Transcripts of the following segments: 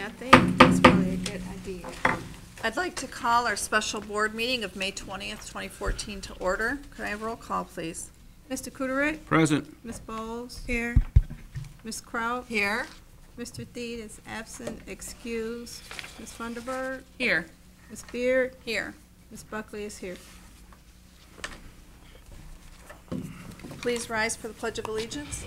I think that's probably a good idea. I'd like to call our special board meeting of May 20th, 2014 to order. Could I have a roll call, please? Mr. Kuderich? Present. Ms. Bowles? Here. Ms. Kraut? Here. Mr. Theed is absent, excused. Ms. Funderburg? Here. Ms. Beard? Here. Ms. Buckley is here. Please rise for the Pledge of Allegiance.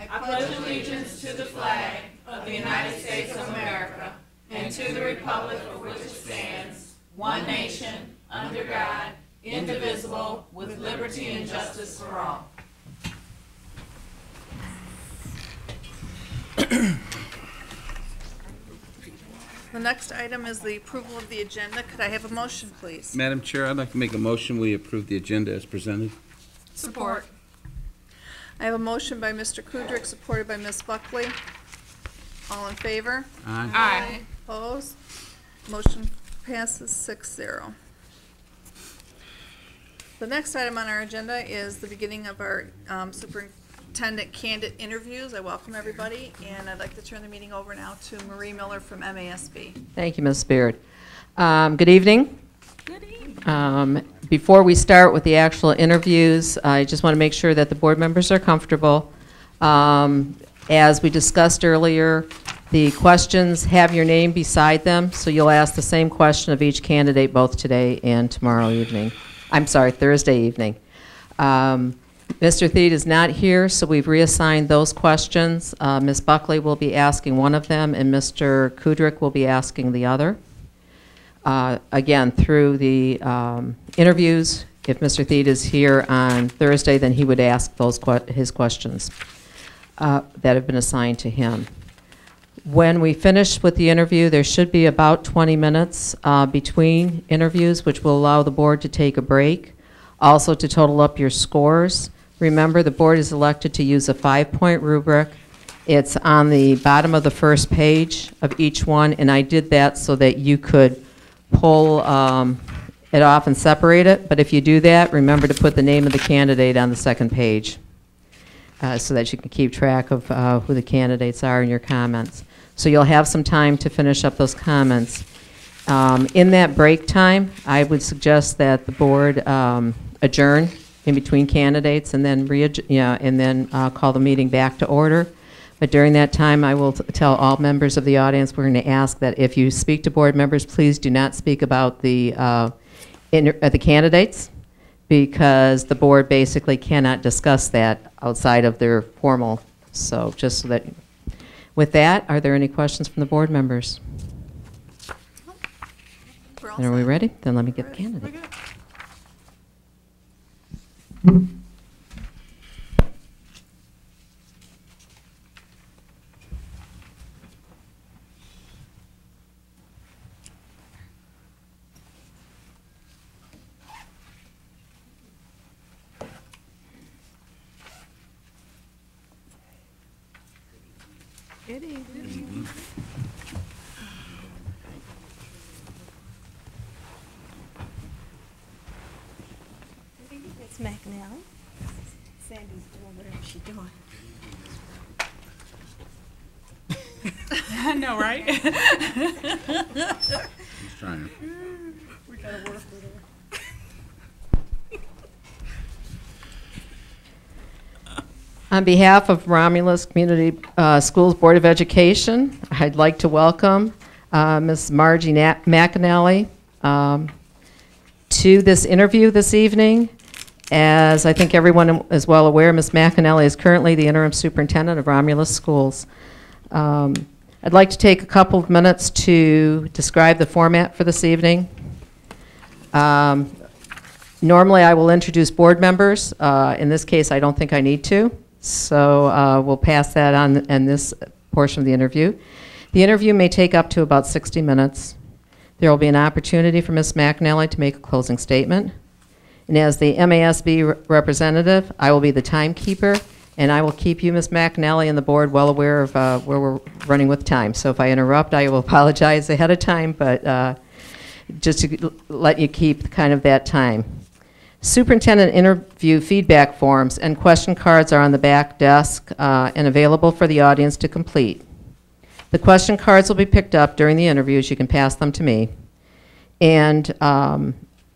I pledge allegiance to the flag of the United States of America and to the republic for which it stands, one nation, under God, indivisible, with liberty and justice for all. The next item is the approval of the agenda. Could I have a motion, please? Madam Chair, I'd like to make a motion we approve the agenda as presented. Support. I have a motion by Mr. Kudrick, supported by Ms. Buckley. All in favor? Aye. Aye. Opposed? Motion passes 6-0. The next item on our agenda is the beginning of our superintendent candidate interviews. I welcome everybody, and I'd like to turn the meeting over now to Marie Miller from MASB. Thank you, Ms. Beard. Good evening. Good evening. Before we start with the actual interviews, I just want to make sure that the board members are comfortable. As we discussed earlier, the questions have your name beside them, so you'll ask the same question of each candidate both today and tomorrow evening. I'm sorry, Thursday evening. Mr. Theed is not here, so we've reassigned those questions. Ms. Buckley will be asking one of them, and Mr. Kudrick will be asking the other. Again, through the interviews, if Mr. Theed is here on Thursday, then he would ask those his questions that have been assigned to him. When we finish with the interview, there should be about 20 minutes between interviews, which will allow the board to take a break, also to total up your scores. Remember, the board is elected to use a 5-point rubric. It's on the bottom of the first page of each one, and I did that so that you could pull it off and separate it. But if you do that, remember to put the name of the candidate on the second page so that you can keep track of who the candidates are in your comments. So you'll have some time to finish up those comments. In that break time, I would suggest that the board adjourn in between candidates and then call the meeting back to order. But during that time, I will tell all members of the audience, we're going to ask that if you speak to board members, please do not speak about the candidates, because the board basically cannot discuss that outside of their formal. So just so that, with that, are there any questions from the board members? And are we ready? Then let me get the candidate. Good evening. It's McNally. Sandy's doing whatever she's doing. I know, right? He's trying. We gotta work with her. On behalf of Romulus Community Schools Board of Education, I'd like to welcome Ms. Margie McAnally to this interview this evening. As I think everyone is well aware, Ms. McAnally is currently the interim superintendent of Romulus Schools. I'd like to take a couple of minutes to describe the format for this evening. Normally I will introduce board members. In this case, I don't think I need to. So we'll pass that on in this portion of the interview. The interview may take up to about 60 minutes. There will be an opportunity for Ms. McAnally to make a closing statement. And as the MASB representative, I will be the timekeeper, and I will keep you, Ms. McAnally, and the board well aware of where we're running with time. So if I interrupt, I will apologize ahead of time, but just to let you keep kind of that time. Superintendent interview feedback forms and question cards are on the back desk and available for the audience to complete. The question cards will be picked up during the interviews. You can pass them to me. And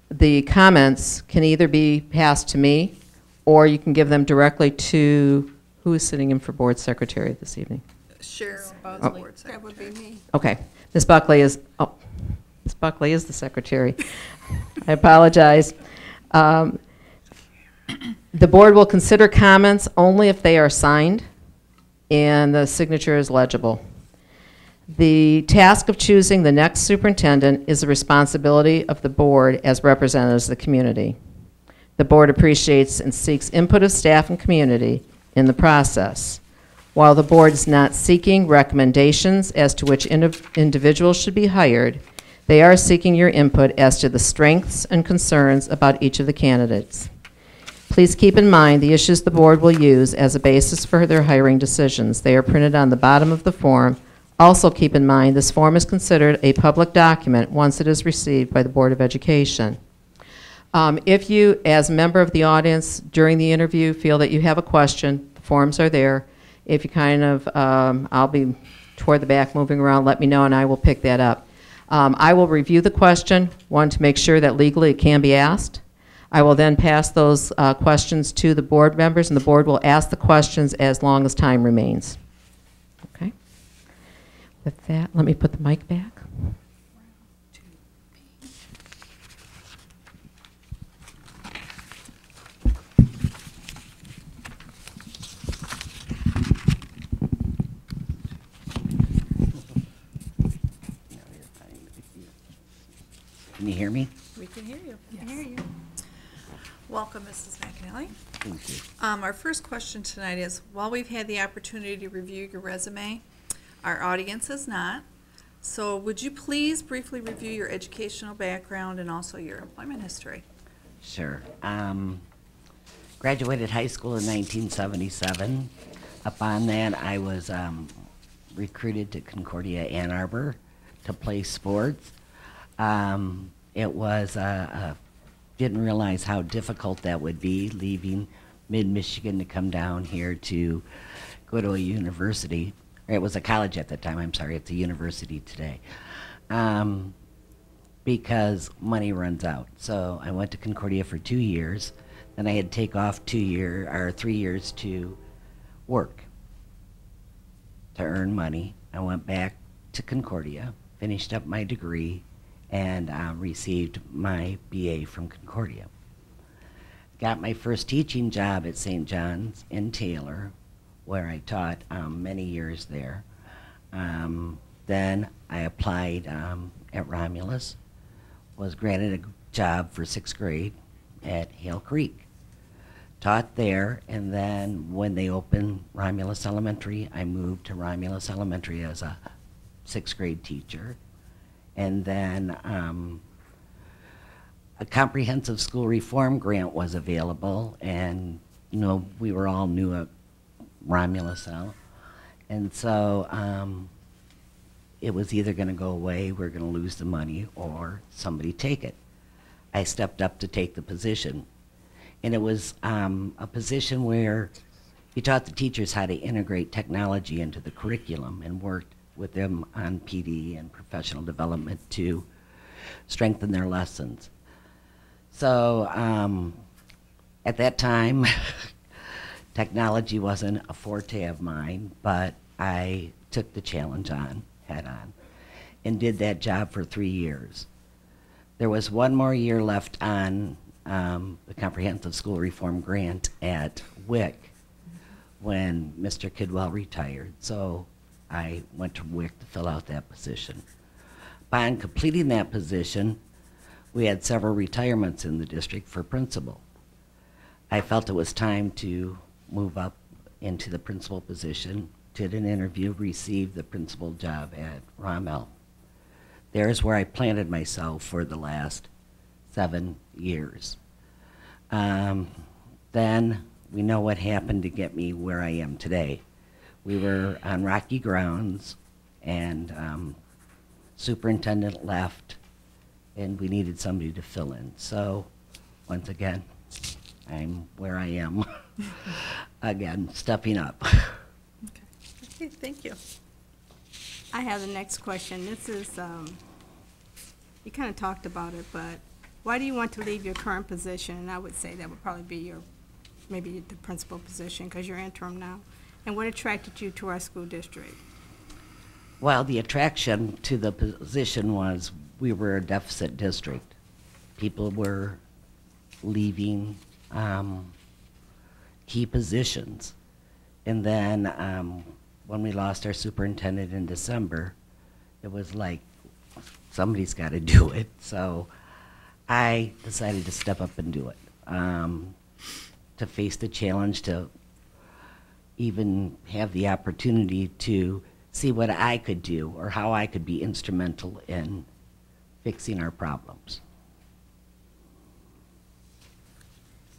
the comments can either be passed to me, or you can give them directly to, who is sitting in for board secretary this evening? Cheryl, Oh. board That would secretary. be me. Okay, Ms. Buckley is, Ms. Buckley is the secretary. I apologize. The board will consider comments only if they are signed and the signature is legible. The task of choosing the next superintendent is the responsibility of the board as representatives of the community. The board appreciates and seeks input of staff and community in the process. While the board is not seeking recommendations as to which individuals should be hired, they are seeking your input as to the strengths and concerns about each of the candidates. Please keep in mind the issues the board will use as a basis for their hiring decisions. They are printed on the bottom of the form. Also keep in mind this form is considered a public document once it is received by the Board of Education. If you, as a member of the audience during the interview, feel that you have a question, the forms are there. If you kind of, I'll be toward the back moving around, let me know and I will pick that up. I will review the question, one, to make sure that legally it can be asked. I will then pass those questions to the board members, and the board will ask the questions as long as time remains. Okay? With that, let me put the mic back. Can you hear me? We can hear you. I hear you. Welcome, Mrs. McAnally. Thank you. Our first question tonight is, while we've had the opportunity to review your resume, our audience has not. So would you please briefly review your educational background and also your employment history? Sure. Graduated high school in 1977. Upon that, I was recruited to Concordia Ann Arbor to play sports. It was, didn't realize how difficult that would be, leaving mid-Michigan to come down here to go to a university. Or it was a college at the time, I'm sorry, it's a university today. Because money runs out. So I went to Concordia for 2 years, then I had to take off 3 years to work, to earn money. I went back to Concordia, finished up my degree, and received my BA from Concordia. Got my first teaching job at St. John's in Taylor, where I taught many years there. Then I applied at Romulus, was granted a job for 6th grade at Hale Creek. Taught there, and then when they opened Romulus Elementary, I moved to Romulus Elementary as a 6th grade teacher. And then a comprehensive school reform grant was available, and you know, we were all new at Romulus L. And so it was either going to go away, we're going to lose the money, or somebody take it. I stepped up to take the position. And it was a position where you taught the teachers how to integrate technology into the curriculum and worked with them on PD and professional development to strengthen their lessons. So at that time, technology wasn't a forte of mine, but I took the challenge on, head on, and did that job for 3 years. There was 1 more year left on the Comprehensive School Reform Grant at WIC when Mr. Kidwell retired. So I went to WIC to fill out that position. Upon completing that position, we had several retirements in the district for principal. I felt it was time to move up into the principal position, did an interview, received the principal job at Rommel. There's where I planted myself for the last 7 years. Then we know what happened to get me where I am today. We were on rocky grounds, and superintendent left, and we needed somebody to fill in. So, once again, I'm where I am. Again, stepping up. Okay, thank you. I have the next question. This is, you kind of talked about it, but why do you want to leave your current position? And I would say that would probably be your, maybe the principal position, because you're interim now. And what attracted you to our school district? Well, the attraction to the position was we were a deficit district. People were leaving key positions. And then when we lost our superintendent in December, it was like, somebody's got to do it. So I decided to step up and do it, to face the challenge, to even have the opportunity to see what I could do or how I could be instrumental in fixing our problems.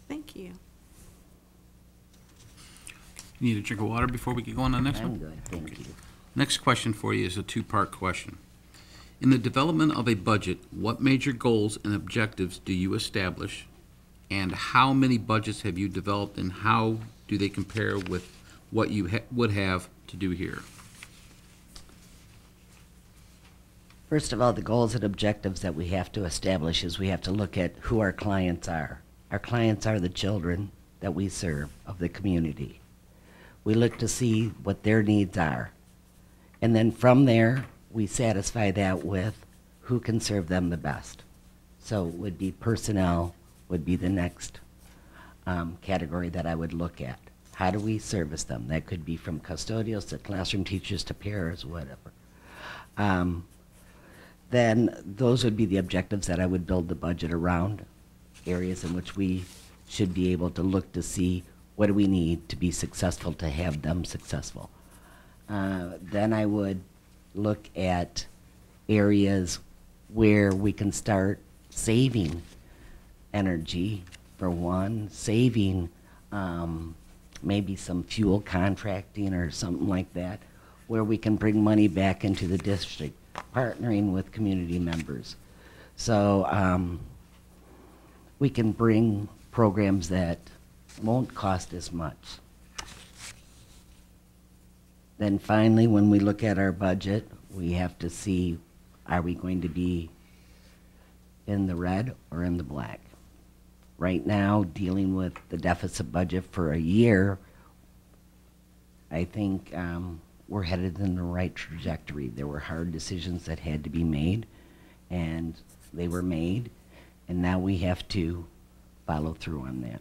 Thank you. You need a drink of water before we get going on the next I'm one? good, thank you. Next question for you is a two-part question. In the development of a budget, what major goals and objectives do you establish? And how many budgets have you developed, and how do they compare with what you would have to do here? First of all, the goals and objectives that we have to establish is we have to look at who our clients are. Our clients are the children that we serve of the community. We look to see what their needs are. And then from there, we satisfy that with who can serve them the best. So it would be personnel would be the next category that I would look at. How do we service them? That could be from custodials to classroom teachers to parents, whatever. Then those would be the objectives that I would build the budget around, areas in which we should be able to look to see what do we need to be successful, to have them successful. Then I would look at areas where we can start saving energy, for one, saving maybe some fuel contracting or something like that, where we can bring money back into the district, partnering with community members. So we can bring programs that won't cost as much. Then finally, when we look at our budget, we have to see, are we going to be in the red or in the black? Right now, dealing with the deficit budget for a year, I think we're headed in the right trajectory. There were hard decisions that had to be made, and they were made, and now we have to follow through on that.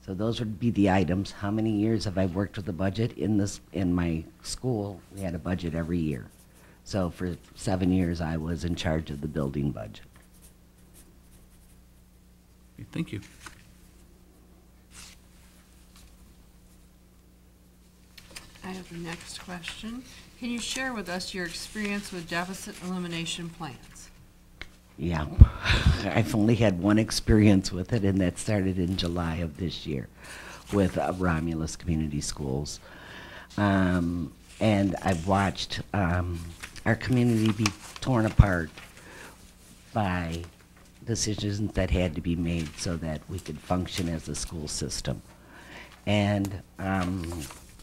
So those would be the items. How many years have I worked with the budget? In my school, we had a budget every year. So for 7 years, I was in charge of the building budget. Thank you. I have the next question. Can you share with us your experience with deficit elimination plans? Yeah, I've only had one experience with it, and that started in July of this year with Romulus Community Schools. And I've watched our community be torn apart by decisions that had to be made so that we could function as a school system. And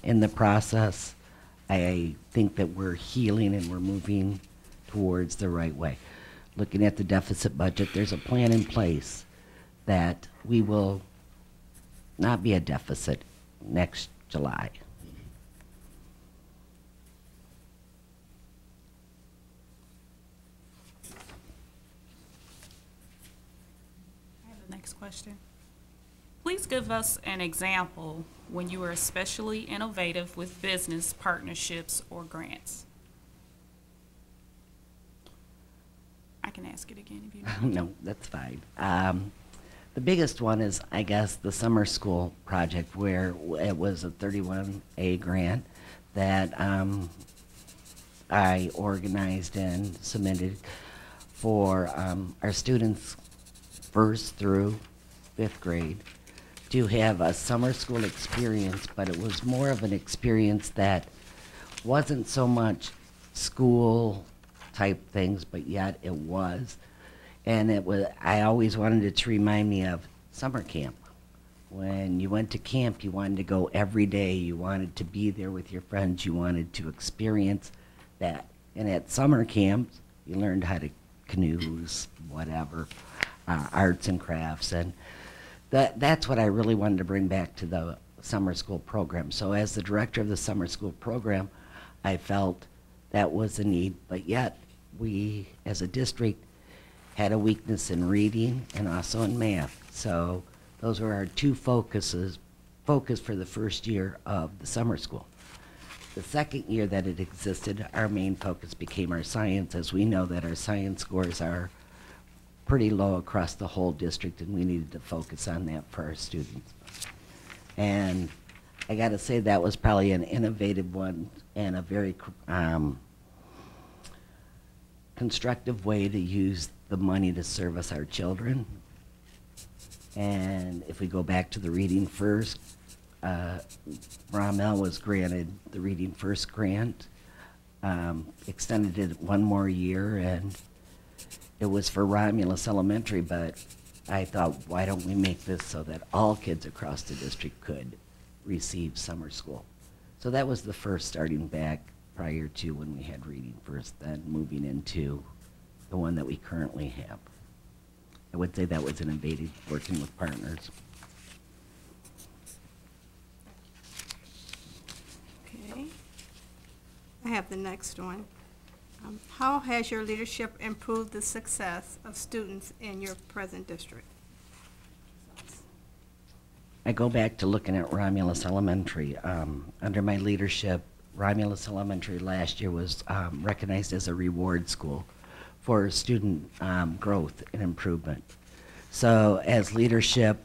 in the process, I think that we're healing and we're moving towards the right way. Looking at the deficit budget, there's a plan in place that we will not be a deficit next July. I have the next question. Please give us an example when you were especially innovative with business partnerships or grants. I can ask it again if you want. No, that's fine. The biggest one is, I guess, the summer school project, where it was a 31A grant that I organized and submitted for our students 1st through 5th grade to have a summer school experience, but it was more of an experience that wasn't so much school type things, but yet it was. And it was, I always wanted it to remind me of summer camp, When you went to camp, you wanted to go every day. You wanted to be there with your friends. You wanted to experience that. And at summer camps, you learned how to canoes, whatever, arts and crafts. And that's what I really wanted to bring back to the summer school program. So as the director of the summer school program, I felt that was a need, but yet we, as a district, had a weakness in reading and also in math. So those were our two focus for the first year of the summer school. The second year that it existed, our main focus became our science, as we know that our science scores are pretty low across the whole district, and we needed to focus on that for our students. And I got to say that was probably an innovative one and a very constructive way to use the money to service our children. And if we go back to the Reading First, Romulus was granted the Reading First grant, extended it one more year, and it was for Romulus Elementary, but I thought, why don't we make this so that all kids across the district could receive summer school? So that was the first starting back prior to when we had Reading First, then moving into the one that we currently have. I would say that was innovative, working with partners. Okay. I have the next one. How has your leadership improved the success of students in your present district? I go back to looking at Romulus Elementary. Under my leadership, Romulus Elementary last year was recognized as a reward school for student growth and improvement. So as leadership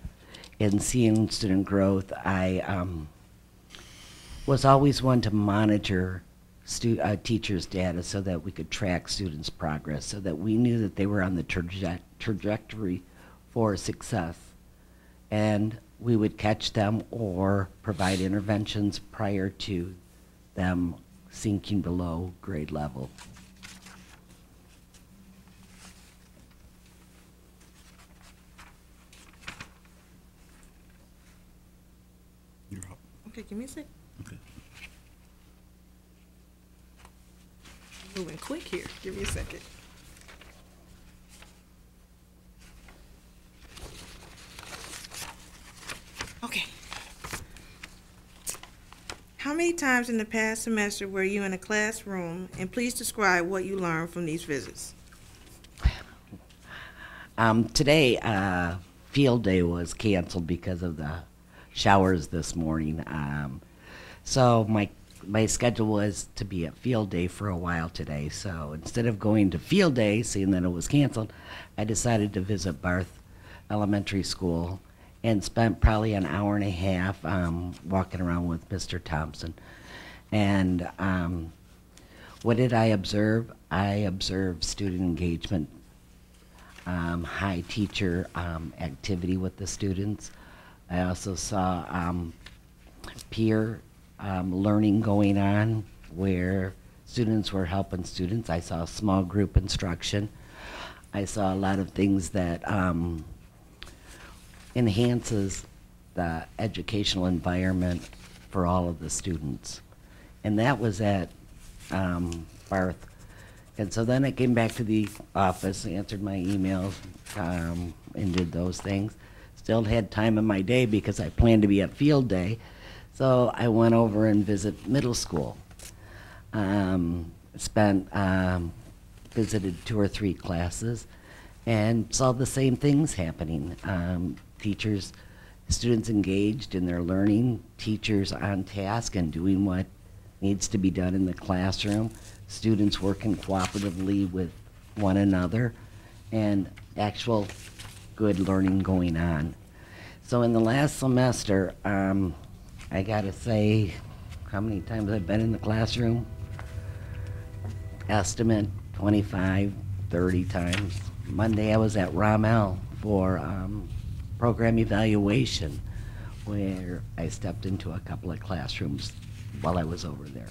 in seeing student growth, I was always one to monitor teachers' data so that we could track students' progress, so that we knew that they were on the trajectory for success. And we would catch them or provide interventions prior to them sinking below grade level. You're up. Okay, give me a sec. Okay. Moving quick here. Give me a second. Okay. How many times in the past semester were you in a classroom, and please describe what you learned from these visits? Today, field day was canceled because of the showers this morning. So my schedule was to be at field day for a while today. So instead of going to field day, seeing that it was canceled, I decided to visit Barth Elementary School and spent probably an hour and a half walking around with Mr. Thompson. And what did I observe? I observed student engagement, high teacher activity with the students. I also saw peer learning going on where students were helping students. I saw small group instruction. I saw a lot of things that enhances the educational environment for all of the students. And that was at Barth. And so then I came back to the office, answered my emails, and did those things. Still had time in my day because I planned to be at field day. So I went over and visited middle school. Visited 2 or 3 classes and saw the same things happening. Teachers, students engaged in their learning, teachers on task and doing what needs to be done in the classroom, students working cooperatively with one another, and actual good learning going on. So in the last semester, I gotta say, how many times I've been in the classroom? Estimate 25, 30 times. Monday I was at Rommel for program evaluation, where I stepped into a couple of classrooms while I was over there.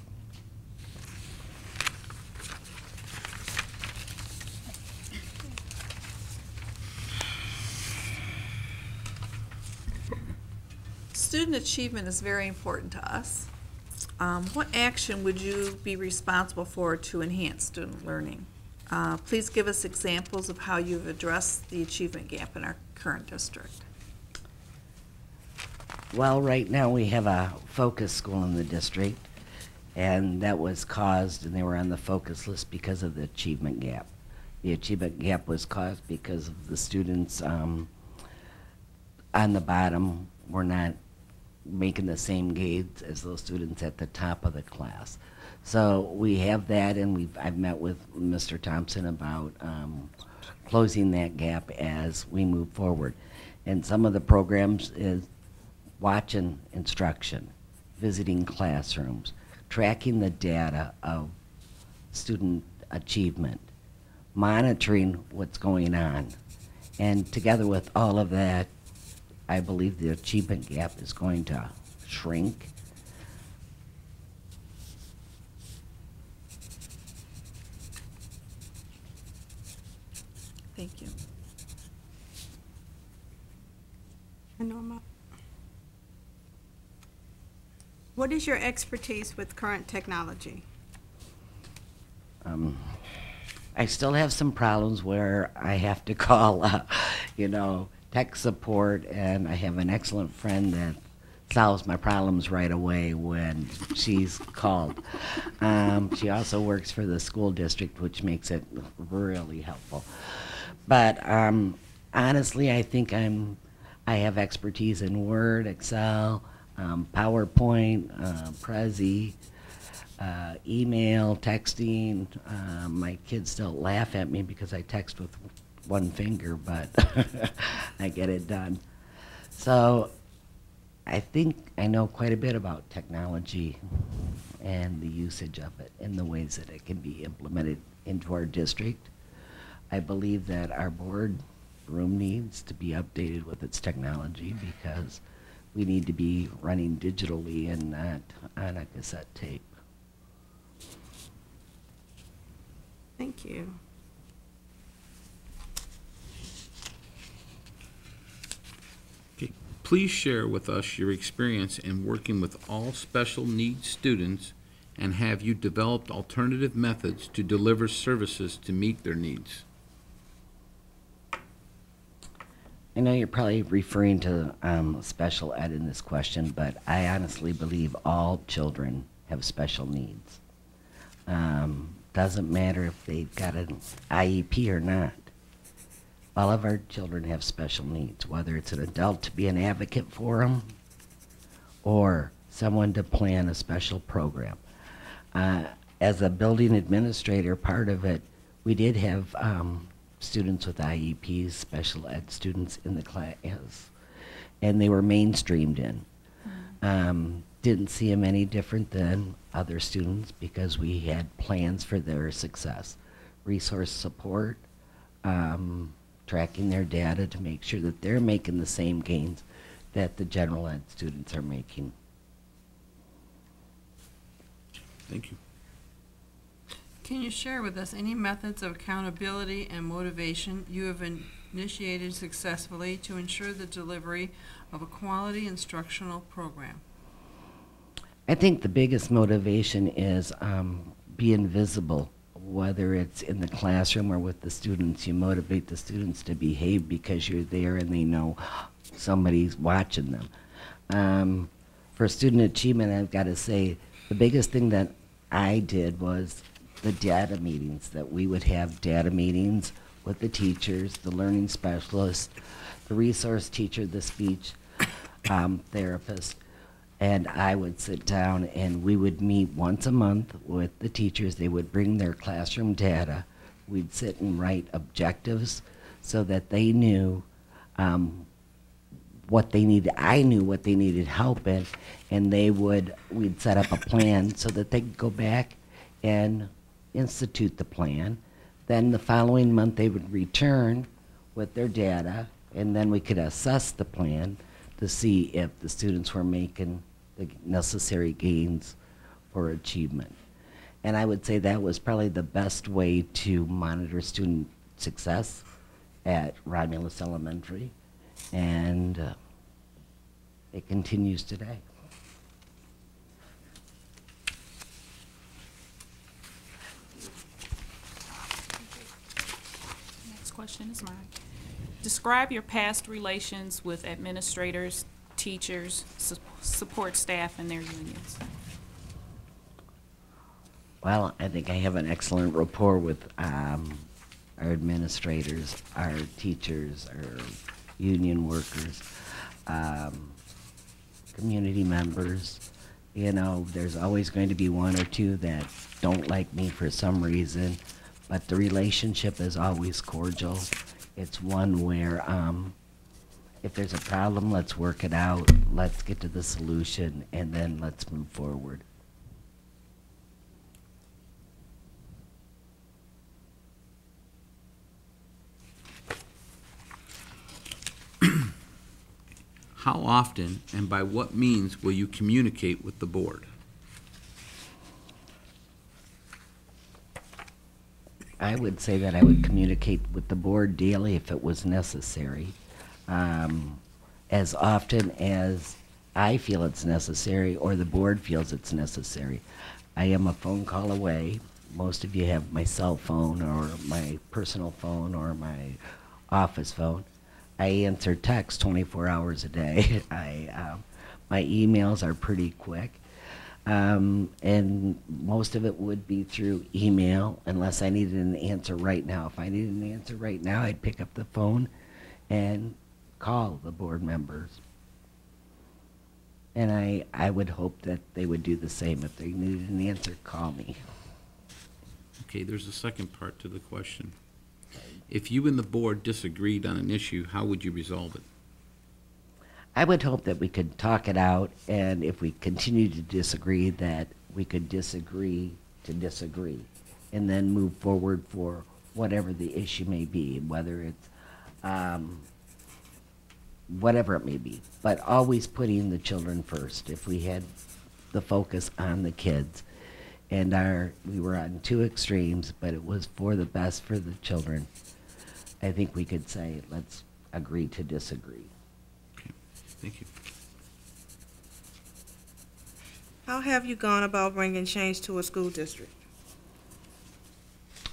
student achievement is very important to us. What action would you be responsible for to enhance student learning? Please give us examples of how you've addressed the achievement gap in our current district. Well, right now we have a focus school in the district, and that was caused, and they were on the focus list because of the achievement gap. The achievement gap was caused because of the students on the bottom were not making the same grades as those students at the top of the class. So we have that, and I've met with Mr. Thompson about closing that gap as we move forward. And some of the programs is watching instruction, visiting classrooms, tracking the data of student achievement, monitoring what's going on. And together with all of that, I believe the achievement gap is going to shrink. Thank you. Norma, what is your expertise with current technology? I still have some problems where I have to call, tech support, and I have an excellent friend that solves my problems right away when she's called. She also works for the school district, which makes it really helpful. But honestly, I think I have expertise in Word, Excel, PowerPoint, Prezi, email, texting. My kids still laugh at me because I text with one finger, but I get it done. So I think I know quite a bit about technology and the usage of it and the ways that it can be implemented into our district. I believe that our board room needs to be updated with its technology because we need to be running digitally and not on a cassette tape. Thank you. Okay. Please share with us your experience in working with all special needs students, and have you developed alternative methods to deliver services to meet their needs? I know you're probably referring to special ed in this question, but I honestly believe all children have special needs. Doesn't matter if they've got an IEP or not. All of our children have special needs, whether it's an adult to be an advocate for them or someone to plan a special program. As a building administrator, part of it, we did have students with IEPs, special ed students in the class, and they were mainstreamed in. Didn't see them any different than other students because we had plans for their success. Resource support, tracking their data to make sure that they're making the same gains that the general ed students are making. Thank you. Can you share with us any methods of accountability and motivation you have initiated successfully to ensure the delivery of a quality instructional program? I think the biggest motivation is being visible, whether it's in the classroom or with the students. You motivate the students to behave because you're there and they know somebody's watching them. For student achievement, I've got to say, the biggest thing that I did was the data meetings, that we would have data meetings with the teachers, the learning specialist, the resource teacher, the speech therapist, and I would sit down and we would meet once a month with the teachers. They would bring their classroom data. We'd sit and write objectives so that they knew what they needed. I knew what they needed help in, and we'd set up a plan so that they could go back and institute the plan. Then the following month they would return with their data, and then we could assess the plan to see if the students were making the necessary gains for achievement. And I would say that was probably the best way to monitor student success at Romulus Elementary. And it continues today. Next question is mine. Describe your past relations with administrators, teachers, support staff, and their unions. Well, I think I have an excellent rapport with our administrators, our teachers, our union workers, community members. You know, there's always going to be one or two that don't like me for some reason, but the relationship is always cordial. It's one where if there's a problem, let's work it out, let's get to the solution, and then let's move forward. How often and by what means will you communicate with the board? I would say that I would communicate with the board daily if it was necessary. As often as I feel it's necessary or the board feels it's necessary. I am a phone call away. Most of you have my cell phone or my personal phone or my office phone. I answer text 24 hours a day. My emails are pretty quick. And most of it would be through email unless I needed an answer right now. If I needed an answer right now, I'd pick up the phone and call the board members. And I would hope that they would do the same. If they needed an answer, call me. Okay, there's a second part to the question. If you and the board disagreed on an issue, how would you resolve it? I would hope that we could talk it out, and if we continue to disagree, that we could disagree to disagree, and then move forward for whatever the issue may be, whether it's whatever it may be, but always putting the children first. If we had the focus on the kids, and we were on two extremes, but it was for the best for the children, I think we could say, let's agree to disagree. Okay, thank you. How have you gone about bringing change to a school district?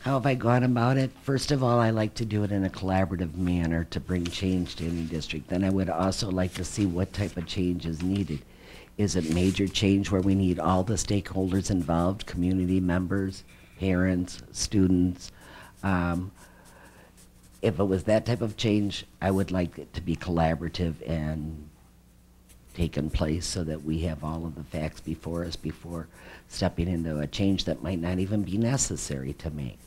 How have I gone about it? First of all, I like to do it in a collaborative manner to bring change to any district. Then I would also like to see what type of change is needed. Is it major change where we need all the stakeholders involved, community members, parents, students? If it was that type of change, I would like it to be collaborative and taken place so that we have all of the facts before us before stepping into a change that might not even be necessary to make.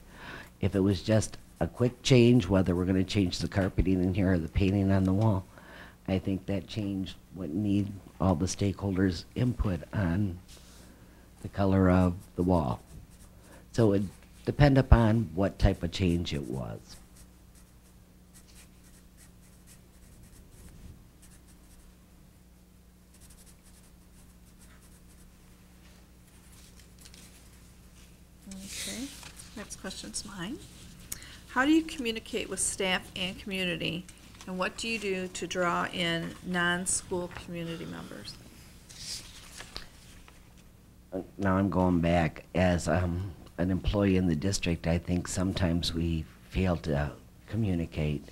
If it was just a quick change, whether we're going to change the carpeting in here or the painting on the wall, I think that change would need all the stakeholders' input on the color of the wall. So it would depend upon what type of change it was. Okay, next question's mine. How do you communicate with staff and community, and what do you do to draw in non-school community members? Now I'm going back as an employee in the district. I think sometimes we fail to communicate,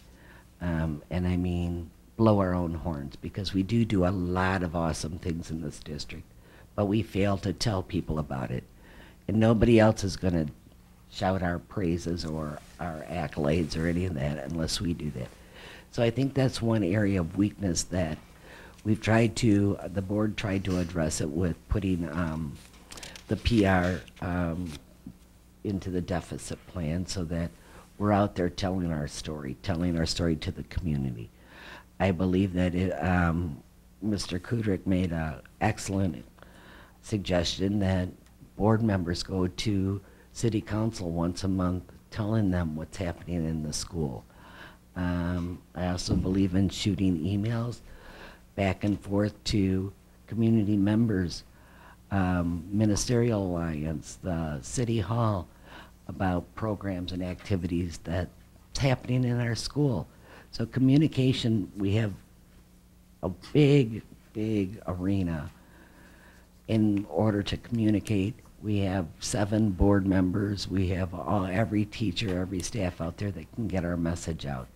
and I mean blow our own horns, because we do a lot of awesome things in this district, but we fail to tell people about it. And nobody else is going to shout our praises or our accolades or any of that unless we do that. So I think that's one area of weakness that we've tried to, the board tried to address it with putting the PR into the deficit plan so that we're out there telling our story to the community. I believe that Mr. Kudrick made an excellent suggestion that board members go to city council once a month telling them what's happening in the school. I also believe in shooting emails back and forth to community members, Ministerial Alliance, the City Hall, about programs and activities that's happening in our school. So communication, we have a big big arena. In order to communicate, we have 7 board members. We have every teacher, every staff out there that can get our message out.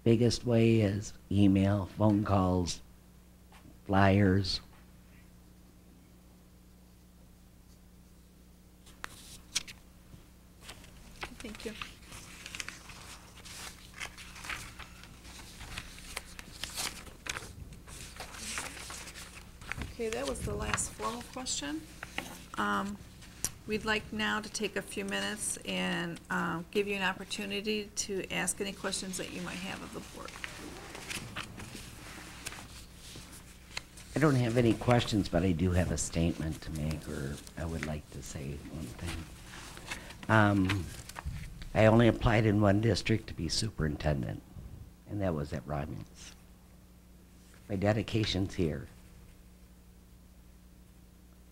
Biggest way is email, phone calls, flyers. Thank you. Okay, that was the last formal question. We'd like now to take a few minutes and give you an opportunity to ask any questions that you might have of the board. I don't have any questions, but I do have a statement to make, or I would like to say one thing. I only applied in one district to be superintendent, and that was at Romulus. My dedication's here.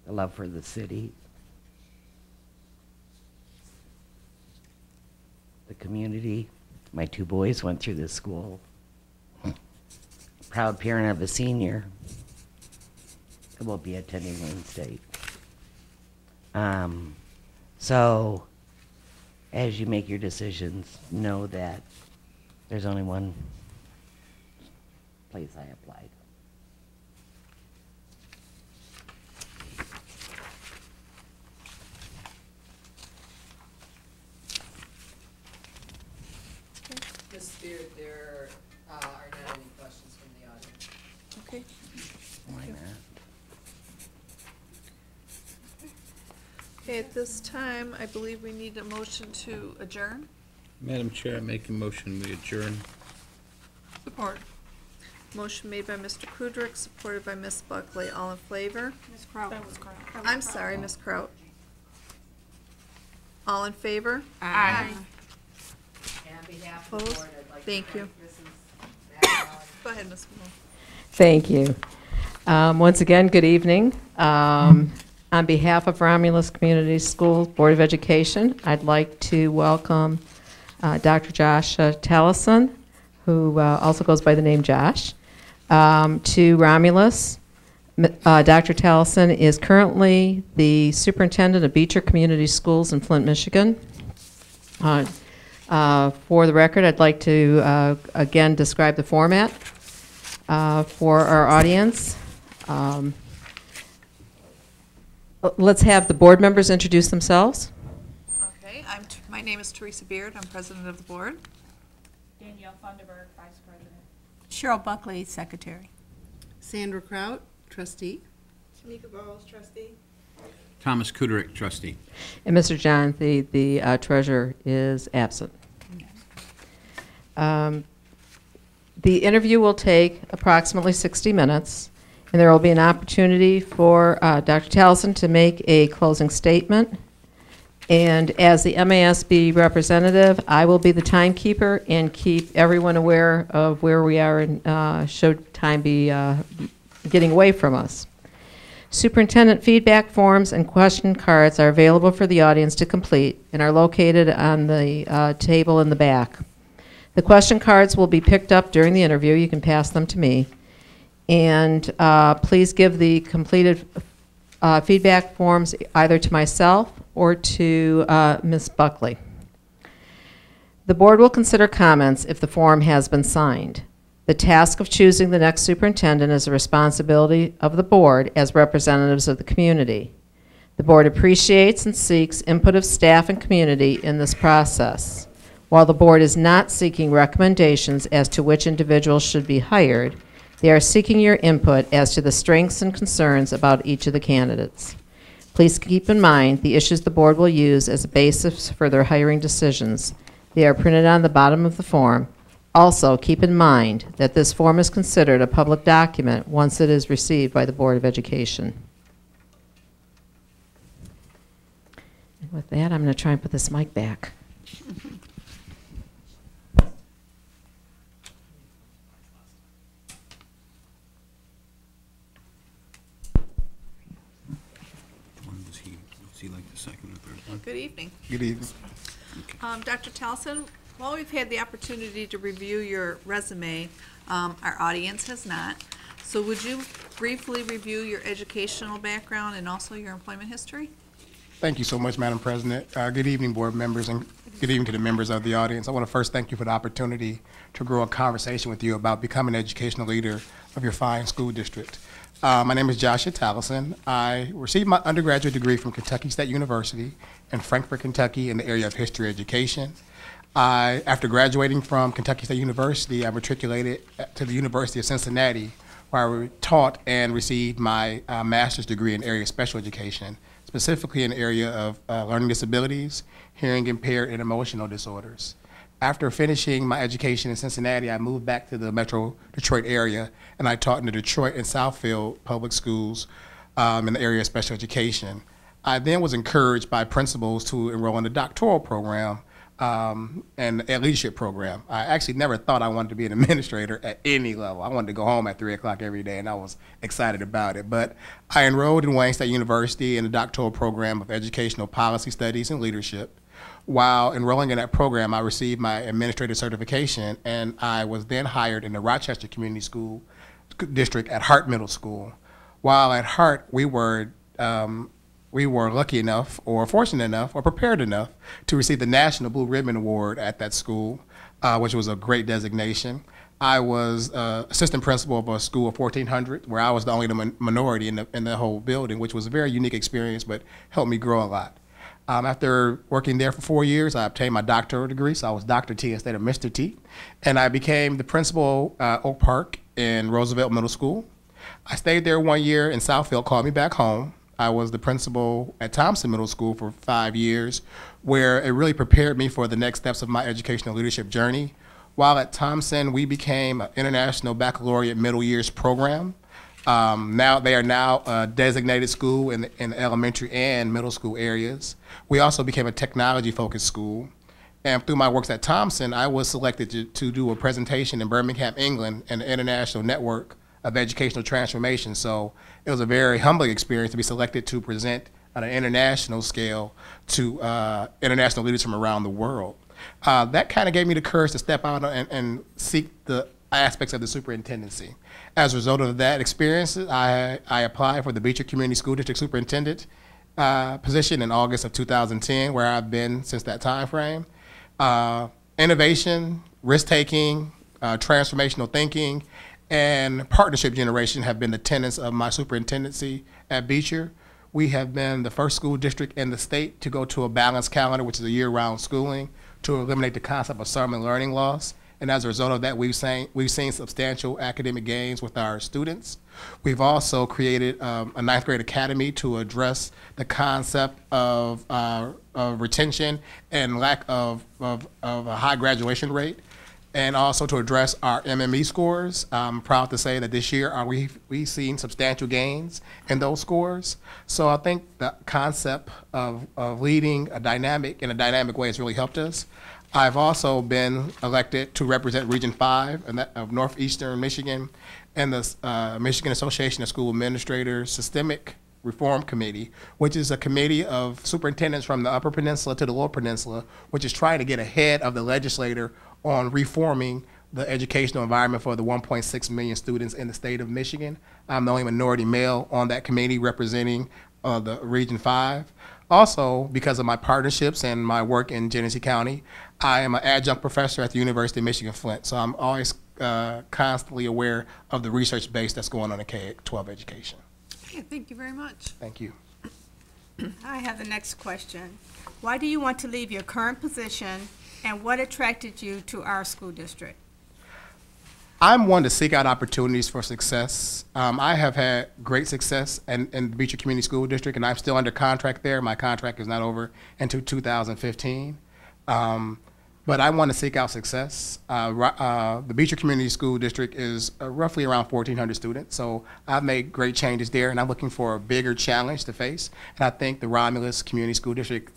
The love for the city, the community. My 2 boys went through this school. Proud parent of a senior. I will be attending Wayne State. So, as you make your decisions, know that there's only one place I applied. Ms. Spear, there are not any questions from the audience. Okay. Why not? Okay, at this time, I believe we need a motion to adjourn. Madam Chair, I make a motion, we adjourn. Support. Motion made by Mr. Kudrick, supported by Ms. Buckley. All in favor? Ms. Kraut. I'm sorry, Ms. Kraut. All in favor? Aye. And on behalf of the Opposed? board, I'd like to Thank you. thank Mrs. McElroy. Go ahead, Ms. Moore. Thank you. Once again, good evening. On behalf of Romulus Community Schools Board of Education, I'd like to welcome Dr. Josh Tallison, who also goes by the name Josh, to Romulus. Dr. Tallison is currently the superintendent of Beecher Community Schools in Flint, Michigan. For the record, I'd like to again describe the format for our audience. Let's have the board members introduce themselves. Okay, my name is Teresa Beard. I'm president of the board. Danielle Funderburg, Vice President. Cheryl Buckley, Secretary. Sandra Kraut, trustee. Tamika Bowles, trustee. Thomas Kudrick, trustee. And Mr. John, the treasurer, is absent. The interview will take approximately 60 minutes, and there will be an opportunity for Dr. Tallison to make a closing statement. And as the MASB representative, I will be the timekeeper and keep everyone aware of where we are and should time be getting away from us. Superintendent feedback forms and question cards are available for the audience to complete and are located on the table in the back. The question cards will be picked up during the interview. You can pass them to me. And please give the completed feedback forms either to myself or to Ms. Buckley. The board will consider comments if the form has been signed. The task of choosing the next superintendent is a responsibility of the board as representatives of the community. The board appreciates and seeks input of staff and community in this process. While the board is not seeking recommendations as to which individuals should be hired, they are seeking your input as to the strengths and concerns about each of the candidates. Please keep in mind the issues the board will use as a basis for their hiring decisions. They are printed on the bottom of the form. Also, keep in mind that this form is considered a public document once it is received by the Board of Education. And with that, I'm going to try and put this mic back. Was he like the second or third one? Good evening. Good evening. Dr. Towson, while we've had the opportunity to review your resume, our audience has not. So would you briefly review your educational background and also your employment history? Thank you so much, Madam President. Good evening, board members, and good evening to the members of the audience. I want to first thank you for the opportunity to grow a conversation with you about becoming an educational leader of your fine school district. My name is Joshua Tallison. I received my undergraduate degree from Kentucky State University in Frankfort, Kentucky, in the area of history education. After graduating from Kentucky State University, I matriculated to the University of Cincinnati, where I taught and received my master's degree in the area of special education, specifically in the area of learning disabilities, hearing impaired, and emotional disorders. After finishing my education in Cincinnati, I moved back to the Metro Detroit area, and I taught in the Detroit and Southfield public schools in the area of special education. I then was encouraged by principals to enroll in the doctoral program and a leadership program. I actually never thought I wanted to be an administrator at any level. I wanted to go home at 3 o'clock every day, and I was excited about it. But I enrolled in Wayne State University in the doctoral program of educational policy studies and leadership. While enrolling in that program, I received my administrative certification, and I was then hired in the Rochester Community School District at Hart Middle School. While at Hart, we were lucky enough, or fortunate enough, or prepared enough to receive the National Blue Ribbon Award at that school, which was a great designation. I was assistant principal of a school of 1,400, where I was the only minority in the whole building, which was a very unique experience, but helped me grow a lot. After working there for 4 years, I obtained my doctoral degree, so I was Dr. T instead of Mr. T, and I became the principal Oak Park in Roosevelt Middle School. I stayed there 1 year, and Southfield called me back home. I was the principal at Thompson Middle School for 5 years, where it really prepared me for the next steps of my educational leadership journey. While at Thompson, we became an International Baccalaureate Middle Years program. They are now a designated school in the elementary and middle school areas. We also became a technology-focused school. And through my works at Thompson, I was selected to do a presentation in Birmingham, England, in the International Network of Educational Transformation. So it was a very humbling experience to be selected to present on an international scale to international leaders from around the world. That kind of gave me the courage to step out and seek the aspects of the superintendency. As a result of that experience, I applied for the Beecher Community School District Superintendent position in August of 2010, where I've been since that time frame. Innovation, risk-taking, transformational thinking, and partnership generation have been the tenets of my superintendency at Beecher. We have been the first school district in the state to go to a balanced calendar, which is a year-round schooling, to eliminate the concept of summer learning loss. And as a result of that, we've seen substantial academic gains with our students. We've also created a ninth grade academy to address the concept of retention and lack of a high graduation rate, and also to address our MME scores. I'm proud to say that this year we've seen substantial gains in those scores. So I think the concept of leading in a dynamic way has really helped us. I've also been elected to represent Region 5 of Northeastern Michigan and the Michigan Association of School Administrators Systemic Reform Committee, which is a committee of superintendents from the Upper Peninsula to the Lower Peninsula, which is trying to get ahead of the legislator on reforming the educational environment for the 1.6 million students in the state of Michigan. I'm the only minority male on that committee representing the Region 5. Also, because of my partnerships and my work in Genesee County, I am an adjunct professor at the University of Michigan Flint, so I'm always constantly aware of the research base that's going on in K-12 education. Okay, thank you very much. Thank you. I have the next question. Why do you want to leave your current position, and what attracted you to our school district? I'm one to seek out opportunities for success. I have had great success in the Beecher Community School District, and I'm still under contract there. My contract is not over until 2015. But I want to seek out success. The Beecher Community School District is roughly around 1,400 students, so I've made great changes there, and I'm looking for a bigger challenge to face. And I think the Romulus Community School District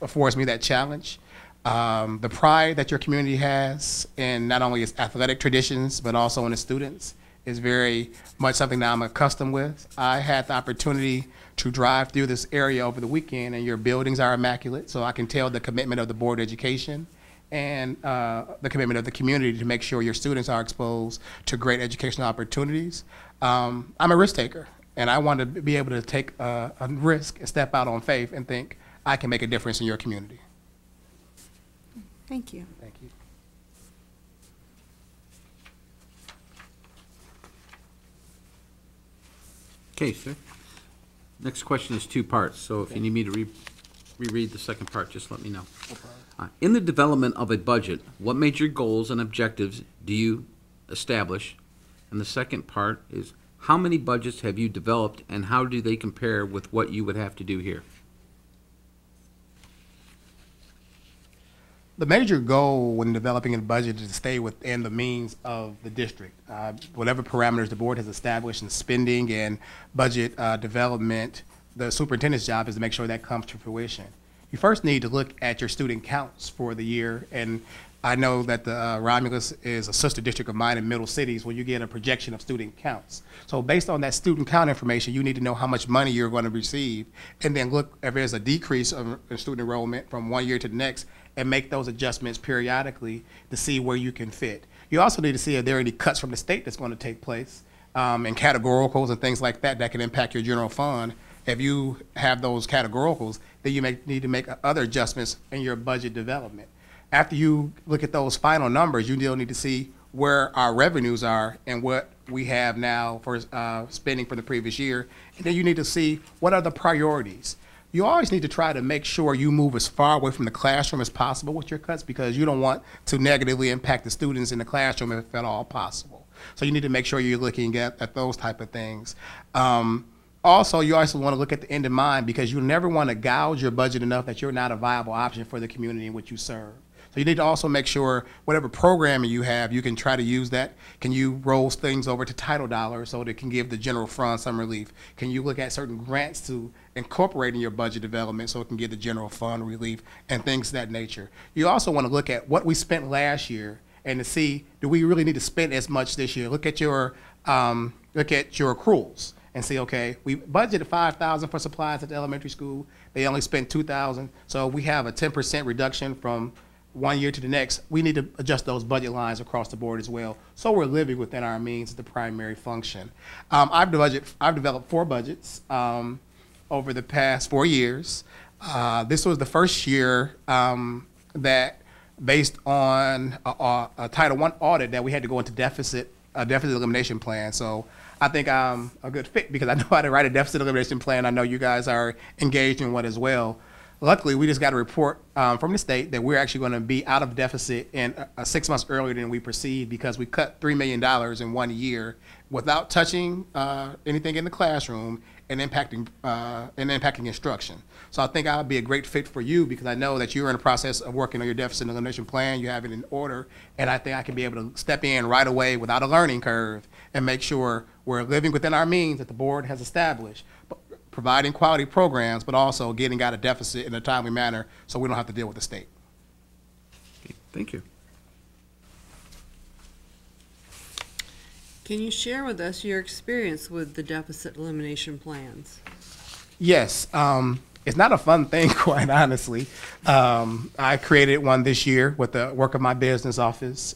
affords me that challenge. The pride that your community has in not only its athletic traditions, but also in its students is very much something that I'm accustomed with. I had the opportunity to drive through this area over the weekend, and your buildings are immaculate, so I can tell the commitment of the Board of Education and the commitment of the community to make sure your students are exposed to great educational opportunities. I'm a risk taker, and I want to be able to take a risk and step out on faith and think I can make a difference in your community. Thank you. Thank you. Okay, sir. Next question is two parts, so if you need me to reread the second part, just let me know. In the development of a budget, what major goals and objectives do you establish? And the second part is, how many budgets have you developed, and how do they compare with what you would have to do here? The major goal when developing a budget is to stay within the means of the district. Whatever parameters the board has established in spending and budget development, the superintendent's job is to make sure that comes to fruition. You first need to look at your student counts for the year, and I know that the Romulus is a sister district of mine in Middle Cities where you get a projection of student counts. So based on that student count information, you need to know how much money you're going to receive, and then look if there's a decrease of student enrollment from one year to the next, and make those adjustments periodically to see where you can fit. You also need to see if there are any cuts from the state that's going to take place, and categoricals and things like that that can impact your general fund. If you have those categoricals, then you may need to make other adjustments in your budget development. After you look at those final numbers, you still need to see where our revenues are and what we have now for spending for the previous year. And then you need to see what are the priorities. You always need to try to make sure you move as far away from the classroom as possible with your cuts, because you don't want to negatively impact the students in the classroom if at all possible. So you need to make sure you're looking at those type of things. Also, you also want to look at the end in mind, because you never want to gouge your budget enough that you're not a viable option for the community in which you serve. So you need to also make sure whatever programming you have, you can try to use that. Can you roll things over to title dollars so that it can give the general fund some relief? Can you look at certain grants to incorporate in your budget development so it can give the general fund relief and things of that nature? You also want to look at what we spent last year and to see, do we really need to spend as much this year? Look at your accruals and see, okay, we budgeted $5,000 for supplies at the elementary school. They only spent $2,000. So we have a 10% reduction from one year to the next. We need to adjust those budget lines across the board as well, so we're living within our means, the primary function. I've developed 4 budgets over the past 4 years. This was the first year that, based on a Title I audit, that we had to go into a deficit elimination plan. So I think I'm a good fit because I know how to write a deficit elimination plan. I know you guys are engaged in one as well. Luckily, we just got a report from the state that we're actually going to be out of deficit in 6 months earlier than we perceived, because we cut $3 million in 1 year without touching anything in the classroom and impacting instruction. So I think I'll be a great fit for you, because I know that you're in the process of working on your deficit elimination plan. You have it in order, and I think I can be able to step in right away without a learning curve and make sure we're living within our means that the board has established, providing quality programs, but also getting out of deficit in a timely manner so we don't have to deal with the state. Okay, thank you. Can you share with us your experience with the deficit elimination plans? Yes, it's not a fun thing, quite honestly. I created one this year with the work of my business office.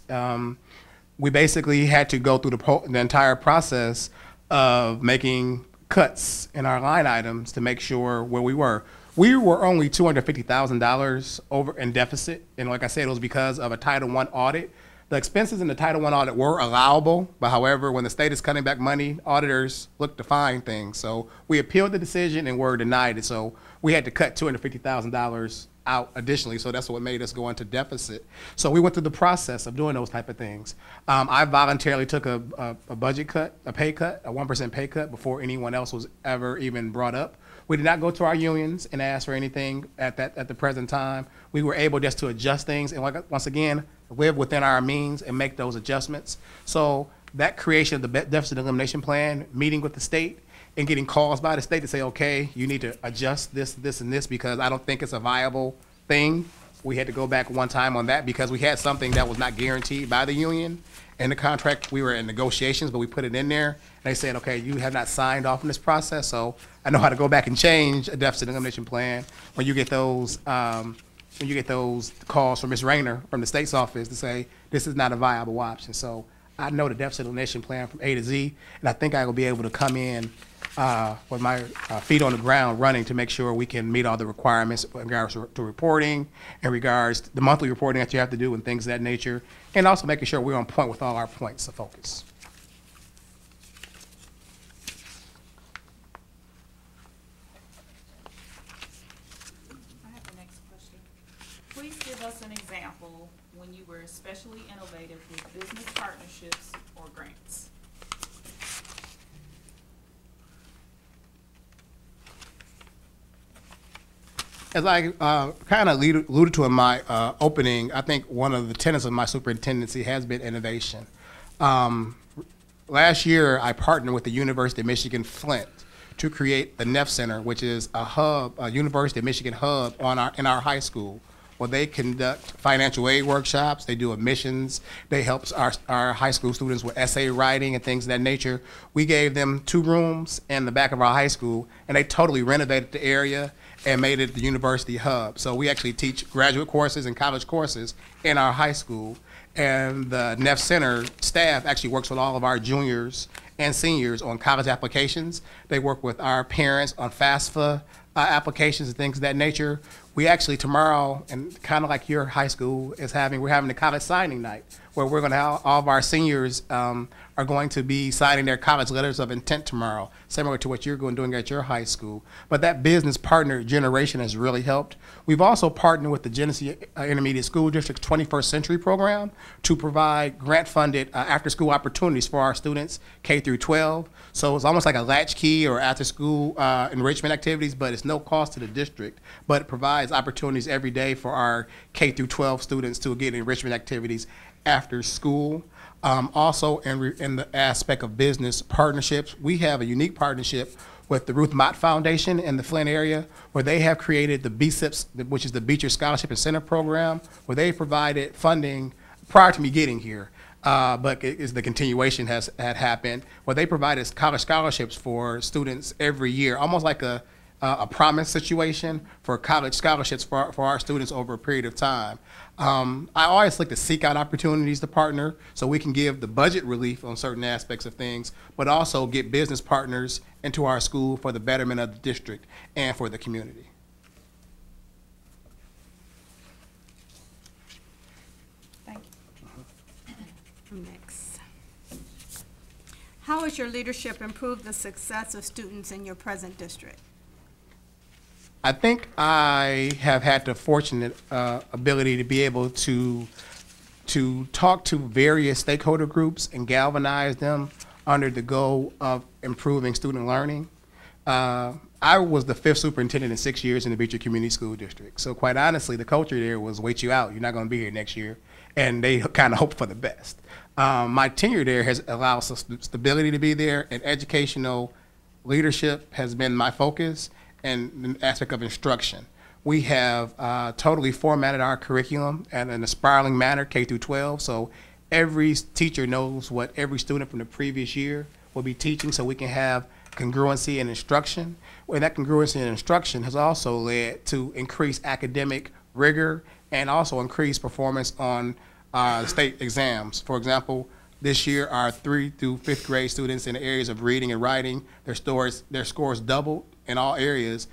We basically had to go through the entire process of making cuts in our line items to make sure where we were. We were only $250,000 over in deficit, and like I said, it was because of a Title I audit. The expenses in the Title I audit were allowable, but however, when the state is cutting back money, auditors look to find things. So we appealed the decision and were denied it. So we had to cut $250,000 out additionally. So that's what made us go into deficit. So we went through the process of doing those type of things. I voluntarily took a budget cut, a pay cut, a 1% pay cut before anyone else was ever even brought up. We did not go to our unions and ask for anything at the present time. We were able just to adjust things and, once again, live within our means and make those adjustments. So that creation of the deficit elimination plan, meeting with the state and getting calls by the state to say, okay, you need to adjust this, this, and this because I don't think it's a viable thing. We had to go back one time on that because we had something that was not guaranteed by the union. In the contract, we were in negotiations, but we put it in there. And they said, okay, you have not signed off on this process, so I know how to go back and change a deficit elimination plan when you get those when you get those calls from Ms. Rayner from the state's office to say this is not a viable option. So I know the deficit elimination plan from A to Z, and I think I will be able to come in with my feet on the ground running to make sure we can meet all the requirements in regards to reporting, in regards to the monthly reporting that you have to do and things of that nature, and also making sure we're on point with all our points of focus. I have the next question. Please give us an example when you were especially innovative with business partnerships or grants. As I kind of alluded to in my opening, I think one of the tenets of my superintendency has been innovation. Last year, I partnered with the University of Michigan Flint to create the NEF Center, which is a hub, a University of Michigan hub in our high school, where they conduct financial aid workshops, they do admissions, they help our high school students with essay writing and things of that nature. We gave them 2 rooms in the back of our high school, and they totally renovated the area and made it the university hub. So we actually teach graduate courses and college courses in our high school, and the NEF Center staff actually works with all of our juniors and seniors on college applications. They work with our parents on FAFSA applications and things of that nature. We actually tomorrow, and kind of like your high school is having, we're having a college signing night where we're going to have all of our seniors are going to be signing their college letters of intent tomorrow, similar to what you're doing at your high school. But that business partner generation has really helped. We've also partnered with the Genesee Intermediate School District's 21st Century program to provide grant-funded after-school opportunities for our students K through 12. So it's almost like a latchkey or after-school enrichment activities, but it's no cost to the district. But it provides opportunities every day for our K through 12 students to get enrichment activities after school. Also, in the aspect of business partnerships, we have a unique partnership with the Ruth Mott Foundation in the Flint area, where they have created the BSIPs, which is the Beecher Scholarship Incentive Program, where they provided funding prior to me getting here. But the continuation had happened, where they provided college scholarships for students every year, almost like a promise situation for college scholarships for our students over a period of time. I always like to seek out opportunities to partner so we can give the budget relief on certain aspects of things, but also get business partners into our school for the betterment of the district and for the community. Thank you. Next. How has your leadership improved the success of students in your present district? I think I have had the fortunate ability to be able to talk to various stakeholder groups and galvanize them under the goal of improving student learning. I was the 5th superintendent in 6 years in the Beecher Community School District. So quite honestly, the culture there was wait you out. You're not going to be here next year. And they kind of hope for the best. My tenure there has allowed us stability to be there, and educational leadership has been my focus. And the aspect of instruction. We have totally formatted our curriculum in an spiraling manner, K through 12, so every teacher knows what every student from the previous year will be teaching, so we can have congruency in instruction. And that congruency in instruction has also led to increased academic rigor and also increased performance on state exams. For example, this year, our 3rd through 5th grade students in the areas of reading and writing, their scores doubled in all areas,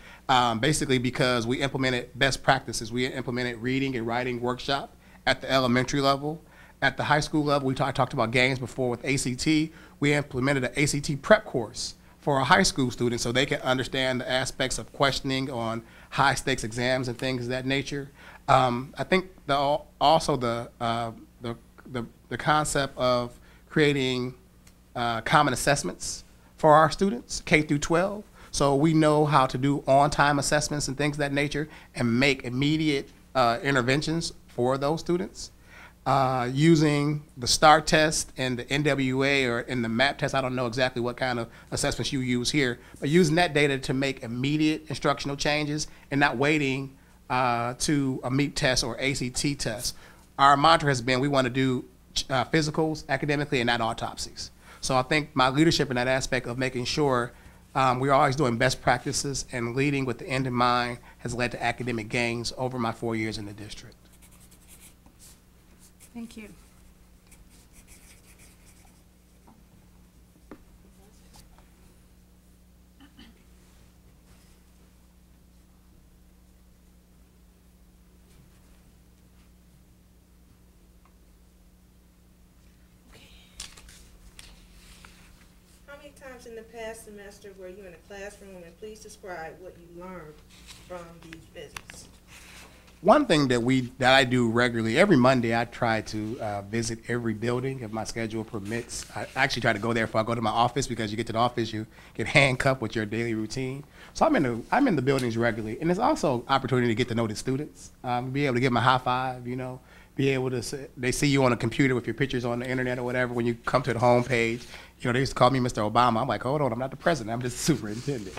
basically because we implemented best practices. We implemented reading and writing workshop at the elementary level. At the high school level, we talked about games before with ACT. We implemented an ACT prep course for our high school students so they can understand the aspects of questioning on high stakes exams and things of that nature. I think also the concept of creating common assessments for our students, K through 12. So we know how to do on-time assessments and things of that nature and make immediate interventions for those students. Using the STAR test and the NWA or in the MAP test, I don't know exactly what kind of assessments you use here, but using that data to make immediate instructional changes and not waiting to a MEP test or ACT test. Our mantra has been we want to do physicals academically and not autopsies. So I think my leadership in that aspect of making sure We're always doing best practices, and leading with the end in mind has led to academic gains over my 4 years in the district. Thank you. How many times in the past semester were you in a classroom, and please describe what you learned from these visits? One thing that I do regularly, every Monday, I try to visit every building if my schedule permits. I actually try to go there before I go to my office, because you get to the office, you get handcuffed with your daily routine. So I'm in the buildings regularly, and it's also an opportunity to get to know the students, be able to give them a high five, be able to they see you on a computer with your pictures on the internet or whatever. When you come to the home page, they used to call me Mr. Obama. I'm like, hold on, I'm not the president, I'm just the superintendent.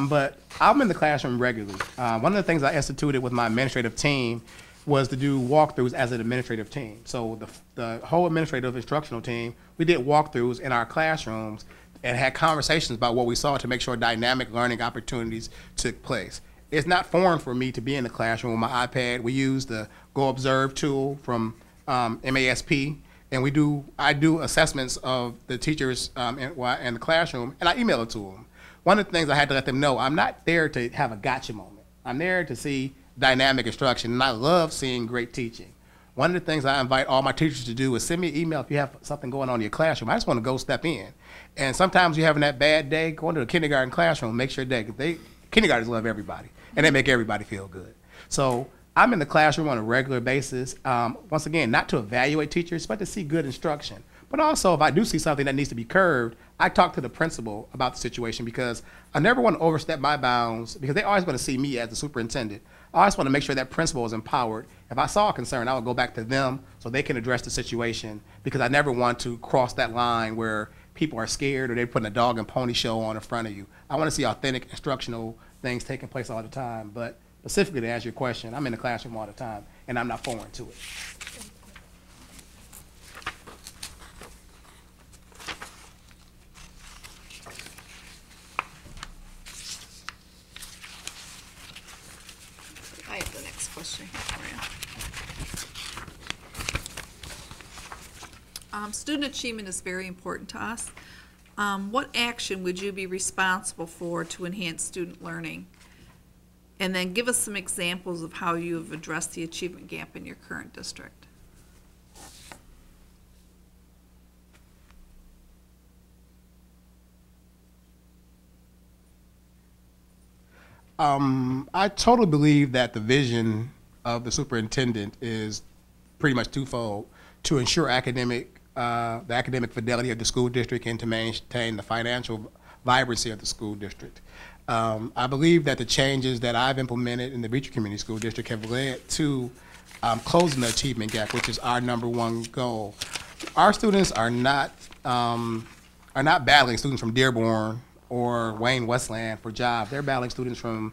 But I'm in the classroom regularly. One of the things I instituted with my administrative team was to do walkthroughs as an administrative team. So the whole administrative instructional team, we did walkthroughs in our classrooms and had conversations about what we saw to make sure dynamic learning opportunities took place. It's not foreign for me to be in the classroom with my iPad. We use the Go Observe tool from MASP, and I do assessments of the teachers in the classroom, and I email it to them. One of the things I had to let them know, I'm not there to have a gotcha moment. I'm there to see dynamic instruction, and I love seeing great teaching. One of the things I invite all my teachers to do is send me an email if you have something going on in your classroom. I just want to go step in. And sometimes you're having that bad day, go into a kindergarten classroom, make sure kindergartners love everybody, and they make everybody feel good. So I'm in the classroom on a regular basis, once again, not to evaluate teachers, but to see good instruction. But also, if I do see something that needs to be curbed, I talk to the principal about the situation, because I never want to overstep my bounds, because they're always going to see me as the superintendent. I always want to make sure that principal is empowered. If I saw a concern, I would go back to them so they can address the situation, because I never want to cross that line where people are scared or they're putting a dog and pony show on in front of you. I want to see authentic instructional things taking place all the time. But specifically to answer your question, I'm in the classroom all the time, and I'm not foreign to it. I have the next question here for you. Student achievement is very important to us. What action would you be responsible for to enhance student learning? And then give us some examples of how you have addressed the achievement gap in your current district. I totally believe that the vision of the superintendent is pretty much twofold: to ensure the academic fidelity of the school district, and to maintain the financial vibrancy of the school district. I believe that the changes that I've implemented in the Beecher Community School District have led to closing the achievement gap, which is our #1 goal. Our students are not battling students from Dearborn or Wayne Westland for jobs. They're battling students from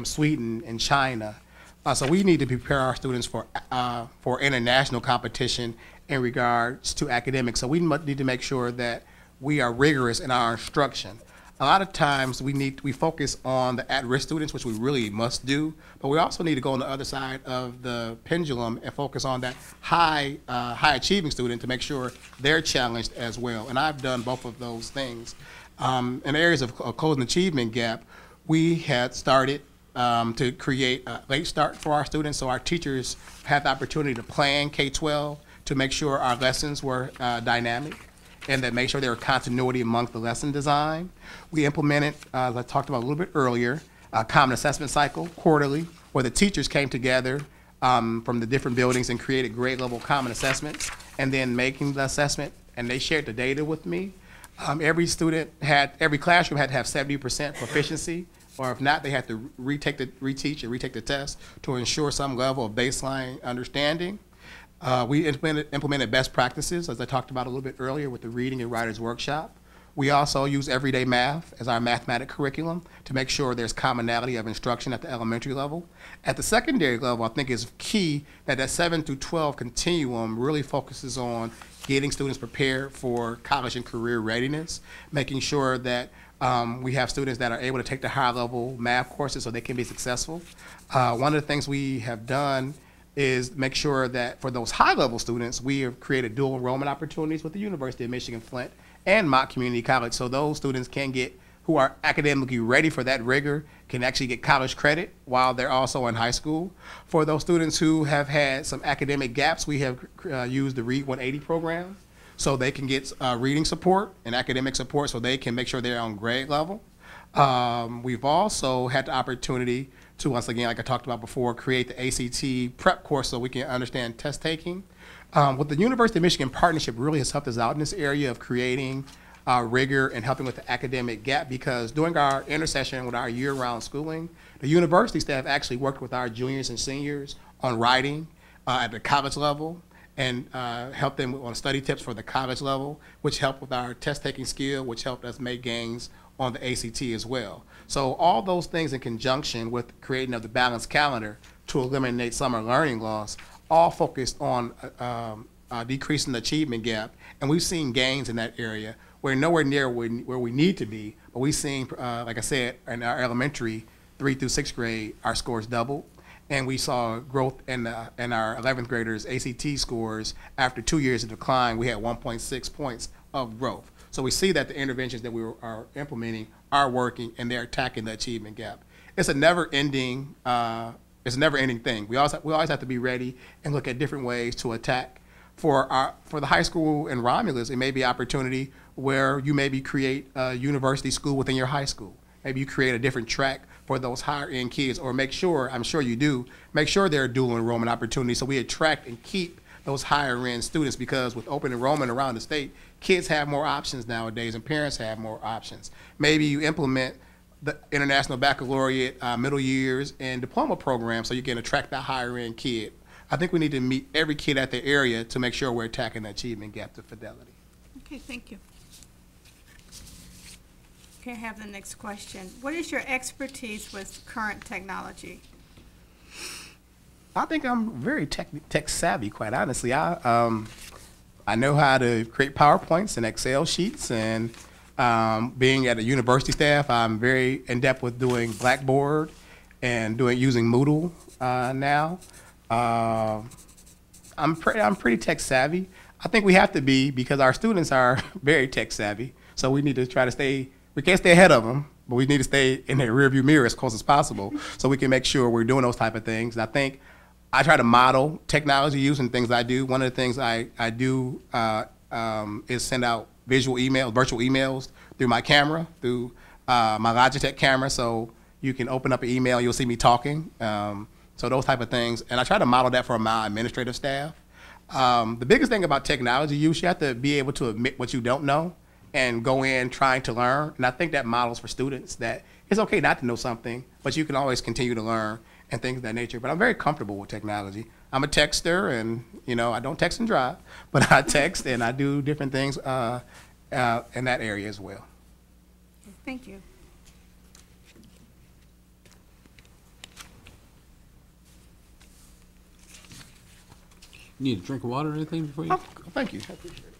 Sweden and China. So we need to prepare our students for international competition in regards to academics. So we need to make sure that we are rigorous in our instruction. A lot of times we focus on the at-risk students, which we really must do, but we also need to go on the other side of the pendulum and focus on that high achieving student to make sure they're challenged as well. And I've done both of those things. In areas of closing the achievement gap, we had started to create a late start for our students, so our teachers had the opportunity to plan K-12 to make sure our lessons were dynamic, and that make sure there were continuity amongst the lesson design. We implemented, as I talked about a little bit earlier, a common assessment cycle quarterly, where the teachers came together from the different buildings and created grade level common assessments, and then making the assessment, and they shared the data with me. Every classroom had to have 70% proficiency, or if not, they had to reteach and retake the test to ensure some level of baseline understanding. We implemented best practices, as I talked about a little bit earlier with the reading and writers workshop. We also use everyday math as our mathematic curriculum to make sure there's commonality of instruction at the elementary level. At the secondary level, I think it's key that 7 through 12 continuum really focuses on getting students prepared for college and career readiness, making sure that We have students that are able to take the higher level math courses so they can be successful. One of the things we have done is make sure that for those high level students, we have created dual enrollment opportunities with the University of Michigan Flint and Mott Community College, so those students can get, who are academically ready for that rigor, can actually get college credit while they're also in high school. For those students who have had some academic gaps, we have used the Read 180 program, so they can get reading support and academic support so they can make sure they're on grade level. We've also had the opportunity to, once again, like I talked about before, create the ACT prep course so we can understand test taking. With the University of Michigan partnership really has helped us out in this area of creating rigor and helping with the academic gap, because during our intercession with our year-round schooling, the university staff actually worked with our juniors and seniors on writing at the college level and helped them on study tips for the college level, which helped with our test-taking skill, which helped us make gains on the ACT as well. So all those things in conjunction with creating of the balanced calendar to eliminate summer learning loss, all focused on decreasing the achievement gap. And we've seen gains in that area. We're nowhere near where we need to be, but we've seen, like I said, in our elementary 3 through 6th grade, our scores doubled. And we saw growth in our 11th graders' ACT scores. After 2 years of decline, we had 1.6 points of growth. So we see that the interventions that we are implementing are working, and they're attacking the achievement gap. It's a never-ending thing. We always have to be ready and look at different ways to attack. For the high school in Romulus, it may be an opportunity where you maybe create a university school within your high school. Maybe you create a different track for those higher end kids, or make sure, I'm sure you do, make sure there are dual enrollment opportunities so we attract and keep those higher end students, because with open enrollment around the state, kids have more options nowadays and parents have more options. Maybe you implement the International Baccalaureate middle years and diploma program so you can attract that higher end kid. I think we need to meet every kid at their area to make sure we're attacking the achievement gap to fidelity. Okay, thank you. Okay, I have the next question. What is your expertise with current technology? I think I'm very tech savvy, quite honestly. I know how to create PowerPoints and Excel sheets, and being at a university staff, I'm very in depth with doing Blackboard and using Moodle now. I'm pretty tech savvy. I think we have to be, because our students are very tech savvy. So we need to try to stay. We can't stay ahead of them, but we need to stay in their rearview mirror as close as possible, so we can make sure we're doing those type of things. And I think I try to model technology use in things I do. One of the things I do is send out virtual emails through my camera, through my Logitech camera, so you can open up an email, you'll see me talking. So those type of things. And I try to model that for my administrative staff. The biggest thing about technology use, you have to be able to admit what you don't know and go in trying to learn. And I think that models for students that it's okay not to know something, but you can always continue to learn and things of that nature. But I'm very comfortable with technology. I'm a texter, and I don't text and drive, but I text and I do different things in that area as well. Thank you. Need a drink of water or anything before you? Oh, thank you. I appreciate it.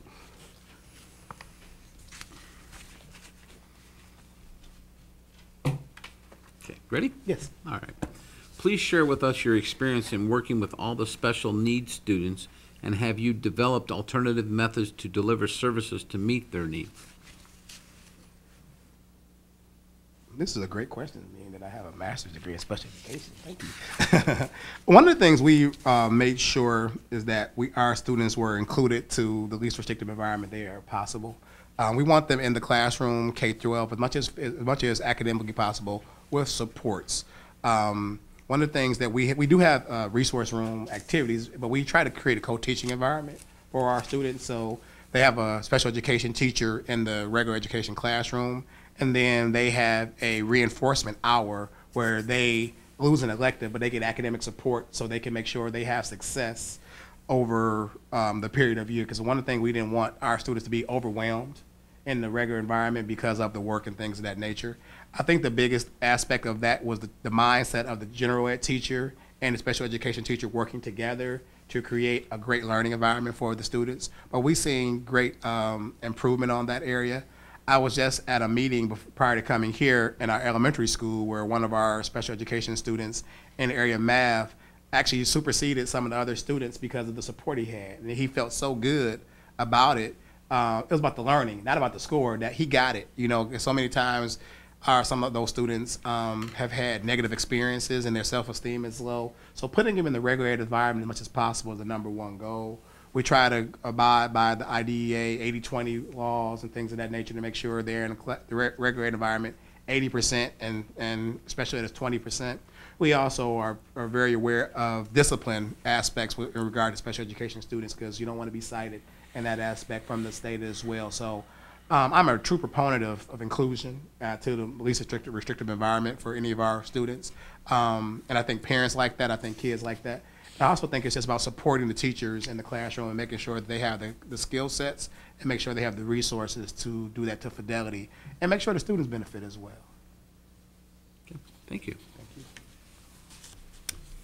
Okay, ready? Yes. All right. Please share with us your experience in working with all the special needs students, and have you developed alternative methods to deliver services to meet their needs? This is a great question, being that I have a master's degree in special education. Thank you. One of the things we made sure is that our students were included to the least restrictive environment there possible. We want them in the classroom, K-12, as much as academically possible, with supports. One of the things that we do have resource room activities, but we try to create a co-teaching environment for our students. So they have a special education teacher in the regular education classroom, and then they have a reinforcement hour where they lose an elective, but they get academic support so they can make sure they have success over the period of year. Because one of the things we didn't want our students to be overwhelmed in the regular environment because of the work and things of that nature. I think the biggest aspect of that was the mindset of the general ed teacher and the special education teacher working together to create a great learning environment for the students. But we've seen great improvement on that area. I was just at a meeting prior to coming here in our elementary school where one of our special education students in the area of math actually superseded some of the other students because of the support he had. And he felt so good about it. It was about the learning, not about the score, that he got it. You know, so many times some of those students have had negative experiences and their self-esteem is low. So putting them in the regulated environment as much as possible is the number 1 goal. We try to abide by the IDEA 80-20 laws and things of that nature to make sure they're in the regulated environment 80% and especially at 20%. We also are very aware of discipline aspects in regard to special education students because you don't want to be cited in that aspect from the state as well. So I'm a true proponent of inclusion to the least restrictive environment for any of our students. And I think parents like that. I think kids like that. I also think it's just about supporting the teachers in the classroom and making sure that they have the skill sets and make sure they have the resources to do that to fidelity and make sure the students benefit as well. Okay, thank you.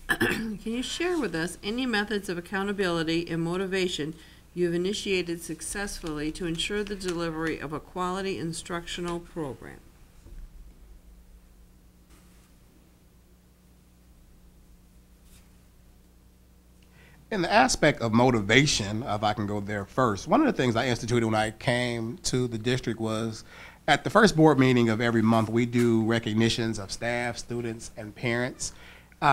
Can you share with us any methods of accountability and motivation you have initiated successfully to ensure the delivery of a quality instructional program? In the aspect of motivation, if I can go there first, one of the things I instituted when I came to the district was at the first board meeting of every month, we do recognitions of staff, students, and parents,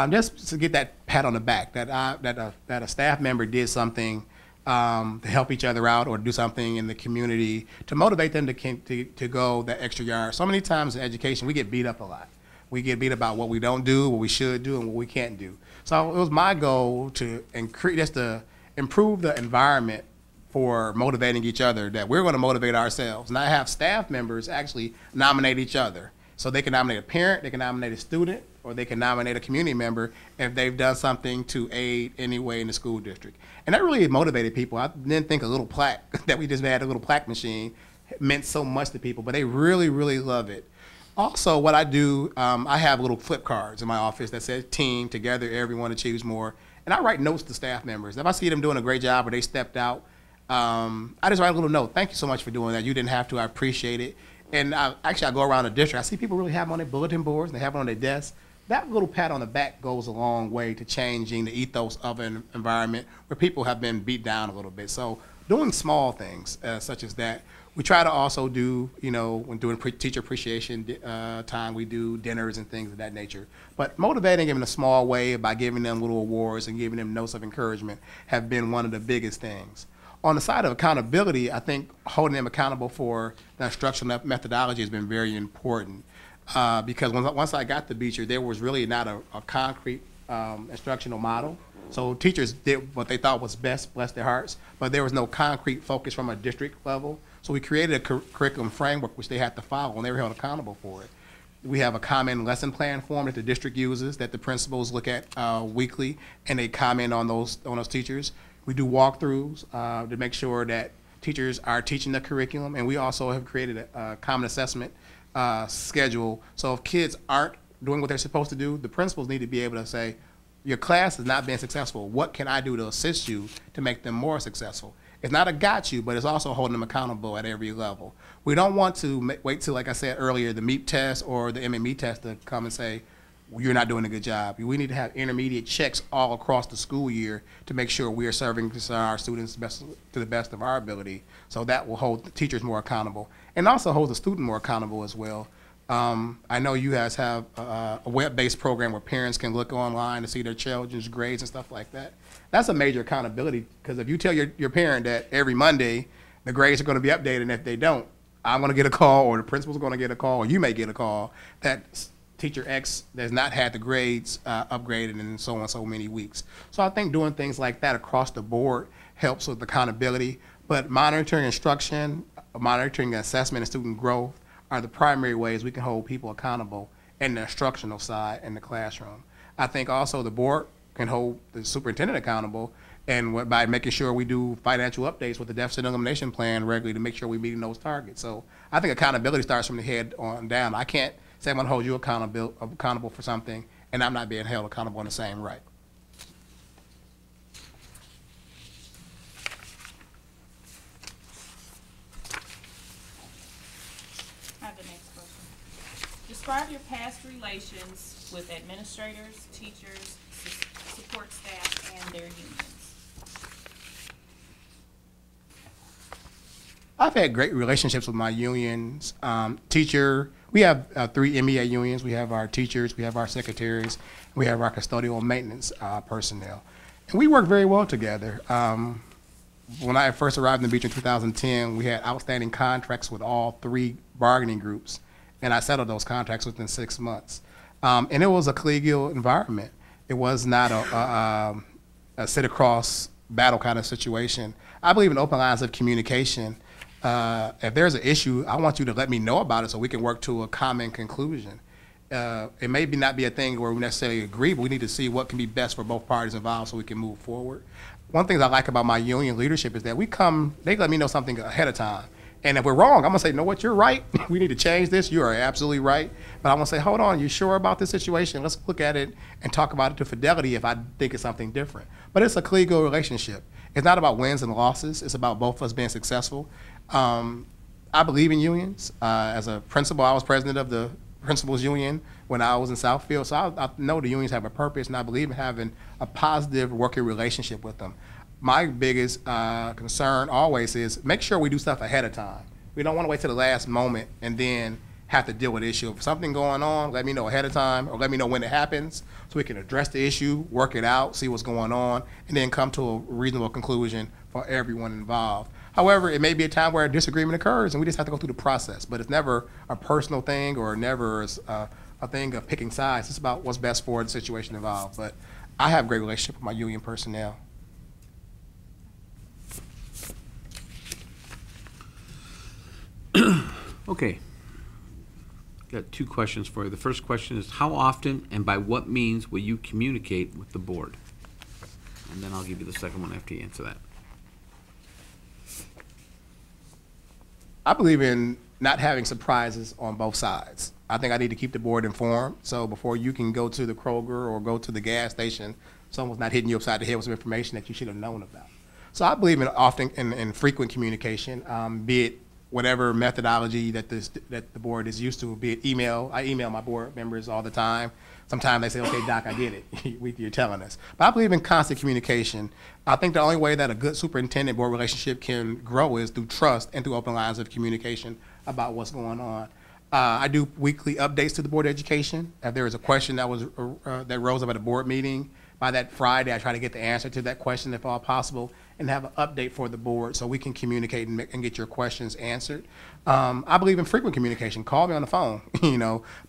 just to get that pat on the back that a staff member did something to help each other out or do something in the community to motivate them to go that extra yard. So many times in education, we get beat up a lot. We get beat about what we don't do, what we should do, and what we can't do. So it was my goal to just to improve the environment for motivating each other, that we're going to motivate ourselves. And I have staff members actually nominate each other. So they can nominate a parent, they can nominate a student, or they can nominate a community member if they've done something to aid anyway in the school district. And that really motivated people. I didn't think a little plaque, that we just had a little plaque machine, meant so much to people, but they really, really love it. Also, what I do, I have little flip cards in my office that says team, together, everyone achieves more. And I write notes to staff members. If I see them doing a great job or they stepped out, I just write a little note. Thank you so much for doing that. You didn't have to. I appreciate it. And actually, I go around the district. I see people really have them on their bulletin boards. And they have it on their desks. That little pat on the back goes a long way to changing the ethos of an environment where people have been beat down a little bit. So doing small things such as that. We try to also do, you know, when doing teacher appreciation time, we do dinners and things of that nature. But motivating them in a small way by giving them little awards and giving them notes of encouragement have been one of the biggest things. On the side of accountability, I think holding them accountable for the instructional methodology has been very important because once I got to Beecher, there was really not a concrete instructional model. So teachers did what they thought was best, bless their hearts, but there was no concrete focus from a district level. So we created a curriculum framework which they had to follow, and they were held accountable for it. We have a common lesson plan form that the district uses that the principals look at weekly, and they comment on those teachers. We do walkthroughs to make sure that teachers are teaching the curriculum, and we also have created a common assessment schedule. So if kids aren't doing what they're supposed to do, the principals need to be able to say, your class is not being successful. What can I do to assist you to make them more successful? It's not a got you, but it's also holding them accountable at every level. We don't want to wait till, like I said earlier, the MEP test or the MME test to come and say, well, you're not doing a good job. We need to have intermediate checks all across the school year to make sure we are serving our students to the best of our ability. So that will hold the teachers more accountable and also hold the student more accountable as well. I know you guys have a web-based program where parents can look online to see their children's grades and stuff like that. That's a major accountability because if you tell your parent that every Monday the grades are going to be updated, and if they don't, I'm going to get a call, or the principal's going to get a call, or you may get a call that teacher X has not had the grades upgraded in so many weeks. So I think doing things like that across the board helps with accountability, but monitoring instruction, monitoring assessment and student growth are the primary ways we can hold people accountable in the instructional side in the classroom. I think also the board can hold the superintendent accountable and by making sure we do financial updates with the deficit elimination plan regularly to make sure we're meeting those targets. So I think accountability starts from the head on down. I can't say I'm going to hold you accountable for something and I'm not being held accountable in the same right. Describe your past relations with administrators, teachers, support staff, and their unions. I've had great relationships with my unions. We have 3 MEA unions. We have our teachers, we have our secretaries, we have our custodial maintenance personnel. And we work very well together. When I first arrived in the beach in 2010, we had outstanding contracts with all 3 bargaining groups, and I settled those contracts within 6 months. And it was a collegial environment. It was not a sit-across battle kind of situation. I believe in open lines of communication. If there's an issue, I want you to let me know about it so we can work to a common conclusion. It may not be a thing where we necessarily agree, but we need to see what can be best for both parties involved so we can move forward. One thing I like about my union leadership is that they let me know something ahead of time. And if we're wrong, I'm gonna say, you know what, you're right. We need to change this. You are absolutely right. But I'm gonna say, hold on, you sure about this situation? Let's look at it and talk about it to fidelity if I think it's something different. But it's a collegial relationship. It's not about wins and losses. It's about both of us being successful. I believe in unions. As a principal, I was president of the principals union when I was in Southfield. So I know the unions have a purpose, and I believe in having a positive working relationship with them. My biggest concern always is make sure we do stuff ahead of time. We don't want to wait till the last moment and then have to deal with the issue. If something going on, let me know ahead of time, or let me know when it happens so we can address the issue, work it out, see what's going on, and then come to a reasonable conclusion for everyone involved. However, it may be a time where a disagreement occurs and we just have to go through the process, but it's never a personal thing or never a thing of picking sides. It's about what's best for the situation involved. But I have a great relationship with my union personnel. Okay. Got 2 questions for you. The first question is, how often and by what means will you communicate with the board? And then I'll give you the second one after you answer that. I believe in not having surprises on both sides. I think I need to keep the board informed. So before you can go to the Kroger or go to the gas station, someone's not hitting you upside the head with some information that you should have known about. So I believe in frequent communication, be it whatever methodology that the board is used to, be it email. I email my board members all the time. Sometimes they say, okay, Doc, I get it. You're telling us. But I believe in constant communication. I think the only way that a good superintendent-board relationship can grow is through trust and through open lines of communication about what's going on. I do weekly updates to the Board of Education. If there is a question that rose up at a board meeting, by that Friday, I try to get the answer to that question if all possible, and have an update for the board so we can communicate and get your questions answered. I believe in frequent communication. Call me on the phone,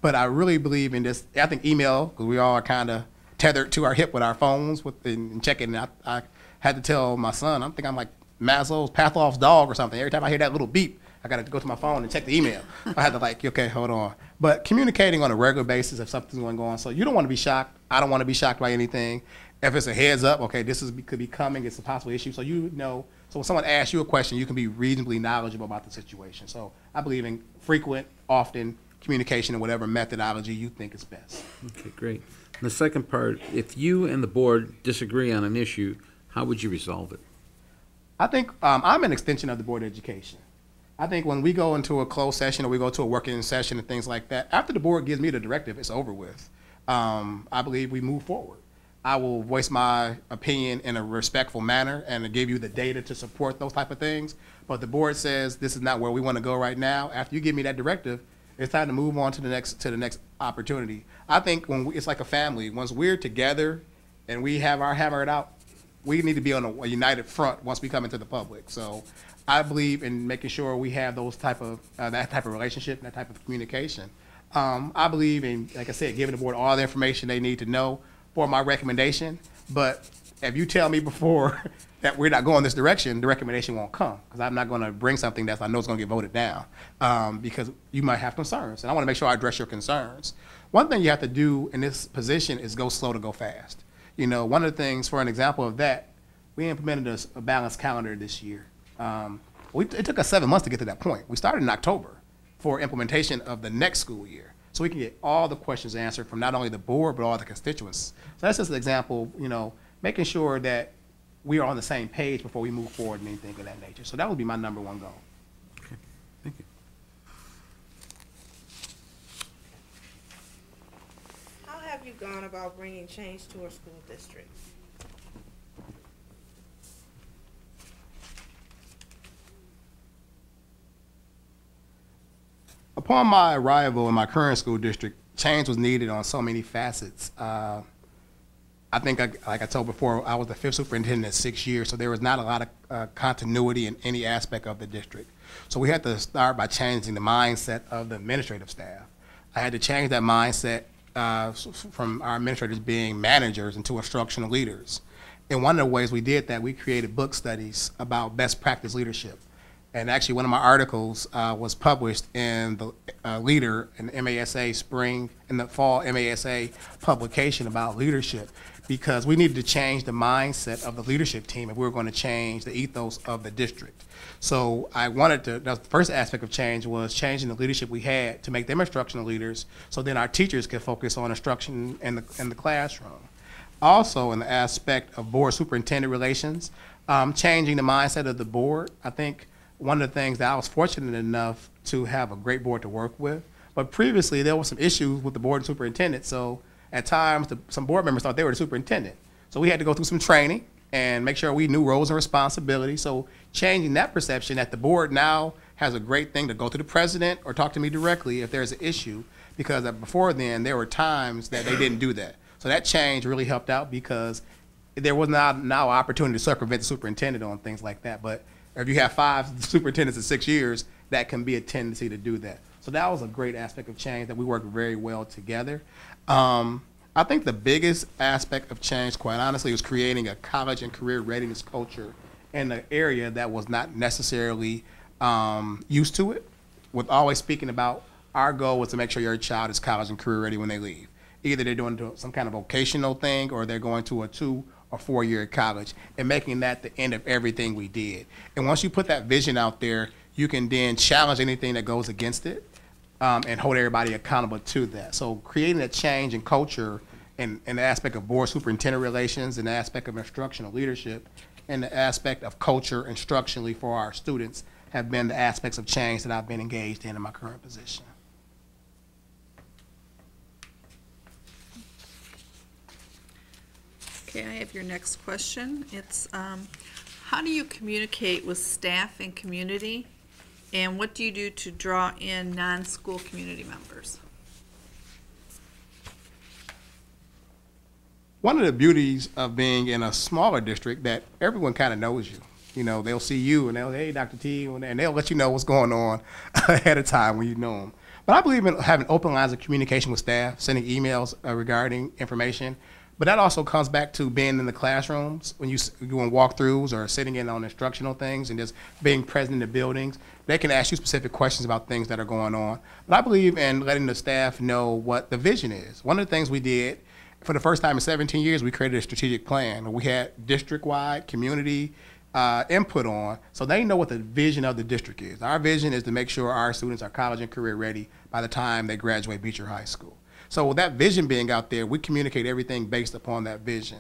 but I really believe in this. I think email, because we all are kind of tethered to our hip with our phones and checking. I had to tell my son, I'm like Pavlov's dog or something. Every time I hear that little beep, I got to go to my phone and check the email. I had to okay, hold on. But communicating on a regular basis if something's going on. So you don't want to be shocked. I don't want to be shocked by anything. If it's a heads up, okay, could be coming, it's a possible issue. So so when someone asks you a question, you can be reasonably knowledgeable about the situation. So I believe in frequent, often communication in whatever methodology you think is best. Okay, great. And the second part, if you and the board disagree on an issue, how would you resolve it? I think I'm an extension of the Board of Education. I think when we go into a closed session or we go to a working session and things like that, after the board gives me the directive, it's over with. I believe we move forward. I will voice my opinion in a respectful manner and give you the data to support those type of things. But the board says this is not where we want to go right now. After you give me that directive, it's time to move on to the next opportunity. I think it's like a family. Once we're together and we have our hammer it out, we need to be on a united front once we come into the public. So I believe in making sure we have those that type of relationship and that type of communication. I believe in, like I said, giving the board all the information they need to know for my recommendation. But if you tell me before that we're not going this direction, the recommendation won't come, because I'm not going to bring something that I know is going to get voted down, because you might have concerns, and I want to make sure I address your concerns. One thing you have to do in this position is go slow to go fast. One of the things, for an example of that, we implemented a balanced calendar this year. It took us 7 months to get to that point. We started in October for implementation of the next school year, so we can get all the questions answered from not only the board, but all the constituents. So that's just an example, making sure that we are on the same page before we move forward and anything of that nature. So that would be my number one goal. Okay, thank you. have you gone about bringing change to our school district? Upon my arrival in my current school district, change was needed on so many facets. I think, like I told before, I was the 5th superintendent in 6 years, so there was not a lot of continuity in any aspect of the district. So we had to start by changing the mindset of the administrative staff. I had to change that mindset from our administrators being managers into instructional leaders. And one of the ways we did that, we created book studies about best practice leadership. And actually, one of my articles was published in the Leader in the MASA spring, in the fall MASA publication about leadership, because we needed to change the mindset of the leadership team if we were going to change the ethos of the district. So I wanted to, the first aspect of change was changing the leadership we had to make them instructional leaders, so then our teachers could focus on instruction in the classroom. Also, in the aspect of board superintendent relations, changing the mindset of the board. I think one of the things that I was fortunate enough to have a great board to work with, but previously there were some issues with the board and superintendent, so at times some board members thought they were the superintendent. So we had to go through some training and make sure we knew roles and responsibilities. So changing that perception that the board now has a great thing to go to the president or talk to me directly if there's an issue, because before then there were times that they didn't do that. So that change really helped out because there was not now opportunity to circumvent the superintendent on things like that. But if you have 5 superintendents in 6 years, that can be a tendency to do that. So that was a great aspect of change that we worked very well together. I think the biggest aspect of change, quite honestly, was creating a college and career readiness culture in an area that was not necessarily used to it, with always speaking about our goal was to make sure your child is college and career ready when they leave. Either they're doing some kind of vocational thing or they're going to a 2 or 4 year college, and making that the end of everything we did. And once you put that vision out there, you can then challenge anything that goes against it and hold everybody accountable to that. So creating a change in culture in the aspect of board superintendent relations, and the aspect of instructional leadership, and the aspect of culture instructionally for our students have been the aspects of change that I've been engaged in my current position. Okay, I have your next question. It's, how do you communicate with staff and community, and what do you do to draw in non-school community members? One of the beauties of being in a smaller district that everyone kind of knows you. You know, they'll see you and they'll, hey, Dr. T, and they'll let you know what's going on ahead of time when you know them. But I believe in having open lines of communication with staff, sending emails regarding information. But that also comes back to being in the classrooms when you're doing walkthroughs or sitting in on instructional things and just being present in the buildings. They can ask you specific questions about things that are going on. But I believe in letting the staff know what the vision is. One of the things we did, for the first time in 17 years, we created a strategic plan. We had district-wide community input on, so they know what the vision of the district is. Our vision is to make sure our students are college and career ready by the time they graduate Beecher High School. So with that vision being out there, we communicate everything based upon that vision,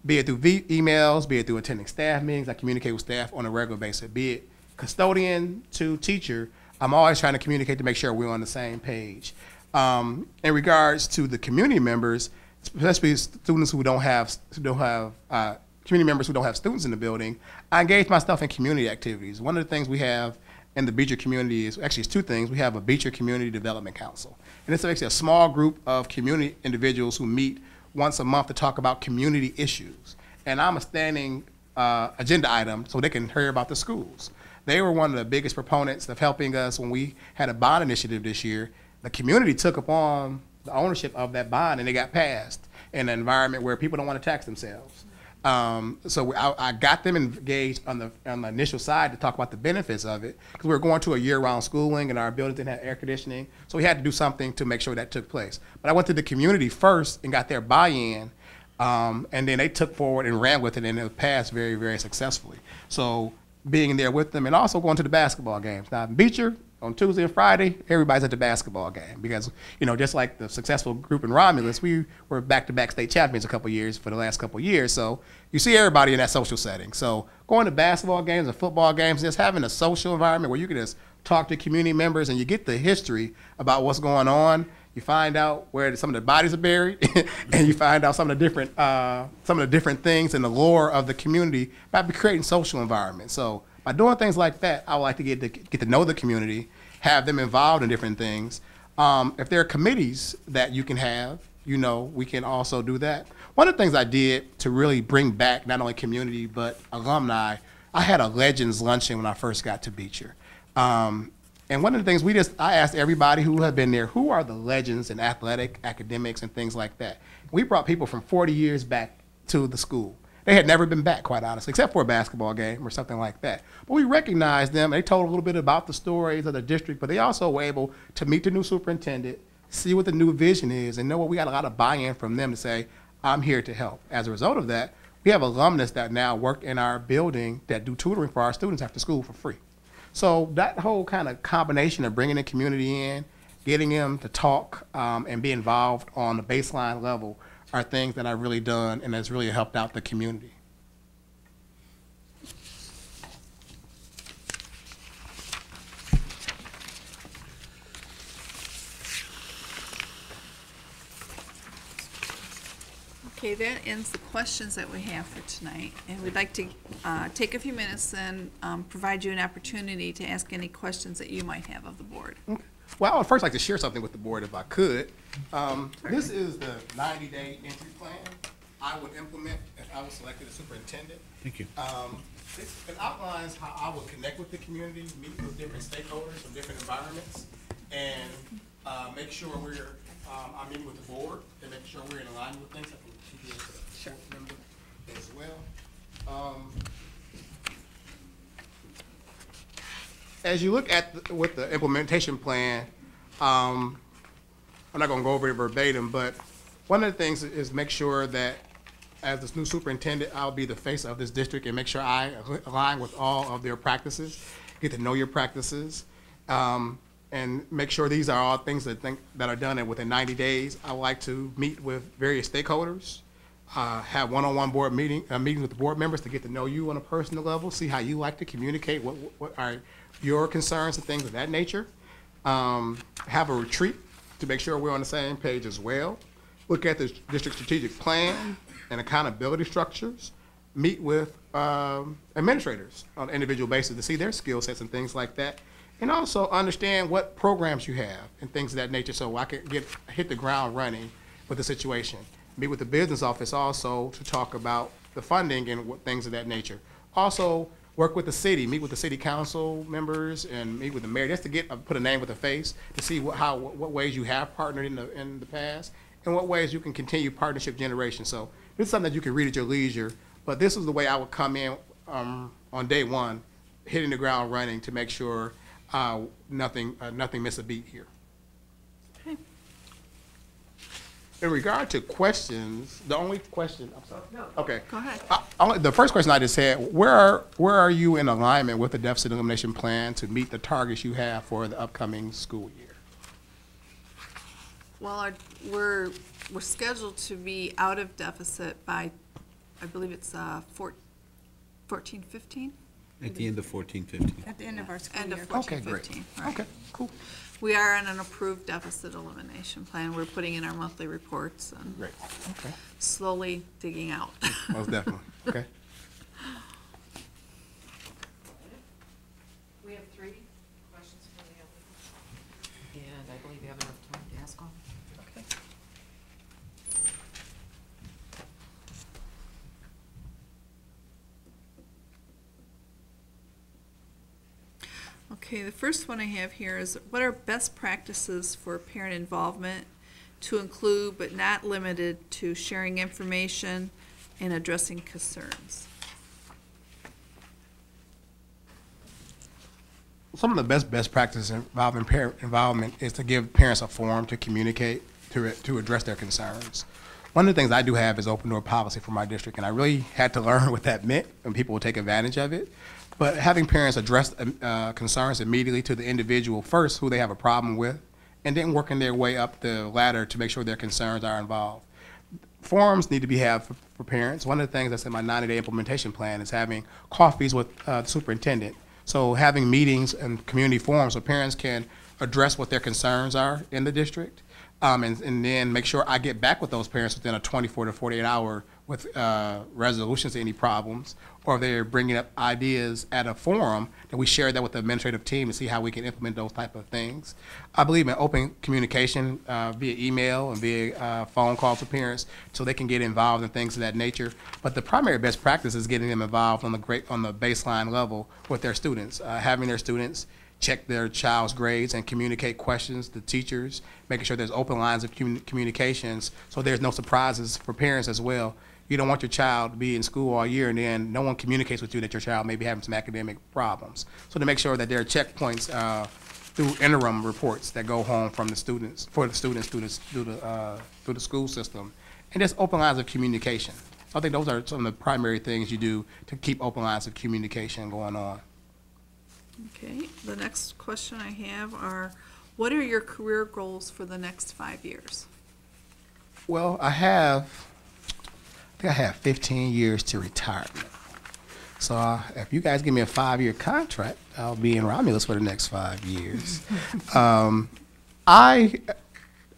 be it through emails, be it through attending staff meetings. I communicate with staff on a regular basis, be it custodian to teacher. I'm always trying to communicate to make sure we're on the same page. In regards to the community members, especially students who don't have community members who don't have students in the building, I engage myself in community activities. One of the things we have in the Beecher community is, actually it's 2 things. We have a Beecher Community Development Council. And it's actually a small group of community individuals who meet once a month to talk about community issues. And I'm a standing agenda item so they can hear about the schools. They were one of the biggest proponents of helping us when we had a bond initiative this year. The community took upon the ownership of that bond and it got passed in an environment where people don't want to tax themselves. So I got them engaged on the initial side to talk about the benefits of it, because we were going to a year-round schooling and our buildings didn't have air conditioning, so we had to do something to make sure that took place. But I went to the community first and got their buy-in, and then they took forward and ran with it, and it passed very, very successfully. So being there with them and also going to the basketball games. Now in Beecher, on Tuesday and Friday, everybody's at the basketball game because, you know, just like the successful group in Romulus, we were back-to-back state champions for the last couple years. So you see everybody in that social setting. So going to basketball games and football games, just having a social environment where you can just talk to community members and you get the history about what's going on, You find out where some of the bodies are buried, and you find out some of the different things in the lore of the community by creating social environments. So by doing things like that, I would like to get to know the community, have them involved in different things. If there are committees that you can have, we can also do that. One of the things I did to really bring back not only community but alumni, I had a Legends luncheon when I first got to Beecher. And one of the things I asked everybody who had been there, who are the legends in athletic, academics, and things like that. We brought people from 40 years back to the school. They had never been back, quite honestly, except for a basketball game or something like that. But we recognized them. They told a little bit about the stories of the district, but they also were able to meet the new superintendent, see what the new vision is, and know what we got a lot of buy-in from them to say, I'm here to help. As a result of that, we have alumnus that now work in our building that do tutoring for our students after school for free. So that whole kind of combination of bringing the community in, getting them to talk and be involved on the baseline level are things that I've really done and has really helped out the community. Okay, that ends the questions that we have for tonight, and we'd like to take a few minutes and provide you an opportunity to ask any questions that you might have of the board. Okay. Well, I would first like to share something with the board if I could. This is the 90-day entry plan I would implement if I was selected as superintendent. Thank you. It outlines how I would connect with the community, meet with different stakeholders from different environments, and make sure I'm meeting with the board and make sure we're in alignment with things. I can keep you as a board member as well. As you look at with the implementation plan, I'm not going to go over it verbatim, but one of the things is make sure that as this new superintendent, I'll be the face of this district and make sure I align with all of their practices, get to know your practices, and make sure these are all things that are done within 90 days. I would like to meet with various stakeholders, have one-on-one board meetings with the board members to get to know you on a personal level, see how you like to communicate, what are your concerns and things of that nature. Have a retreat to make sure we're on the same page as well. Look at the district strategic plan and accountability structures. Meet with administrators on an individual basis to see their skill sets and things like that. And also understand what programs you have and things of that nature so I can hit the ground running with the situation. Meet with the business office also to talk about the funding and things of that nature. Also, work with the city, meet with the city council members and meet with the mayor just to put a name with a face to see what ways you have partnered in the past and what ways you can continue partnership generation. So this is something that you can read at your leisure, but this is the way I would come in on day one, hitting the ground running to make sure nothing miss a beat here. Okay. In regard to questions, the only question, I'm sorry. No. Okay. Go ahead. The first question I just had, where are you in alignment with the deficit elimination plan to meet the targets you have for the upcoming school year? Well, we're scheduled to be out of deficit by, I believe it's 14, 15? At the end of 14-15. At the end of our school End year. of 14, Okay, great. 15. Right. Okay, cool. We are on an approved deficit elimination plan. We're putting in our monthly reports and Great. Okay. slowly digging out. Most definitely. Okay. We have 3 questions from the applicant. And I believe you have enough time to ask all. Okay. Okay, the first one I have here is, what are best practices for parent involvement to include but not limited to sharing information and addressing concerns? Some of the best practices involving parent involvement is to give parents a forum to communicate, to address their concerns. One of the things I do have is open door policy for my district, and I really had to learn what that meant, and people will take advantage of it. But having parents address concerns immediately to the individual first, who they have a problem with, and then working their way up the ladder to make sure their concerns are involved. Forums need to be had for parents. One of the things that's in my 90-day implementation plan is having coffees with the superintendent. So having meetings and community forums so parents can address what their concerns are in the district. and then make sure I get back with those parents within a 24 to 48 hour with resolutions to any problems, or if they're bringing up ideas at a forum, that we share that with the administrative team to see how we can implement those type of things. I believe in open communication via email and via phone calls with parents so they can get involved in things of that nature. But the primary best practice is getting them involved on the baseline level with their students, having their students check their child's grades and communicate questions to teachers, making sure there's open lines of communications so there's no surprises for parents as well. You don't want your child to be in school all year and then no one communicates with you that your child may be having some academic problems. So to make sure that there are checkpoints through interim reports that go home from the students, for the students through the school system, and just open lines of communication. I think those are some of the primary things you do to keep open lines of communication going on. Okay, the next question I have are, what are your career goals for the next 5 years? Well, I think I have 15 years to retirement. So if you guys give me a 5-year contract, I'll be in Romulus for the next 5 years. I'm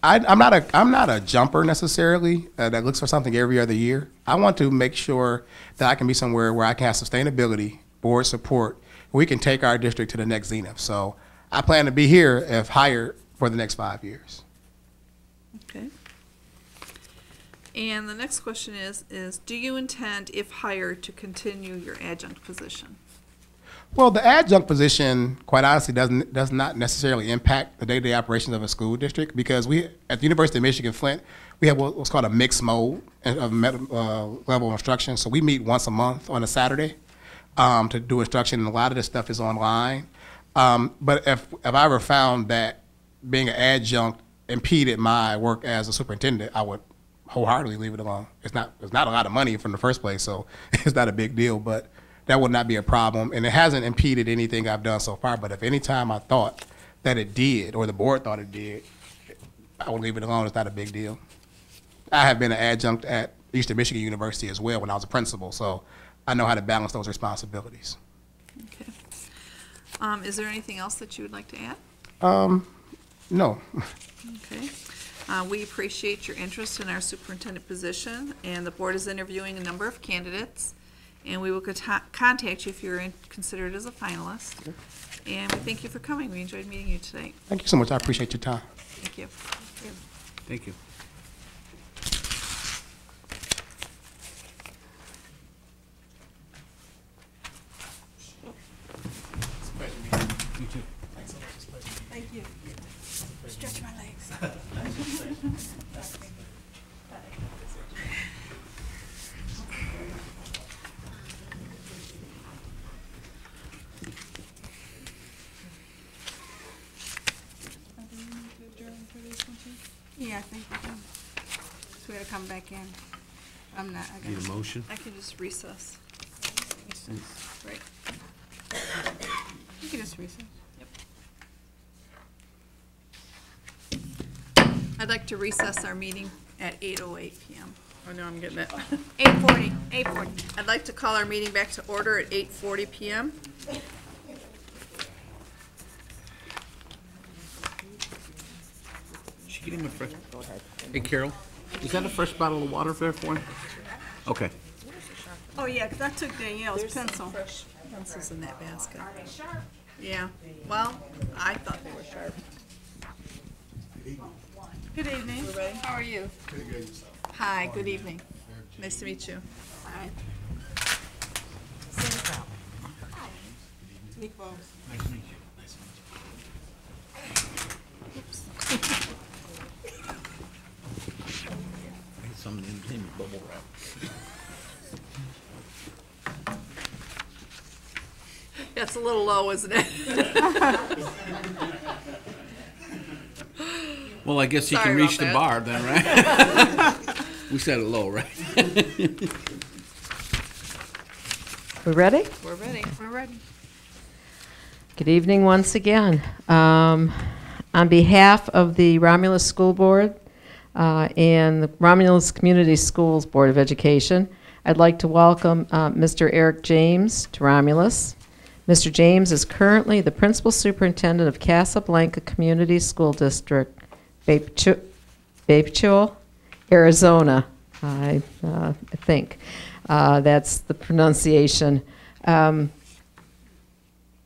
not a jumper necessarily that looks for something every other year. I want to make sure that I can be somewhere where I can have sustainability, board support, we can take our district to the next zenith. So I plan to be here if hired for the next 5 years. Okay. And the next question is do you intend, if hired, to continue your adjunct position? Well, the adjunct position, quite honestly, does not necessarily impact the day-to-day operations of a school district, because we, at the University of Michigan Flint, we have what's called a mixed mode of level of instruction. So we meet once a month on a Saturday to do instruction, and a lot of this stuff is online. But if I ever found that being an adjunct impeded my work as a superintendent, I would wholeheartedly leave it alone. It's not a lot of money from the first place, so it's not a big deal, but that would not be a problem, and it hasn't impeded anything I've done so far. But if any time I thought that it did, or the board thought it did, I would leave it alone. It's not a big deal. I have been an adjunct at Eastern Michigan University as well when I was a principal, so I know how to balance those responsibilities. Okay. Is there anything else that you would like to add? No. Okay. We appreciate your interest in our superintendent position, and the board is interviewing a number of candidates, and we will contact you if you're considered as a finalist. Okay. And we thank you for coming. We enjoyed meeting you today. Thank you so much. I appreciate your time. Thank you. Thank you. Thank you. Stretch my legs. Yeah, I think we do. So we gotta come back in. I'm not, I Need a gotta. motion? I can just recess. Right. You can just recess. I'd like to recess our meeting at 8:08 p.m. Oh, no, I'm getting it. 8:40, 8:40. I'd like to call our meeting back to order at 8:40 p.m. She get him a fresh. Go ahead. Hey, Carol, is that a fresh bottle of water there for him? Okay. Oh, yeah, 'cause I took Danielle's pencil. Fresh pencils in that basket. Are they sharp? Yeah, well, I thought they were sharp. Good evening. We're ready? How are you? Hi, good evening. Nice to meet you. Hi. Meatballs. Nice to meet you. Nice to meet you. I had some in bubble wrap. That's a little low, isn't it? Well, I guess you Sorry can reach about the bar that. then, right? We set it low, right? We ready? We're ready. We're ready. Good evening once again. On behalf of the Romulus School Board and the Romulus Community Schools Board of Education, I'd like to welcome Mr. Eric James to Romulus. Mr. James is currently the Principal Superintendent of Casablanca Community School District, Vapchul, Arizona, I think. That's the pronunciation. I'd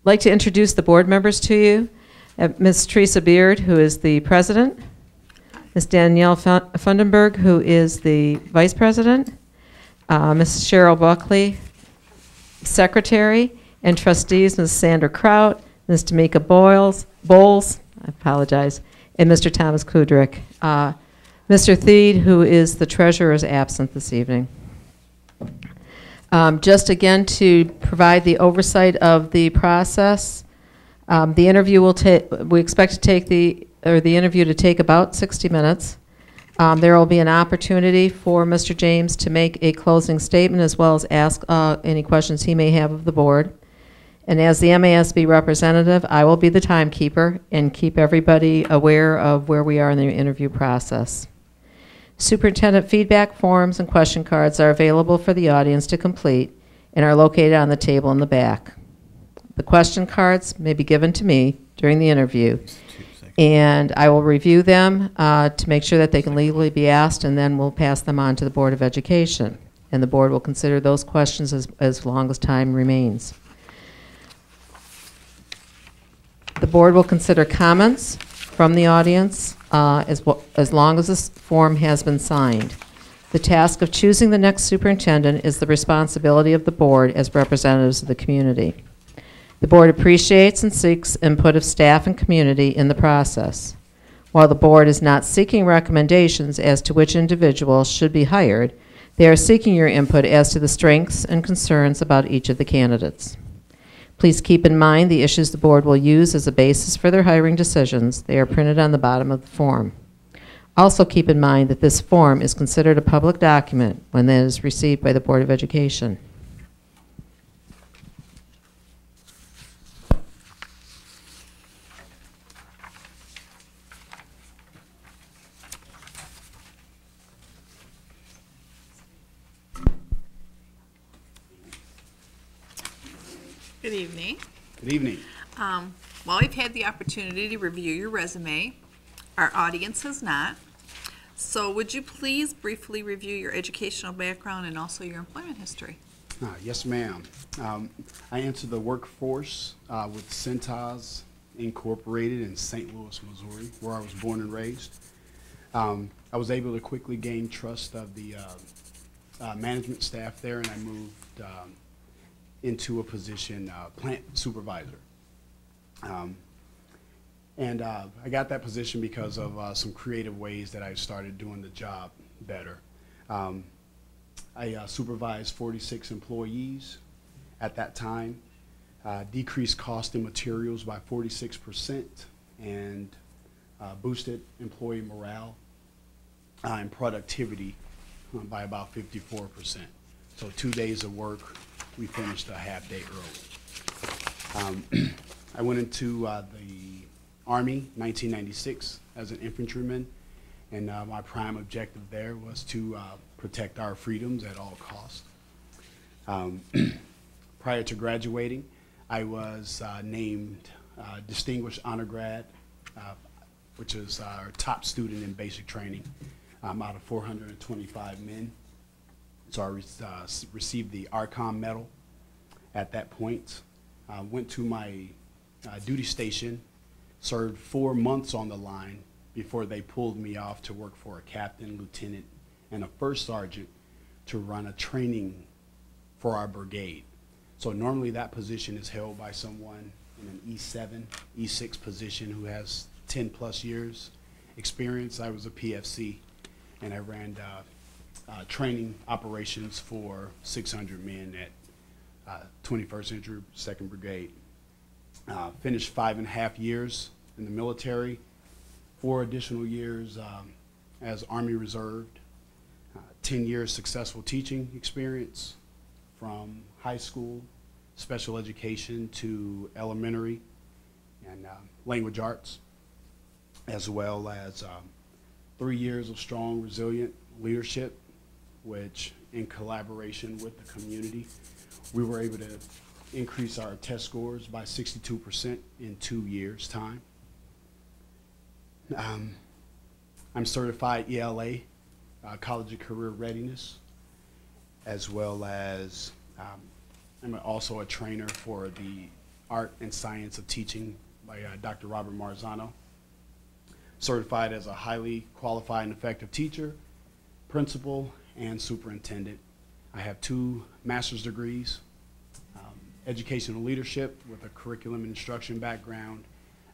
like to introduce the board members to you. Ms. Teresa Beard, who is the president. Ms. Danielle Fundenberg, who is the vice president. Ms. Cheryl Buckley, secretary. And trustees, Ms. Sandra Kraut, Ms. Tamika Bowles, I apologize, and Mr. Thomas Kudrick. Mr. Theed, who is the treasurer, is absent this evening. Just again to provide the oversight of the process, the interview will take, we expect to take the interview to take about 60 minutes. There will be an opportunity for Mr. James to make a closing statement as well as ask any questions he may have of the board. And as the MASB representative, I will be the timekeeper and keep everybody aware of where we are in the interview process. Superintendent feedback forms and question cards are available for the audience to complete and are located on the table in the back. The question cards may be given to me during the interview, and I will review them to make sure that they can legally be asked, and then we'll pass them on to the Board of Education. And the board will consider those questions as long as time remains. The board will consider comments from the audience as long as this form has been signed. The task of choosing the next superintendent is the responsibility of the board as representatives of the community. The board appreciates and seeks input of staff and community in the process. While the board is not seeking recommendations as to which individual should be hired, they are seeking your input as to the strengths and concerns about each of the candidates. Please keep in mind the issues the board will use as a basis for their hiring decisions. They are printed on the bottom of the form. Also keep in mind that this form is considered a public document when it is received by the Board of Education. Good evening. Good evening. While we've had the opportunity to review your resume, our audience has not. So would you please briefly review your educational background and also your employment history? Yes, ma'am. I entered the workforce with Centos Incorporated in St. Louis, Missouri, where I was born and raised. I was able to quickly gain trust of the management staff there, and I moved into a position, plant supervisor. I got that position because of some creative ways that I started doing the job better. I supervised 46 employees at that time, decreased cost in materials by 46%, and boosted employee morale and productivity by about 54%. So 2 days of work, we finished a half day early. I went into the Army 1996 as an infantryman, and my prime objective there was to protect our freedoms at all costs. Prior to graduating, I was named Distinguished Honor Grad, which is our top student in basic training out of 425 men. So I received the ARCOM medal at that point. Went to my duty station, served 4 months on the line before they pulled me off to work for a captain, lieutenant, and a first sergeant to run a training for our brigade. So normally that position is held by someone in an E7, E6 position who has 10 plus years experience. I was a PFC, and I ran training operations for 600 men at 21st Century 2nd Brigade. Finished 5.5 years in the military, 4 additional years as Army Reserved, 10 years successful teaching experience from high school, special education to elementary and language arts, as well as 3 years of strong, resilient leadership, which in collaboration with the community, we were able to increase our test scores by 62% in 2 years' time. I'm certified ELA, College and Career Readiness, as well as I'm also a trainer for the Art and Science of Teaching by Dr. Robert Marzano. Certified as a highly qualified and effective teacher, principal, and superintendent. I have 2 master's degrees, educational leadership with a curriculum and instruction background,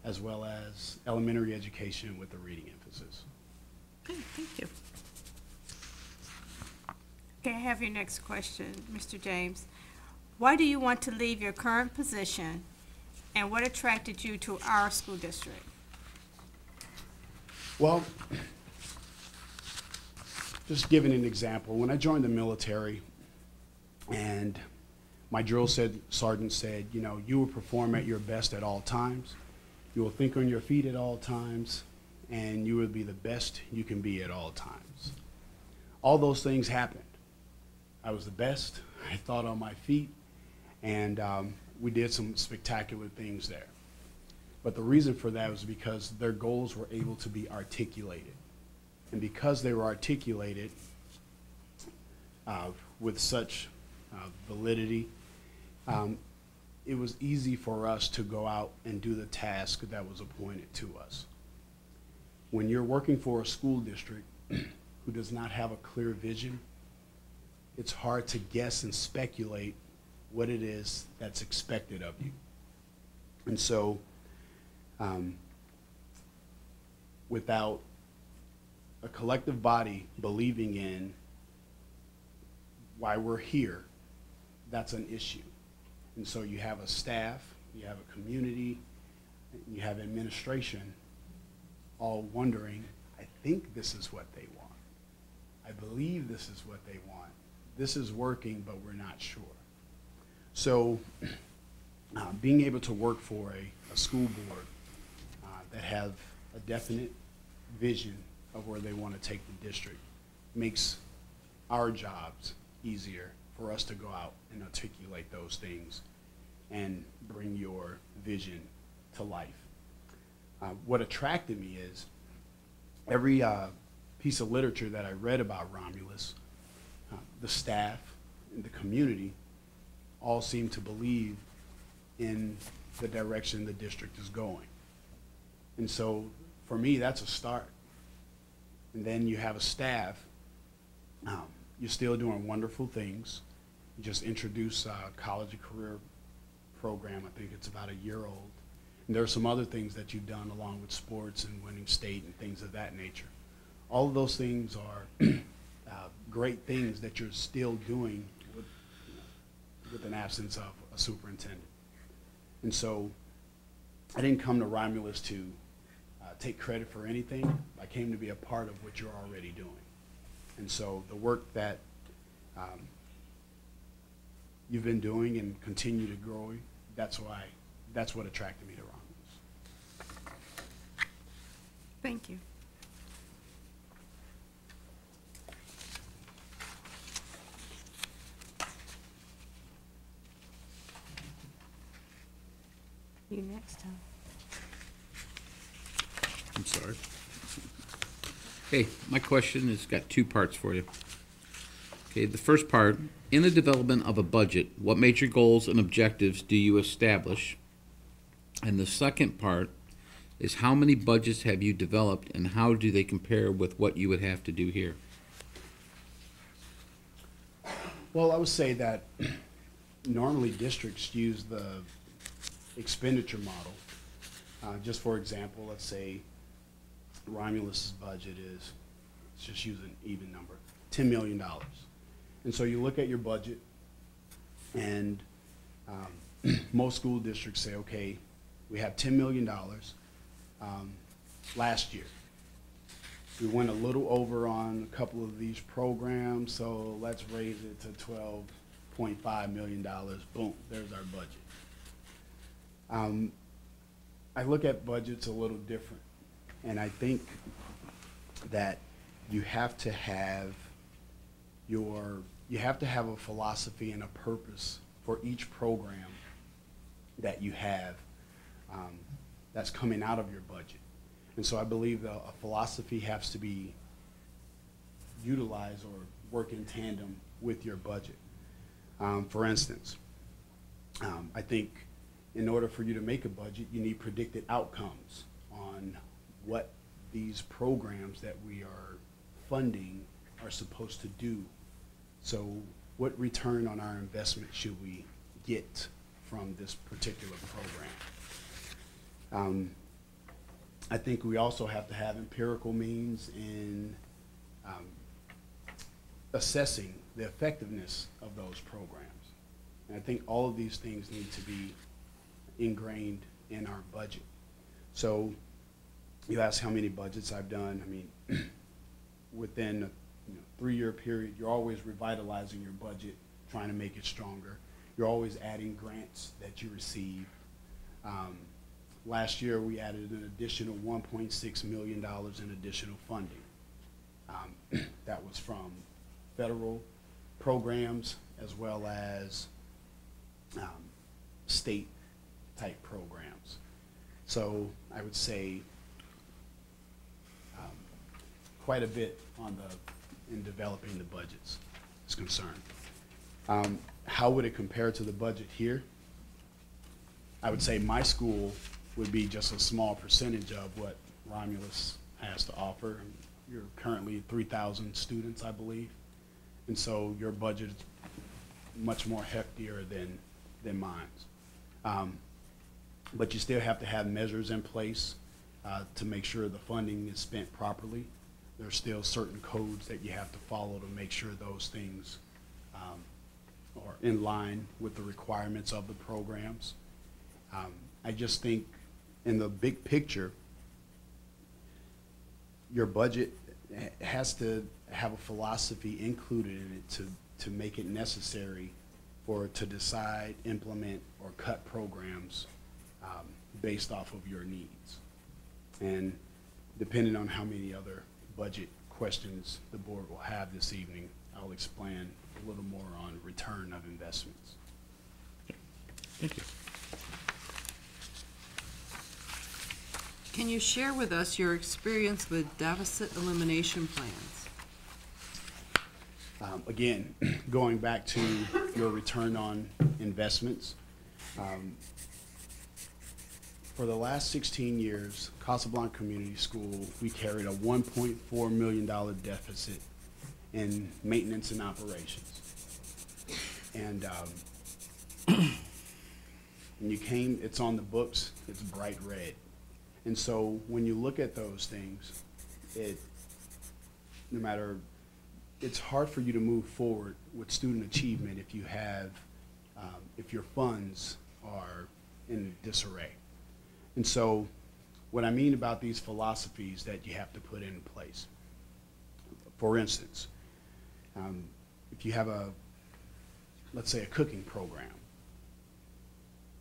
as well as elementary education with a reading emphasis. Okay, thank you. Okay, I have your next question, Mr. James. Why do you want to leave your current position, and what attracted you to our school district? Well, just giving an example, when I joined the military and my drill sergeant said, you know, you will perform at your best at all times, you will think on your feet at all times, and you will be the best you can be at all times. All those things happened. I was the best, I thought on my feet, and we did some spectacular things there. But the reason for that was because their goals were able to be articulated. And because they were articulated with such validity, it was easy for us to go out and do the task that was appointed to us. When you're working for a school district who does not have a clear vision, it's hard to guess and speculate what it is that's expected of you. And so, without a collective body believing in why we're here, that's an issue. And so you have a staff, you have a community, you have administration all wondering, I think this is what they want. I believe this is what they want. This is working, but we're not sure. So being able to work for a school board that have a definite vision of where they want to take the district makes our jobs easier for us to go out and articulate those things and bring your vision to life. What attracted me is every piece of literature that I read about Romulus, the staff and the community all seem to believe in the direction the district is going. And so for me, that's a start. And then you have a staff, you're still doing wonderful things. You just introduced a college and career program. I think it's about a year old. And there are some other things that you've done along with sports and winning state and things of that nature. All of those things are great things that you're still doing with an absence of a superintendent. And so I didn't come to Romulus to take credit for anything. I came to be a part of what you're already doing. And so the work that you've been doing and continue to grow, that's what attracted me to Romulus. Thank you. You next, Tom. I'm sorry. Okay, my question has got 2 parts for you. Okay, the first part, in the development of a budget, what major goals and objectives do you establish? And the second part is how many budgets have you developed and how do they compare with what you would have to do here? Well, I would say that normally districts use the expenditure model. Just for example, let's say Romulus's budget is, let's just use an even number, $10 million. And so you look at your budget and most school districts say, okay, we have $10 million last year. We went a little over on a couple of these programs, so let's raise it to $12.5 million. Boom, there's our budget. I look at budgets a little different, and I think that you have to have a philosophy and a purpose for each program that you have that's coming out of your budget. And so I believe a philosophy has to be utilized or work in tandem with your budget. For instance, I think in order for you to make a budget, you need predicted outcomes on what these programs that we are funding are supposed to do. So what return on our investment should we get from this particular program? I think we also have to have empirical means in assessing the effectiveness of those programs. And I think all of these things need to be ingrained in our budget. So you ask how many budgets I've done. I mean, within a 3-year period, you're always revitalizing your budget, trying to make it stronger. You're always adding grants that you receive. Last year, we added an additional $1.6 million in additional funding. That was from federal programs as well as state-type programs. So I would say quite a bit in developing the budgets is concerned. How would it compare to the budget here? I would say my school would be just a small percentage of what Romulus has to offer. You're currently 3,000 students, I believe. And so your budget is much more heftier than mine. But you still have to have measures in place to make sure the funding is spent properly. There's still certain codes that you have to follow to make sure those things are in line with the requirements of the programs. I just think in the big picture, your budget has to have a philosophy included in it to make it necessary for it to decide, implement, or cut programs based off of your needs. And depending on how many other budget questions the board will have this evening, I'll explain a little more on return of investments. Thank you. Can you share with us your experience with deficit elimination plans? Again, going back to your return on investments, for the last 16 years, Casablanca Community School, we carried a $1.4 million deficit in maintenance and operations. And when you came, it's on the books, it's bright red. And so when you look at those things, it's hard for you to move forward with student achievement if you have, if your funds are in disarray. And so what I mean about these philosophies that you have to put in place, for instance, if you have let's say a cooking program,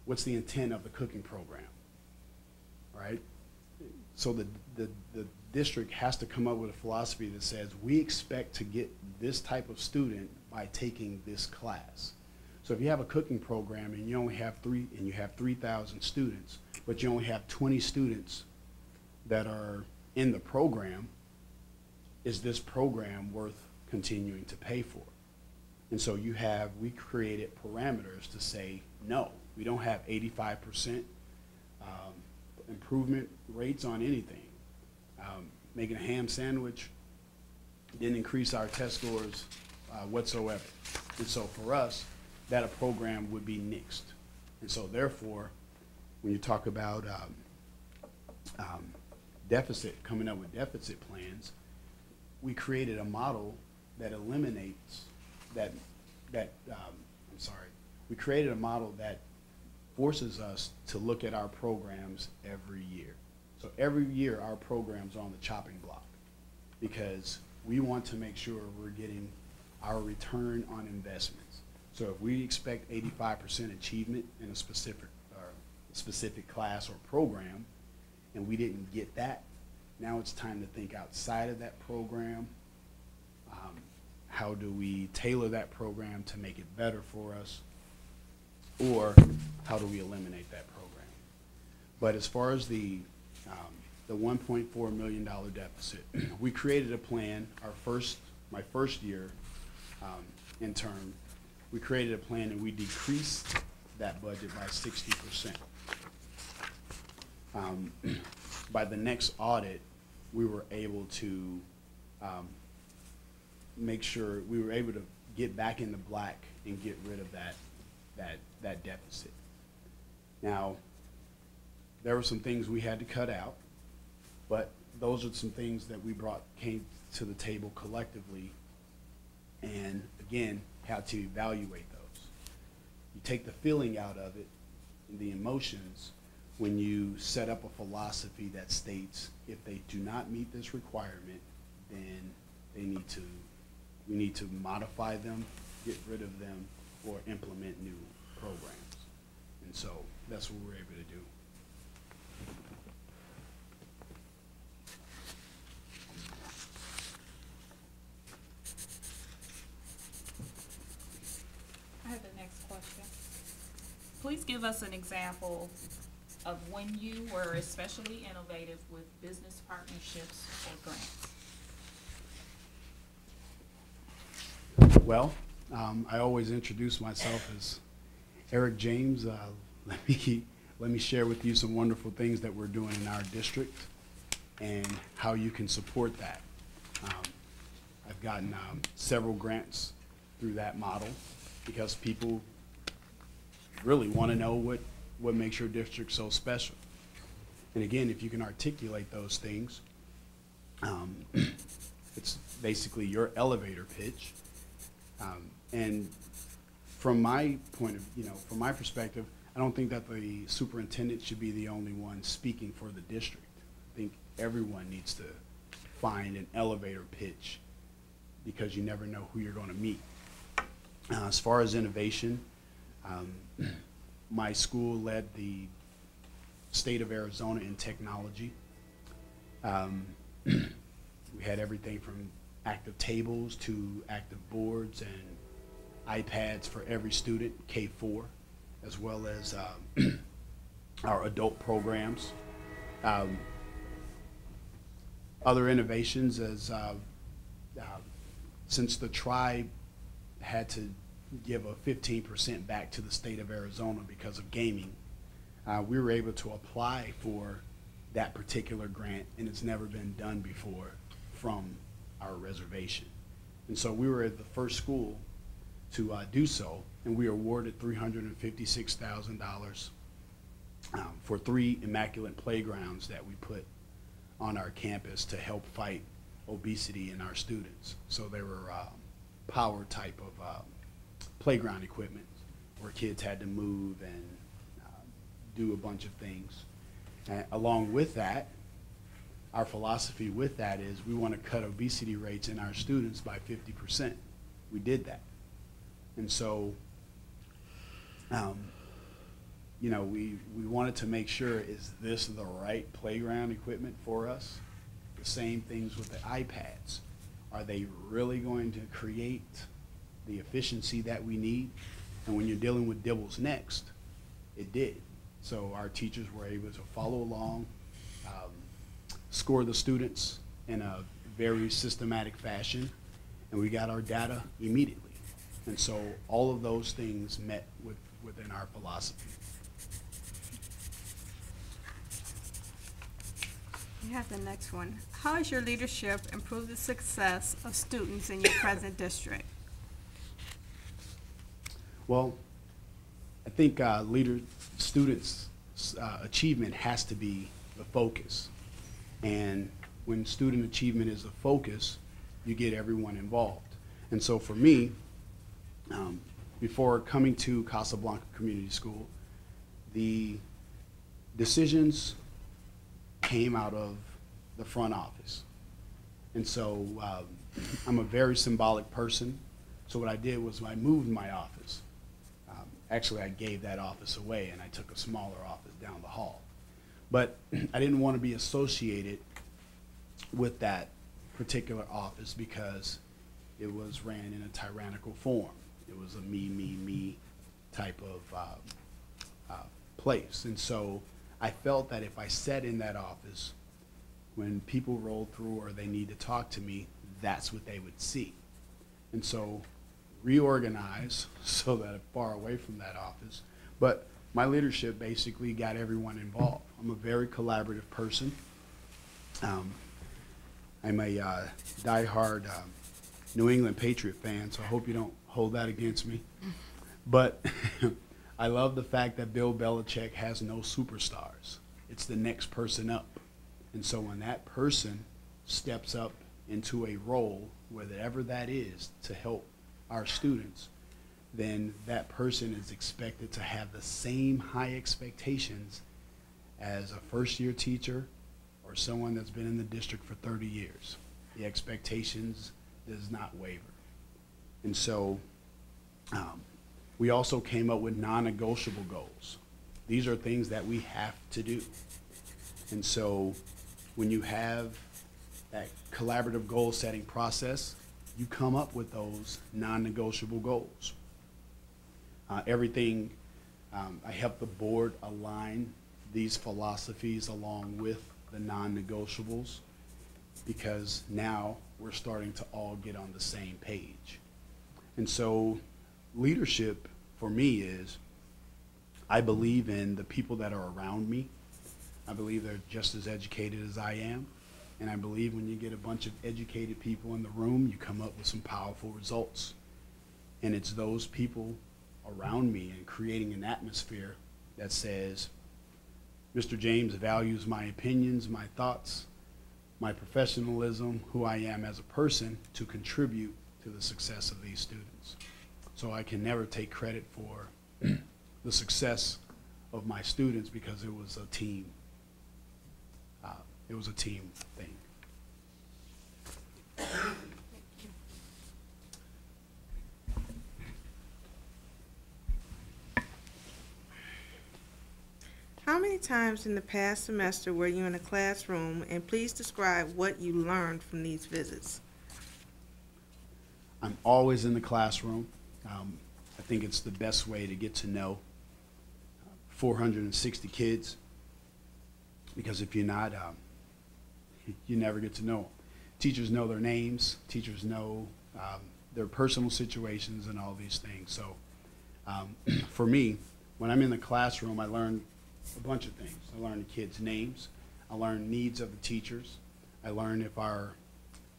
what's the intent of the cooking program, right? So the district has to come up with a philosophy that says we expect to get this type of student by taking this class. So if you have a cooking program and you only have 3,000 students, but you only have 20 students that are in the program, is this program worth continuing to pay for? And so we created parameters to say, no, we don't have 85% improvement rates on anything. Making a ham sandwich didn't increase our test scores whatsoever. And so for us, that a program would be nixed. And so therefore, when you talk about coming up with deficit plans, we created a model that eliminates we created a model that forces us to look at our programs every year. So every year our programs are on the chopping block because we want to make sure we're getting our return on investments. So if we expect 85% achievement in a specific class or program and we didn't get that, now it's time to think outside of that program. How do we tailor that program to make it better for us? Or how do we eliminate that program? But as far as the the $1.4 million deficit. We created a plan, my first year in term, we created a plan and we decreased that budget by 60%. By the next audit, we were able to make sure, we were able to get back in the black and get rid of that deficit. Now, there were some things we had to cut out, but those are some things that came to the table collectively, and again, how to evaluate those. You take the feeling out of it, and the emotions, when you set up a philosophy that states if they do not meet this requirement, then we need to modify them, get rid of them, or implement new programs. And so that's what we're able to do. I have the next question. Please give us an example of when you were especially innovative with business partnerships or grants. Well, I always introduce myself as Eric James. Let me share with you some wonderful things that we're doing in our district and how you can support that. I've gotten several grants through that model because people really want to know what makes your district so special. And again, if you can articulate those things, it's basically your elevator pitch. And from my from my perspective, I don't think that the superintendent should be the only one speaking for the district. I think everyone needs to find an elevator pitch because you never know who you're going to meet. As far as innovation, my school led the state of Arizona in technology. We had everything from active tables to active boards and iPads for every student, K-4, as well as our adult programs. Other innovations is since the tribe had to give a 15% back to the state of Arizona because of gaming, we were able to apply for that particular grant, and it's never been done before from our reservation. And so we were the first school to do so, and we awarded $356,000 for 3 immaculate playgrounds that we put on our campus to help fight obesity in our students. So they were power type of playground equipment where kids had to move and do a bunch of things. Along with that, our philosophy with that is we want to cut obesity rates in our students by 50%. We did that. And so, we wanted to make sure, is this the right playground equipment for us? The same things with the iPads. Are they really going to create the efficiency that we need? And when you're dealing with Dibbles Next, it did. So our teachers were able to follow along, score the students in a very systematic fashion, and we got our data immediately. And so all of those things met within our philosophy. You have the next one. How has your leadership improved the success of students in your present district? Well, I think students' achievement has to be the focus. And when student achievement is the focus, you get everyone involved. And so for me, before coming to Casablanca Community School, the decisions came out of the front office. And so I'm a very symbolic person. So what I did was I moved my office. Actually, I gave that office away and I took a smaller office down the hall. But I didn't want to be associated with that particular office because it was ran in a tyrannical form. It was a me type of place. And so I felt that if I sat in that office, when people roll through or they need to talk to me, that's what they would see. And so reorganize so that I'm far away from that office. But my leadership basically got everyone involved. I'm a very collaborative person. I'm a diehard New England Patriot fan, so I hope you don't hold that against me. But I love the fact that Bill Belichick has no superstars. It's the next person up. And so when that person steps up into a role, whatever that is, to help our students, then that person is expected to have the same high expectations as a first-year teacher or someone that's been in the district for 30 years. The expectations does not waver. And so we also came up with non-negotiable goals. These are things that we have to do. And so when you have that collaborative goal setting process, you come up with those non-negotiable goals. I help the board align these philosophies along with the non-negotiables, because now we're starting to all get on the same page. And so leadership for me is, I believe in the people that are around me. I believe they're just as educated as I am. And I believe when you get a bunch of educated people in the room, you come up with some powerful results. And it's those people around me and creating an atmosphere that says, Mr. James values my opinions, my thoughts, my professionalism, who I am as a person, to contribute to the success of these students. So I can never take credit for the success of my students, because it was a team. It was a team thing. How many times in the past semester were you in a classroom, and please describe what you learned from these visits? I'm always in the classroom. I think it's the best way to get to know 460 kids, because if you're not, you never get to know them. Teachers know their names. Teachers know their personal situations and all these things. So for me, when I'm in the classroom, I learn a bunch of things. I learn the kids' names. I learn needs of the teachers. I learn if our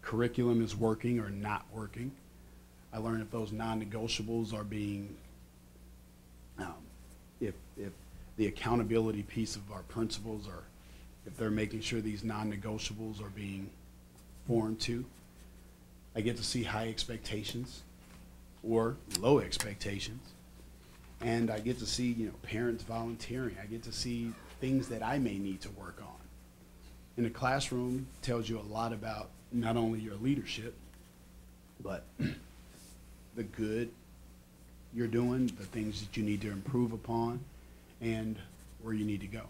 curriculum is working or not working. I learn if those non-negotiables are being, if the accountability piece of our principals, or if they're making sure these non-negotiables are being formed to. I get to see high expectations or low expectations. And I get to see, parents volunteering. I get to see things that I may need to work on. And the classroom tells you a lot about not only your leadership, but the good you're doing, the things that you need to improve upon, and where you need to go.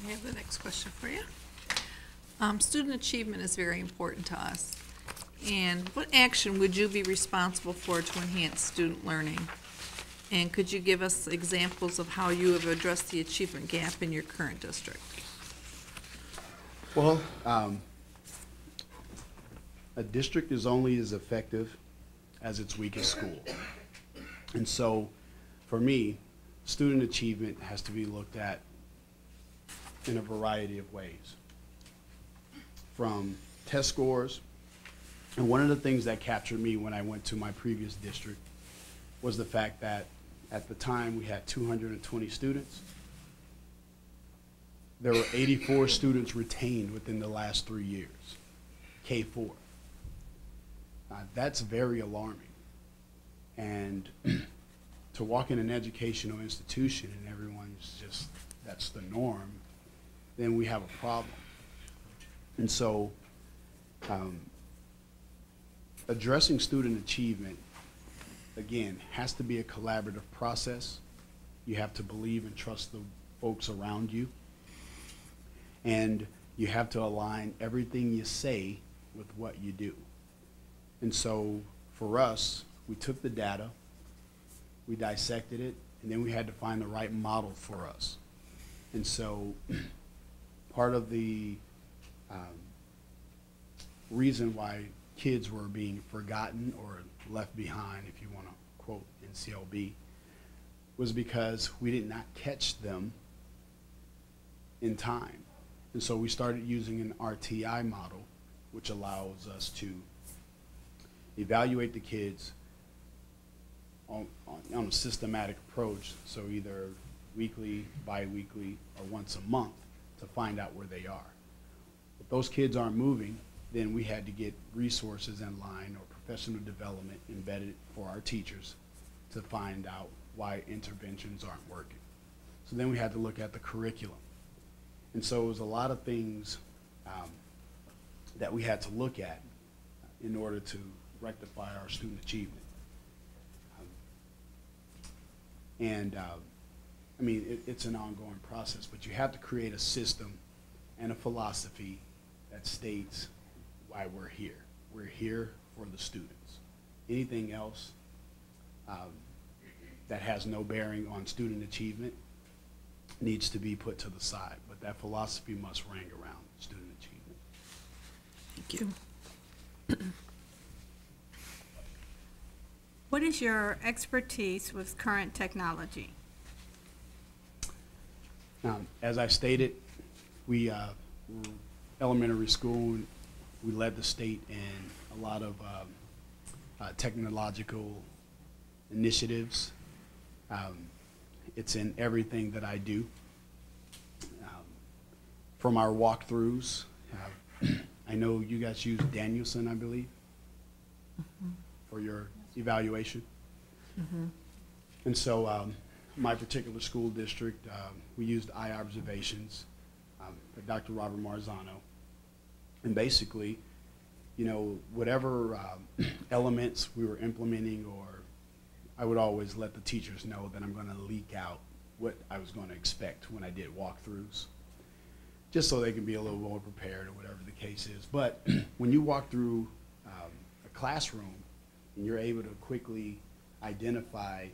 I have the next question for you. Student achievement is very important to us. And what action would you be responsible for to enhance student learning? And could you give us examples of how you have addressed the achievement gap in your current district? Well, a district is only as effective as its weakest school. And so, for me, student achievement has to be looked at in a variety of ways. From test scores, and one of the things that captured me when I went to my previous district was the fact that at the time we had 220 students. There were 84 students retained within the last 3 years, K-4. That's very alarming. And to walk in an educational institution and everyone's just, that's the norm, then we have a problem. And so addressing student achievement, again, has to be a collaborative process. You have to believe and trust the folks around you. And you have to align everything you say with what you do. And so for us, we took the data, we dissected it, and then we had to find the right model for us. And so part of the reason why kids were being forgotten or left behind, if you want to quote NCLB, was because we did not catch them in time. And so we started using an RTI model, which allows us to evaluate the kids on a systematic approach, so either weekly, bi-weekly, or once a month to find out where they are. If those kids aren't moving, then we had to get resources in line or professional development embedded for our teachers to find out why interventions aren't working. So then we had to look at the curriculum. And so it was a lot of things that we had to look at in order to rectify our student achievement. I mean, it's an ongoing process, but you have to create a system and a philosophy that states why we're here. We're here for the students. Anything else that has no bearing on student achievement needs to be put to the side, but that philosophy must ring around student achievement. Thank you. What is your expertise with current technology? Now, as I stated, we were elementary school. We led the state in a lot of technological initiatives. It's in everything that I do. From our walkthroughs, I know you guys use Danielson, I believe, for your evaluation. And so my particular school district, we used eye observations by Dr. Robert Marzano. And basically, you know, whatever elements we were implementing, or I would always let the teachers know that I'm going to leak out what I was going to expect when I did walkthroughs, just so they can be a little more prepared or whatever the case is. But when you walk through a classroom and you're able to quickly identify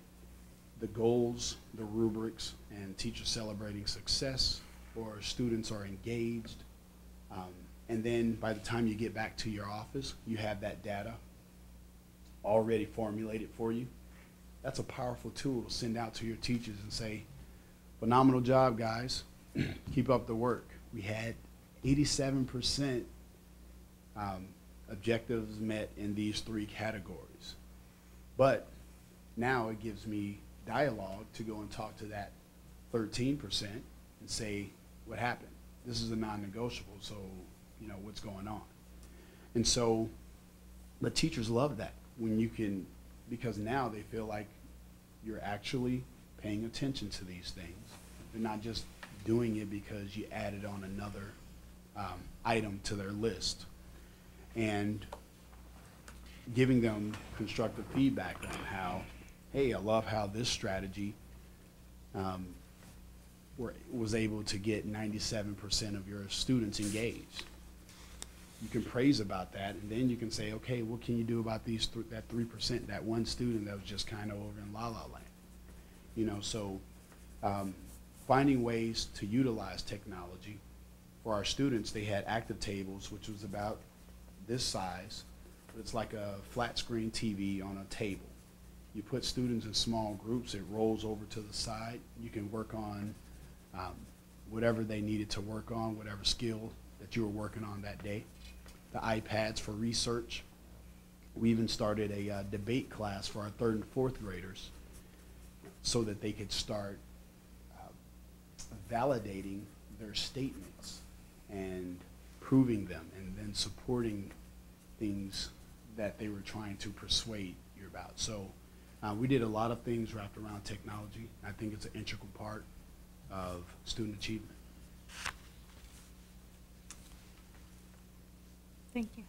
the goals, the rubrics, and teachers celebrating success, or students are engaged, and then by the time you get back to your office, you have that data already formulated for you. That's a powerful tool to send out to your teachers and say, phenomenal job, guys. Keep up the work. We had 87% objectives met in these 3 categories. But now it gives me dialogue to go and talk to that 13% and say, what happened? This is a non-negotiable, so you know what's going on. And so the teachers love that when you can, because now they feel like you're actually paying attention to these things. They're not just doing it because you added on another item to their list. And giving them constructive feedback on how, hey, I love how this strategy was able to get 97% of your students engaged. You can praise about that, and then you can say, okay, what can you do about that 3%, that one student that was just kind of over in La La Land? You know, so finding ways to utilize technology. For our students, they had active tables, which was about this size, but it's like a flat screen TV on a table. You put students in small groups, it rolls over to the side. You can work on whatever they needed to work on, whatever skill that you were working on that day. The iPads for research. We even started a debate class for our 3rd and 4th graders so that they could start validating their statements and proving them, and then supporting things that they were trying to persuade you about. So we did a lot of things wrapped around technology. I think it's an integral part of student achievement. Thank you.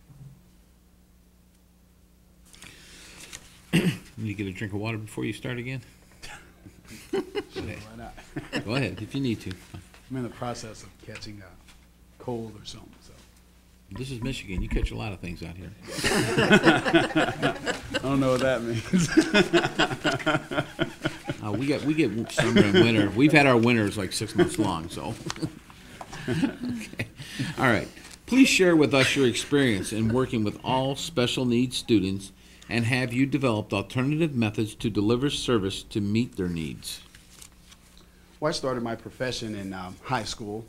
You get a drink of water before you start again? Sure, why not? Go ahead, if you need to. I'm in the process of catching a cold or something, so. This is Michigan. You catch a lot of things out here. I don't know what that means. We get summer and winter. We've had our winters like 6 months long, so. Okay. All right. Please share with us your experience in working with all special needs students, and have you developed alternative methods to deliver service to meet their needs? Well, I started my profession in high school,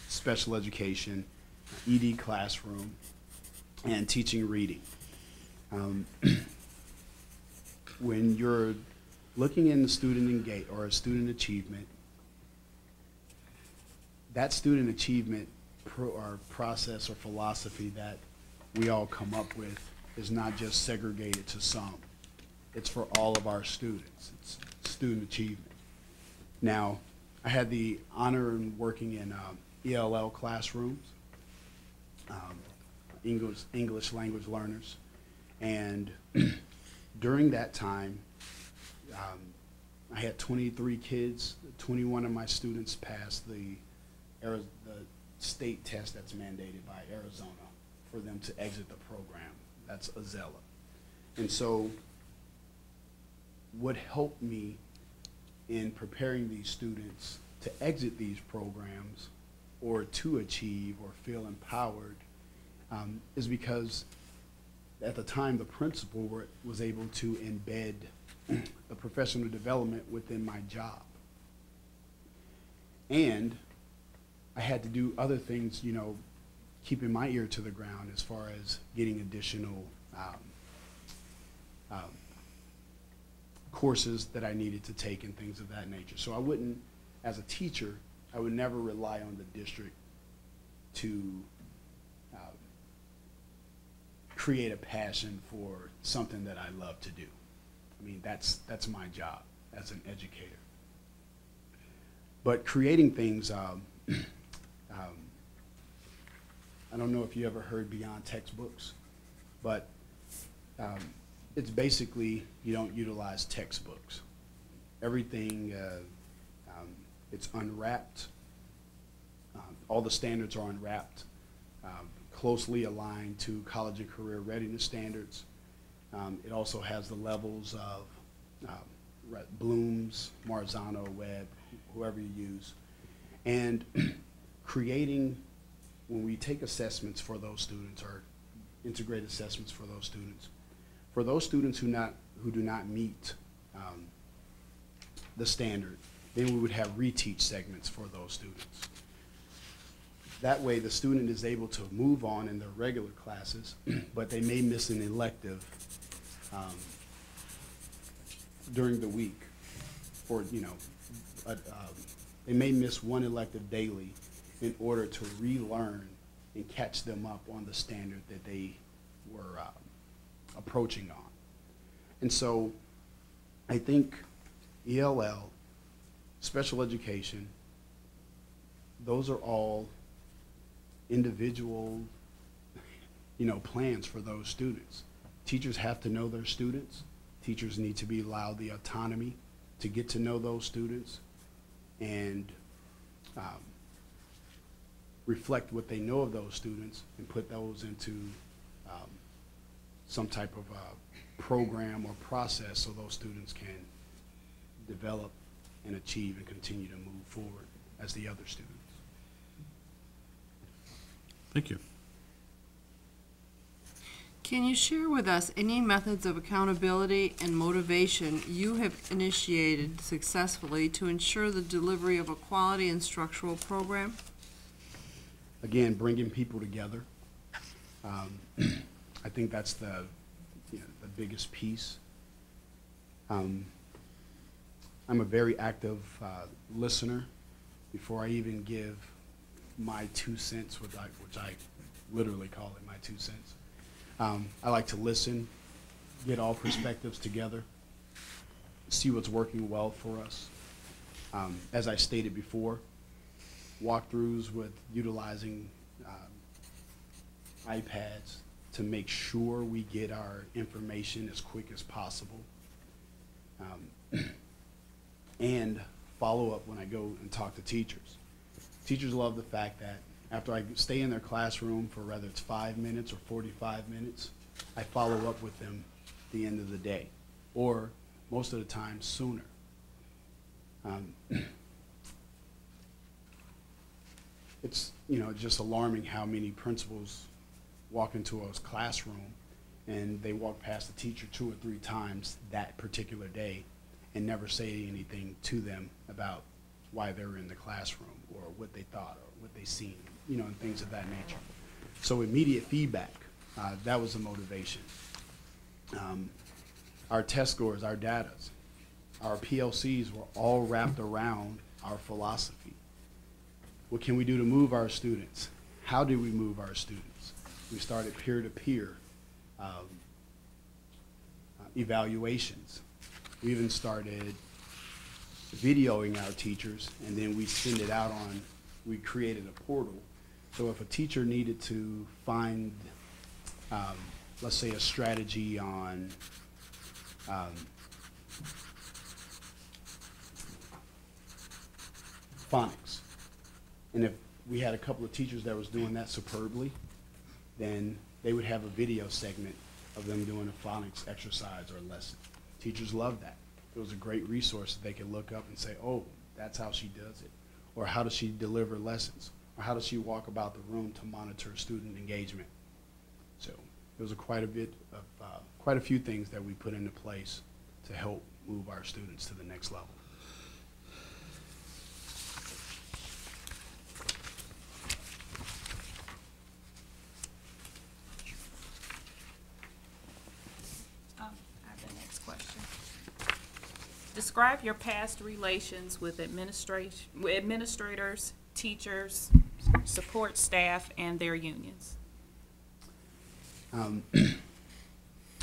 special education, ED classroom, and teaching reading. When you're looking in the student engagement or a student achievement, that student achievement or process or philosophy that we all come up with is not just segregated to some. It's for all of our students. It's student achievement. Now, I had the honor of working in ELL classrooms, English language learners, and during that time, I had 23 kids. 21 of my students passed the state test that's mandated by Arizona for them to exit the program. That's Azella. And so what helped me in preparing these students to exit these programs or to achieve or feel empowered is because at the time the principal was able to embed the professional development within my job. And I had to do other things, you know, keeping my ear to the ground as far as getting additional courses that I needed to take and things of that nature. So I wouldn't, as a teacher, I would never rely on the district to create a passion for something that I love to do. I mean, that's my job as an educator. But creating things, I don't know if you ever heard beyond textbooks, but it's basically you don't utilize textbooks. Everything, it's unwrapped. All the standards are unwrapped, closely aligned to college and career readiness standards. It also has the levels of Bloom's, Marzano, Webb, whoever you use. And creating, when we take assessments for those students or integrate assessments for those students who do not meet the standard, then we would have reteach segments for those students. That way the student is able to move on in their regular classes, but they may miss an elective during the week, or they may miss one elective daily in order to relearn and catch them up on the standard that they were approaching on. And so I think ELL, special education, those are all individual plans for those students. Teachers have to know their students. Teachers need to be allowed the autonomy to get to know those students and reflect what they know of those students and put those into some type of program or process so those students can develop and achieve and continue to move forward as the other students. Thank you. Can you share with us any methods of accountability and motivation you have initiated successfully to ensure the delivery of a quality instructional program? Again, bringing people together. I think that's the biggest piece. I'm a very active listener. Before I even give my 2 cents, which I literally call it my 2 cents, I like to listen, get all perspectives together, see what's working well for us. As I stated before, walkthroughs with utilizing iPads to make sure we get our information as quick as possible. And follow up when I go and talk to teachers. Teachers love the fact that After I stay in their classroom for whether it's 5 minutes or 45 minutes, I follow up with them at the end of the day, or most of the time sooner. It's, you know, just alarming how many principals walk into a classroom and they walk past the teacher 2 or 3 times that particular day and never say anything to them about why they were in the classroom or what they thought or what they seen, you know, and things of that nature. So immediate feedback, that was the motivation. Our test scores, our data, our PLCs were all wrapped around our philosophy. What can we do to move our students? How do we move our students? We started peer-to-peer evaluations. We even started videoing our teachers, and then we send it out on, we created a portal. So if a teacher needed to find, let's say, a strategy on phonics, and if we had a couple of teachers that was doing that superbly, then they would have a video segment of them doing a phonics exercise or lesson. Teachers loved that. It was a great resource that they could look up and say, oh, that's how she does it. Or how does she deliver lessons? Or how does she walk about the room to monitor student engagement? So it was quite a few things that we put into place to help move our students to the next level. I have the next question. Describe your past relations with administrators, teachers, support staff, and their unions.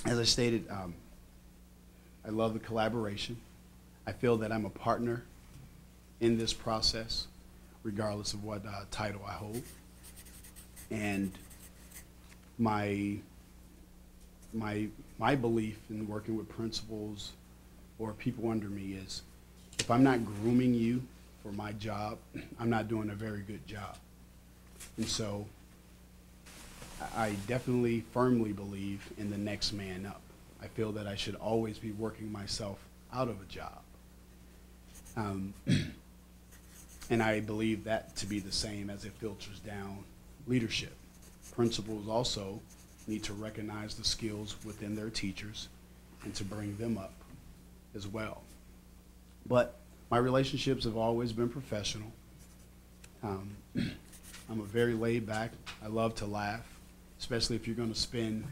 As I stated, I love the collaboration. I feel that I'm a partner in this process, regardless of what title I hold. And my belief in working with principals or people under me is, if I'm not grooming you for my job, I'm not doing a very good job. And so I definitely firmly believe in the next man up. I feel that I should always be working myself out of a job. And I believe that to be the same as it filters down leadership. Principals also need to recognize the skills within their teachers and to bring them up as well. But my relationships have always been professional. I'm a very laid back. I love to laugh, especially if you're going to spend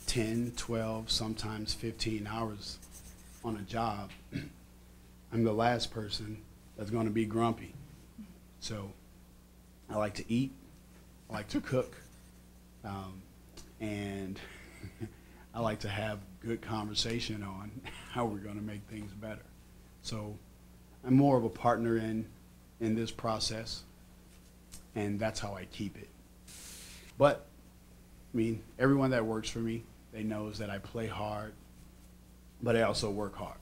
10, 12, sometimes 15 hours on a job. I'm the last person that's going to be grumpy. So I like to eat, I like to cook, and I like to have good conversation on how we're going to make things better. So I'm more of a partner in this process, and that's how I keep it. But, I mean, everyone that works for me, they knows that I play hard, but I also work hard.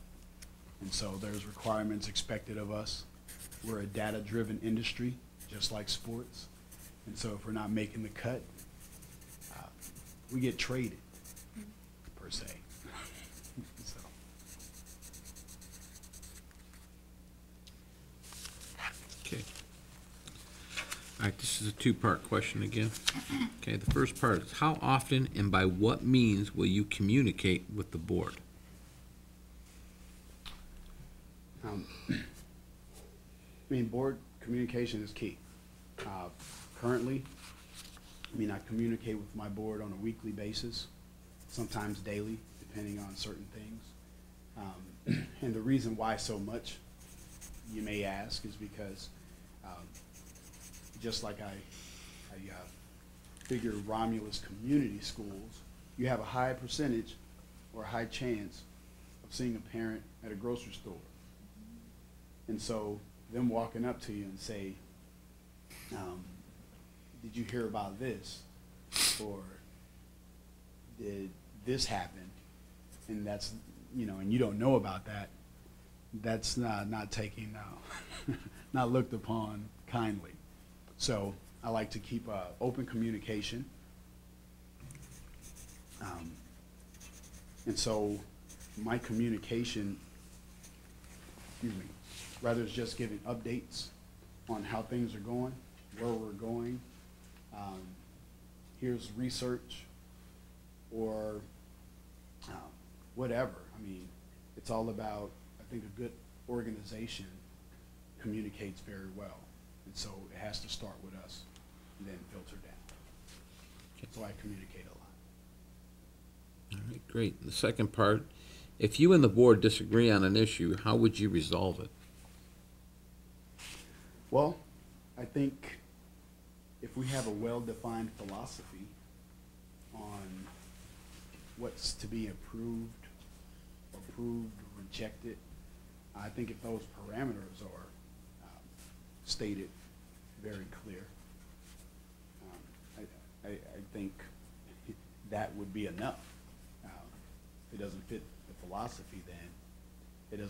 And so there's requirements expected of us. We're a data-driven industry, just like sports. And so if we're not making the cut, we get traded, per se. So. Okay. All right, this is a two-part question again. Okay, the first part is, how often and by what means will you communicate with the board? I mean, board communication is key. Currently, I mean, I communicate with my board on a weekly basis, sometimes daily, depending on certain things. And the reason why so much, you may ask, is because just like I figure Romulus community schools, you have a high percentage or a high chance of seeing a parent at a grocery store. And so them walking up to you and say, did you hear about this? Or did this happen? And that's, you know, and you don't know about that, that's not taking, not looked upon kindly. So I like to keep open communication. And so my communication, excuse me, rather is just giving updates on how things are going, where we're going. Here's research or whatever. I mean, it's all about, I think a good organization communicates very well. And so it has to start with us and then filter down. So I communicate a lot. All right, great. The second part, if you and the board disagree on an issue, how would you resolve it? Well, I think if we have a well-defined philosophy on what's to be approved, rejected, I think if those parameters are stated very clear, I think that would be enough. If it doesn't fit the philosophy, then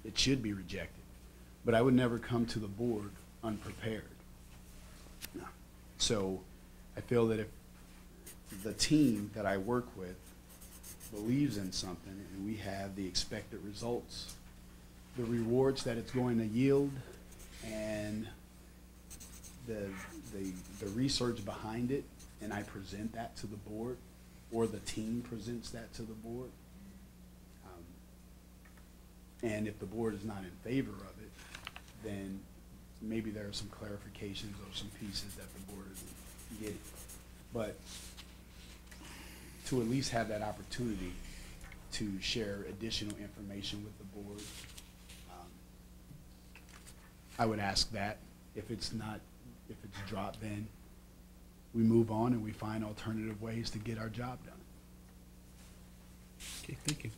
it should be rejected. But I would never come to the board unprepared. No. So I feel that if the team that I work with believes in something and we have the expected results, the rewards that it's going to yield, and the research behind it, and I present that to the board, or the team presents that to the board, and if the board is not in favor of it, then maybe there are some clarifications or some pieces that the board isn't getting. But to at least have that opportunity to share additional information with the board, I would ask that. If it's dropped, then we move on and we find alternative ways to get our job done. Okay, thank you.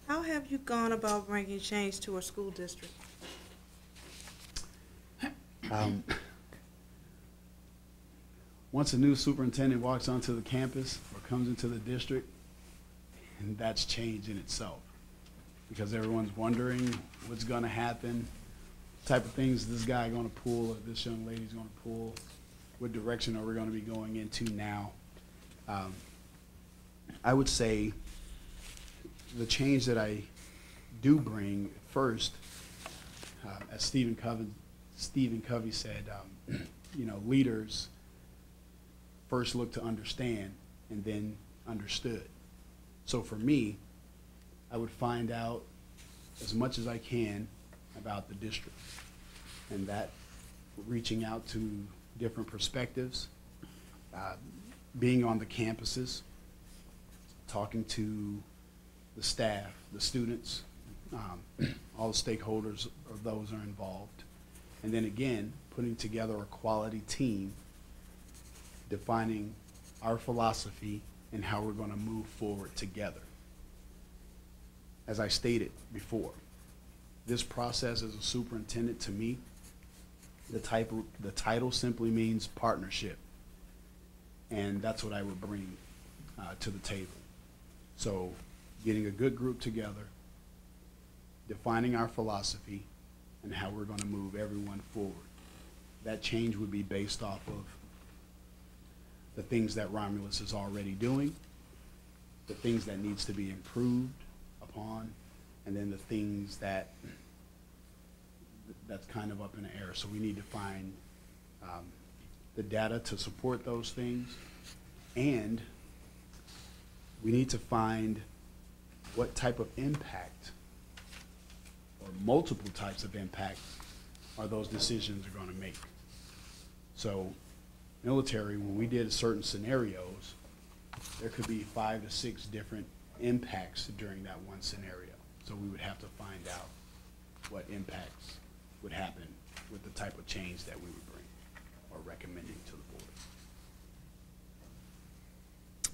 How have you gone about bringing change to a school district? Once a new superintendent walks onto the campus or comes into the district, and that's change in itself. Because everyone's wondering what's gonna happen, what type of things is this guy gonna pull or this young lady's gonna pull, what direction are we gonna be going into now. I would say the change that I do bring first, as Stephen Covey said, leaders first look to understand and then understood. So for me, I would find out as much as I can about the district, and that reaching out to different perspectives, being on the campuses, talking to the staff, the students, all the stakeholders of those are involved. And then again, putting together a quality team, defining our philosophy and how we're going to move forward together. As I stated before, this process as a superintendent, to me, the title simply means partnership. And that's what I would bring to the table. So getting a good group together, defining our philosophy, and how we're going to move everyone forward. That change would be based off of the things that Romulus is already doing, the things that needs to be improved upon, and then the things that's kind of up in the air. So we need to find the data to support those things, and we need to find what type of impact or multiple types of impact are those decisions are going to make. So military, when we did certain scenarios, there could be 5 to 6 different impacts during that one scenario. So we would have to find out what impacts would happen with the type of change that we would bring or recommending to the board.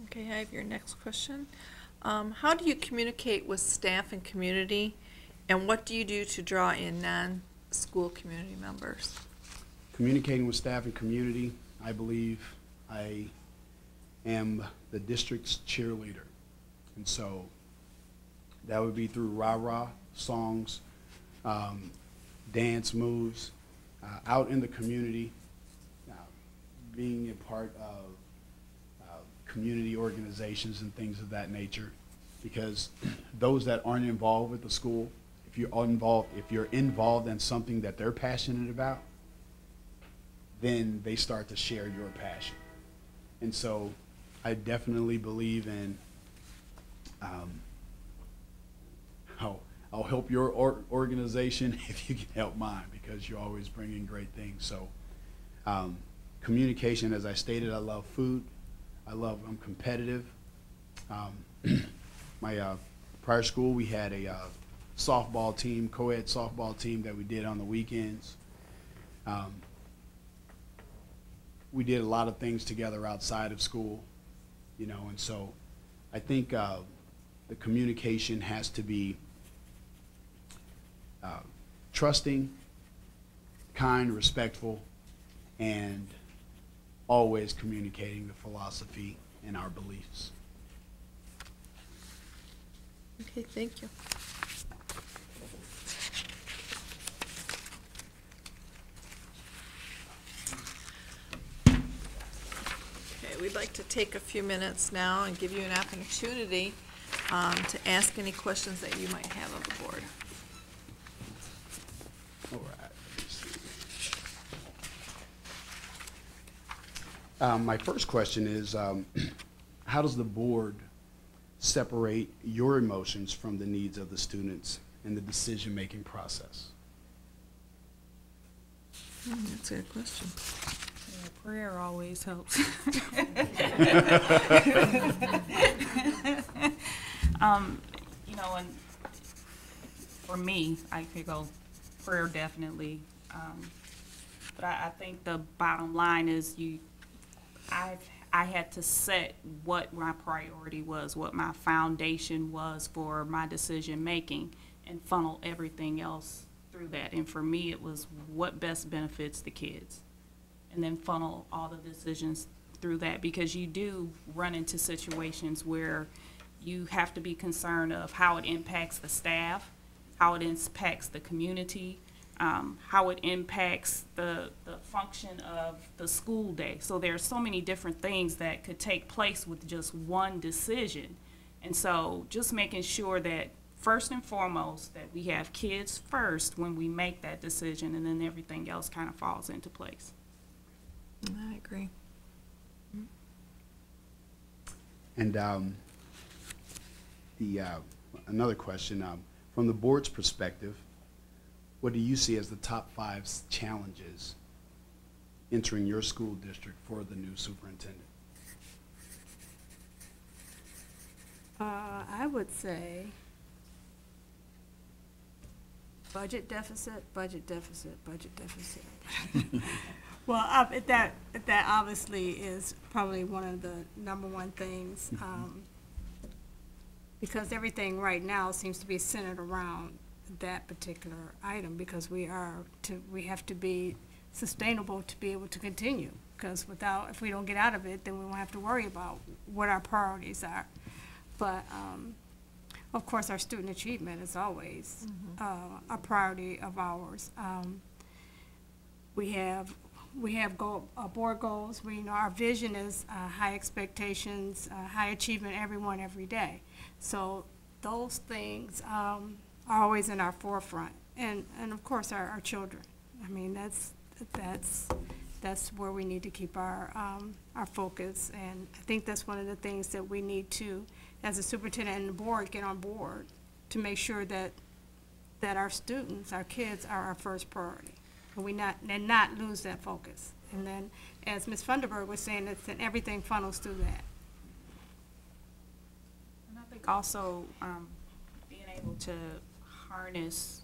Okay, I have your next question. How do you communicate with staff and community, and what do you do to draw in non-school community members? Communicating with staff and community, I believe I am the district's cheerleader. And so that would be through rah-rah songs, dance moves, out in the community, being a part of community organizations and things of that nature. Because those that aren't involved with the school, if you're involved in something that they're passionate about, then they start to share your passion. And so I definitely believe in I'll help your organization if you can help mine, because you're always bringing great things. So communication, as I stated, I love food. I'm competitive. My prior school, we had a softball team, co-ed softball team that we did on the weekends. We did a lot of things together outside of school, you know, and so I think the communication has to be trusting, kind, respectful, and always communicating the philosophy and our beliefs. Okay, thank you. Okay, we'd like to take a few minutes now and give you an opportunity to ask any questions that you might have of the board. All right. My first question is, how does the board separate your emotions from the needs of the students in the decision-making process? That's a good question. Yeah, prayer always helps. You know, and for me, I could go prayer definitely. But I think the bottom line is I had to set what my priority was, what my foundation was for my decision making, and funnel everything else through that. And for me, it was what best benefits the kids, and then funnel all the decisions through that, because you do run into situations where you have to be concerned of how it impacts the staff, how it impacts the community, how it impacts the function of the school day. So there are so many different things that could take place with just one decision. And so just making sure that first and foremost that we have kids first when we make that decision, and then everything else kind of falls into place. I agree. And another question, from the board's perspective, what do you see as the top 5 challenges entering your school district for the new superintendent? I would say budget deficit, budget deficit, budget deficit. Well, that obviously is probably one of the #1 things, because everything right now seems to be centered around that particular item, because we have to be sustainable to be able to continue, because if we don't get out of it, then we won't have to worry about what our priorities are. But of course, our student achievement is always a priority of ours. We have board goals. We know our vision is high expectations, high achievement, everyone, every day. So those things are always in our forefront, and of course our children. I mean, that's where we need to keep our focus, and I think that's one of the things that we need to, as a superintendent and the board, get on board to make sure that our students, our kids, are our first priority, and not lose that focus. And then, as Ms. Funderburg was saying, that everything funnels through that. And I think also being able to harness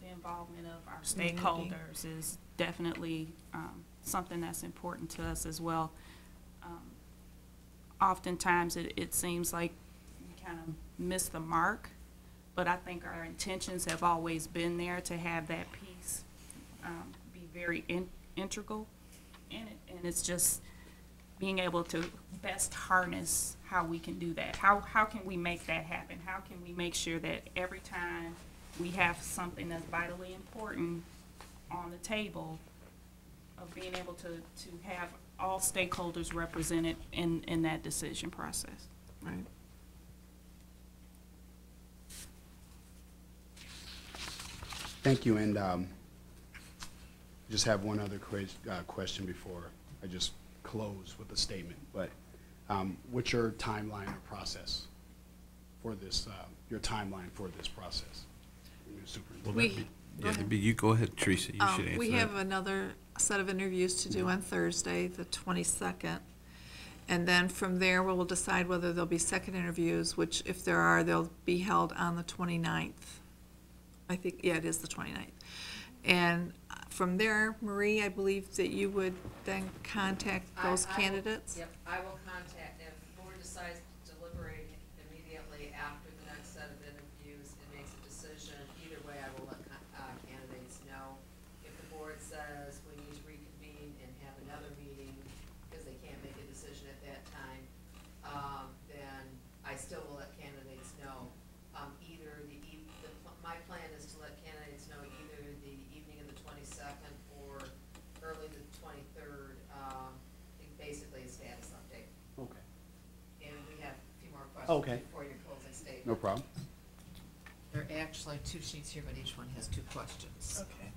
the involvement of our stakeholders is definitely something that's important to us as well. Oftentimes it seems like we kind of miss the mark, but I think our intentions have always been there to have that piece be very integral in it. And it's just being able to best harness how we can do that. How can we make that happen? How can we make sure that every time we have something that's vitally important on the table, of being able to have all stakeholders represented in that decision process? Right. Thank you, and just have one other question before I just close with a statement. But what's your timeline or process for this? Your timeline for this process, Superintendent? You go ahead, Teresa, you should answer We that. have another set of interviews to do on Thursday, the 22nd. And then from there, we'll decide whether there'll be second interviews, which if there are, they'll be held on the 29th. I think, yeah, it is the 29th. And from there, Marie, I believe that you would then contact those candidates? Yep, I will contact, if the board decides to deliberate immediately after the next set of interviews and makes a decision, either way, I will let candidates know. If the board says we need to reconvene and have another meeting because they can't make a decision at that time, then I still will let candidates know. My plan is to let candidates know either the evening of the 22nd or early the 23rd, basically a status update. Okay. And we have a few more questions Okay. before your closing statement. No problem. There are actually 2 sheets here, but each one has 2 questions. Okay.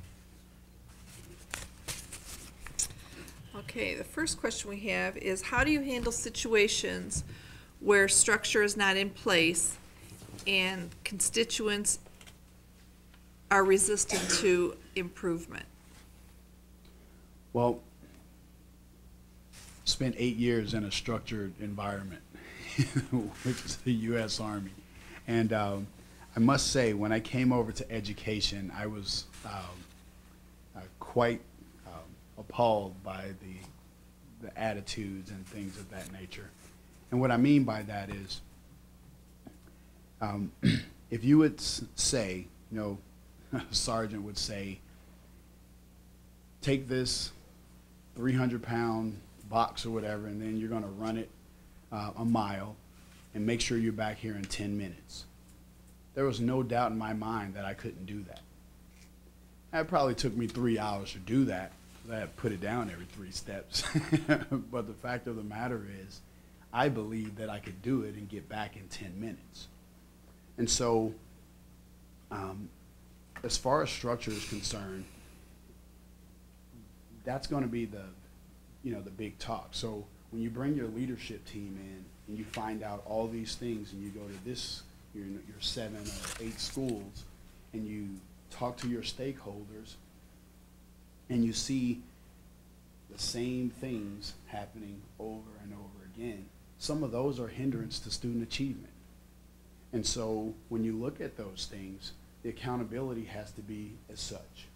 Okay, the first question we have is, how do you handle situations where structure is not in place and constituents are resistant to improvement? Well, spent 8 years in a structured environment, which is the U.S. Army. And I must say, when I came over to education, I was quite appalled by the attitudes and things of that nature. And what I mean by that is, if you would say, you know, a sergeant would say, take this 300-pound box or whatever, and then you're going to run it a mile and make sure you're back here in 10 minutes. There was no doubt in my mind that I couldn't do that. It probably took me 3 hours to do that. I had to put it down every 3 steps. But the fact of the matter is, I believed that I could do it and get back in 10 minutes. And so, as far as structure is concerned, that's going to be the big talk. So when you bring your leadership team in and you find out all these things, and you go to your 7 or 8 schools, and you talk to your stakeholders, and you see the same things happening over and over again, some of those are hindrance to student achievement. And so when you look at those things, the accountability has to be as such.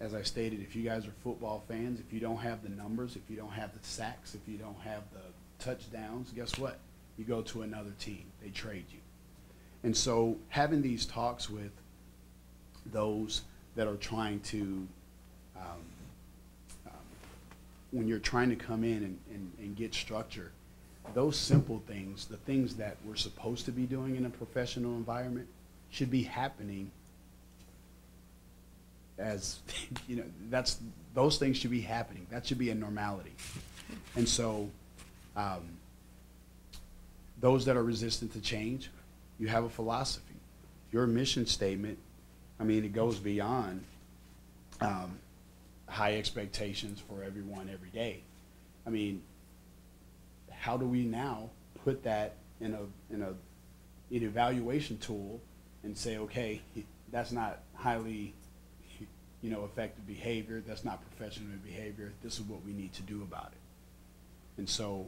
As I stated, if you guys are football fans, if you don't have the numbers, if you don't have the sacks, if you don't have the touchdowns, guess what? You go to another team. They trade you. And so having these talks with those that are trying to, when you're trying to come in and get structure, those simple things, the things that we're supposed to be doing in a professional environment, should be happening as, those things should be happening. That should be a normality. And so those that are resistant to change, you have a philosophy. Your mission statement, it goes beyond high expectations for everyone every day. How do we now put that in an evaluation tool and say, okay, that's not highly effective behavior, that's not professional behavior, this is what we need to do about it. And so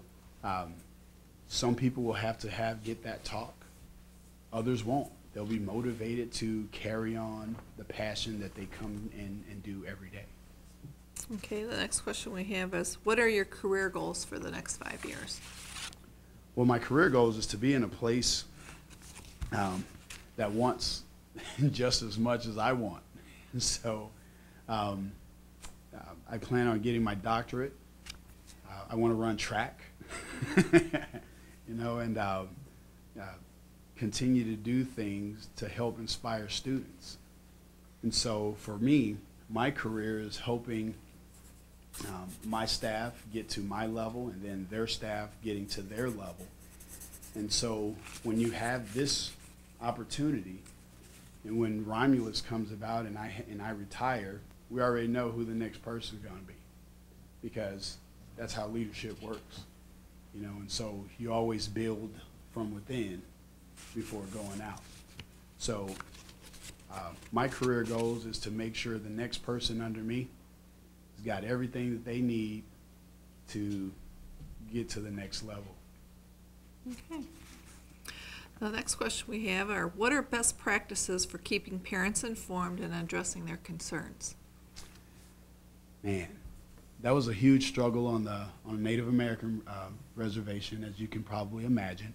some people will have to get that talk, others won't. They'll be motivated to carry on the passion that they come in and do every day. Okay, the next question we have is, what are your career goals for the next 5 years? Well, my career goals is to be in a place that wants just as much as I want. And so I plan on getting my doctorate. I want to run track, you know, and continue to do things to help inspire students. And so for me, my career is helping my staff get to my level and then their staff getting to their level. And so when you have this opportunity, and when Romulus comes about and I retire, we already know who the next person is going to be, because that's how leadership works, you know. And so you always build from within before going out. So my career goals is to make sure the next person under me has got everything that they need to get to the next level. Okay. The next question we have are, what are best practices for keeping parents informed and addressing their concerns? Man, that was a huge struggle on the Native American reservation, as you can probably imagine.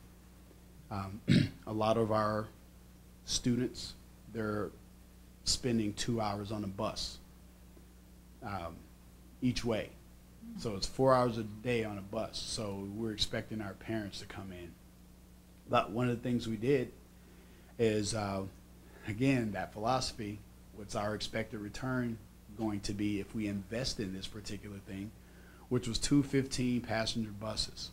A lot of our students, they're spending 2 hours on a bus each way. So it's 4 hours a day on a bus. So we're expecting our parents to come in. But one of the things we did is, again, that philosophy, what's our expected return going to be if we invest in this particular thing, which was 2 15-passenger buses.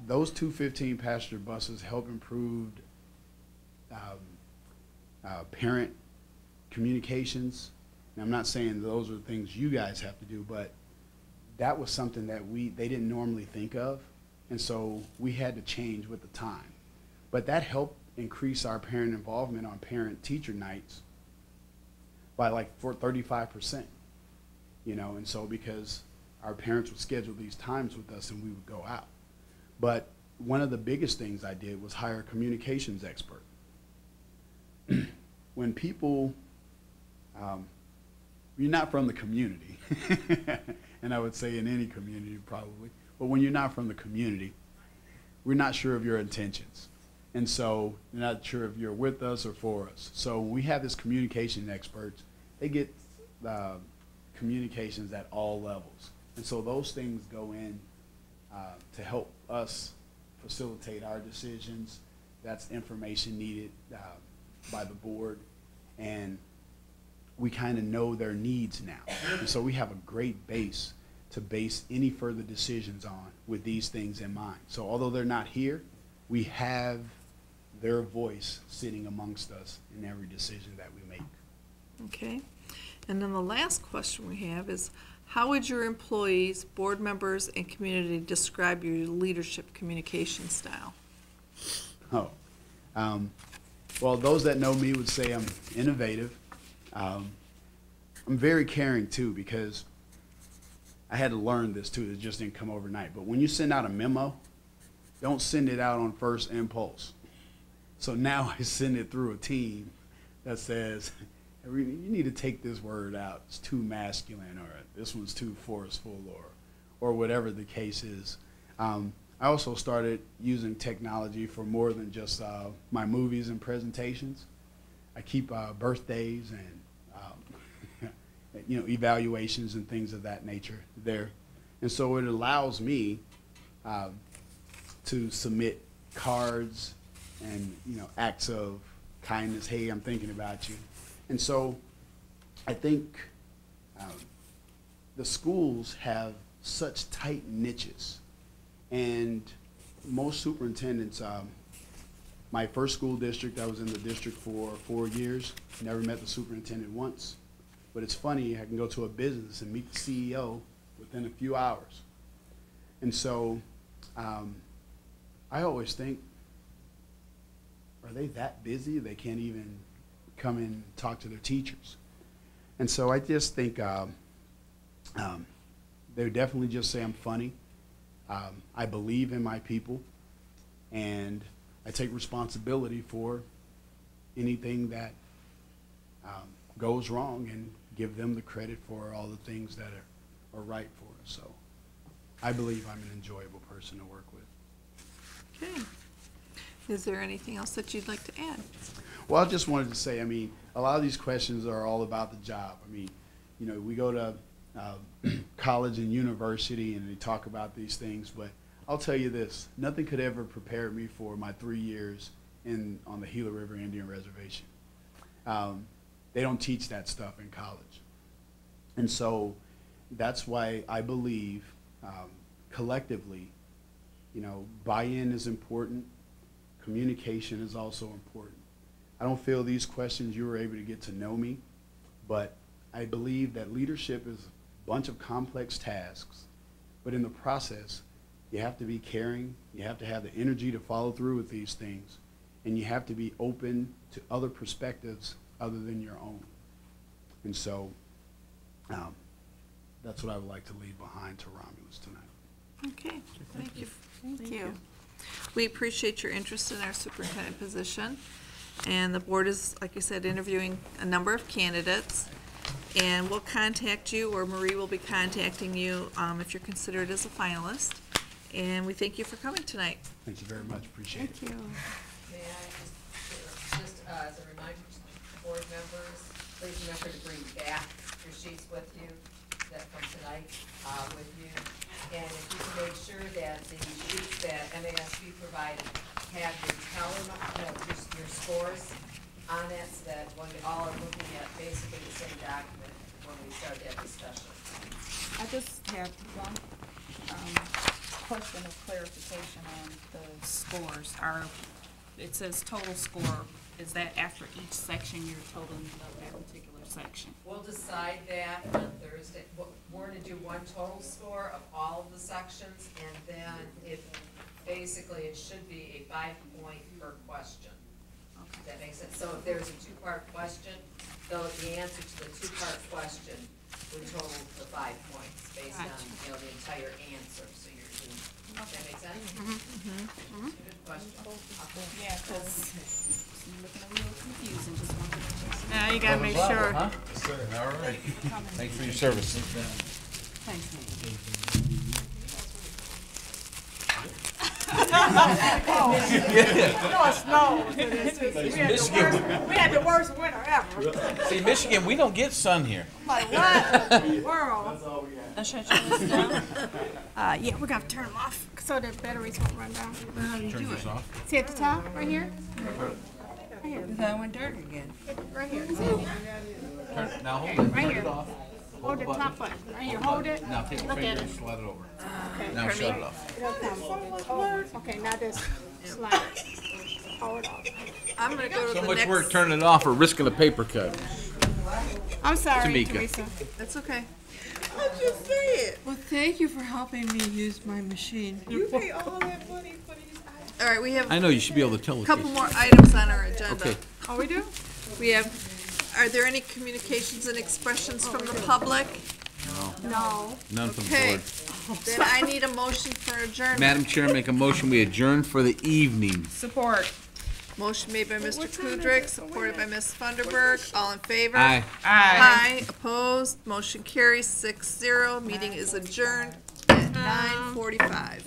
Those 2 15-passenger buses help improve parent communications. And I'm not saying those are the things you guys have to do, but that was something that they didn't normally think of, and so we had to change with the time. But that helped increase our parent involvement on parent-teacher nights by like 35%, you know. And so because our parents would schedule these times with us and we would go out. But one of the biggest things I did was hire a communications expert. When people, you're not from the community, and I would say in any community probably, but when you're not from the community, we're not sure of your intentions. And so you're not sure if you're with us or for us. So when we have this communication experts, they get communications at all levels. And so those things go in to help us facilitate our decisions. That's information needed by the board. And we kind of know their needs now. And so we have a great base to base any further decisions on with these things in mind. So although they're not here, we have their voice sitting amongst us in every decision that we make. Okay. And then the last question we have is, how would your employees, board members, and community describe your leadership communication style? Well, those that know me would say I'm innovative. I'm very caring too, because I had to learn this too. It just didn't come overnight. But when you send out a memo, don't send it out on first impulse. So now I send it through a team that says, you need to take this word out. It's too masculine, or this one's too forceful, or whatever the case is. I also started using technology for more than just my movies and presentations. I keep birthdays and evaluations and things of that nature there. And so it allows me to submit cards and acts of kindness. Hey, I'm thinking about you. And so I think the schools have such tight niches, and most superintendents, my first school district, I was in the district for 4 years, never met the superintendent once. But it's funny, I can go to a business and meet the CEO within a few hours. And so I always think, are they that busy they can't even come and talk to their teachers? And so I just think they would definitely just say I'm funny. I believe in my people, and I take responsibility for anything that goes wrong and give them the credit for all the things that are right for us. So I believe I'm an enjoyable person to work with. Okay. Is there anything else that you'd like to add? Well, I just wanted to say, a lot of these questions are all about the job. We go to college and university, and they talk about these things, but I'll tell you this, nothing could ever prepare me for my 3 years on the Gila River Indian Reservation. They don't teach that stuff in college. And so that's why I believe collectively, buy-in is important, communication is also important. I don't feel these questions you were able to get to know me, but I believe that leadership is a bunch of complex tasks, but in the process, you have to be caring, you have to have the energy to follow through with these things, and you have to be open to other perspectives other than your own. And so that's what I would like to leave behind to Romulus tonight. Okay, thank you. Thank you. We appreciate your interest in our superintendent position. And the board is, like I said, interviewing a number of candidates. And we'll contact you, or Marie will be contacting you if you're considered as a finalist. And we thank you for coming tonight. Thank you very much, appreciate it. Thank you. May I just as a reminder to the board members, please remember to bring back your sheets with you that from tonight with you. And if you can make sure that the sheets that MASB provided have your scores on it, so that when we all are looking at basically the same document when we start that discussion. I just have one question of clarification on the scores. It says total score. Is that after each section you're totaling up that particular section? We'll decide that on Thursday. We're gonna do one total score of all of the sections, and then basically it should be a 5-point per question. Does that make sense? So if there's a 2-part question, the answer to the 2-part question would total the 5 points based on, the entire answer. So you're doing, does that make sense? Good question. Yeah, because I'm looking a little confusing, just wanted to check. Now you gotta make sure. Yes, sir. All right. Thanks for your service. No, it's snow. We had the worst winter ever. See, Michigan, we don't get sun here. Like, what in the world? Let's shut your list down. Yeah, we're gonna turn them off so the batteries won't run down. Turn this off. See at the top, right here? Right here. That went dark again. Right here. Now hold it. Right Turn here. it off. Hold the top button. Right here, hold it. Now take your Look at finger it. and slide it over. Okay. Now shut it off. It'll come over. Okay, now just slide it. Hold on. I'm gonna go to So the much next. work turning it off or risking a paper cut. I'm sorry, Tamika. Teresa. That's okay. I just said, Well, thank you for helping me use my machine. you pay all that money for these items. All right, we have I know, you should be able to tell a the couple case. more items on our agenda. Okay. Oh, we do? We have, are there any communications and expressions from the public? No. None from the Okay, board. then I need a motion for adjournment. Madam Chair, make a motion, we adjourn for the evening. Support. Motion made by Mr. Kudrick, supported by Ms. Funderburg. All in favor? Aye. Aye. Opposed? Motion carries 6-0. Meeting is adjourned at 9:45.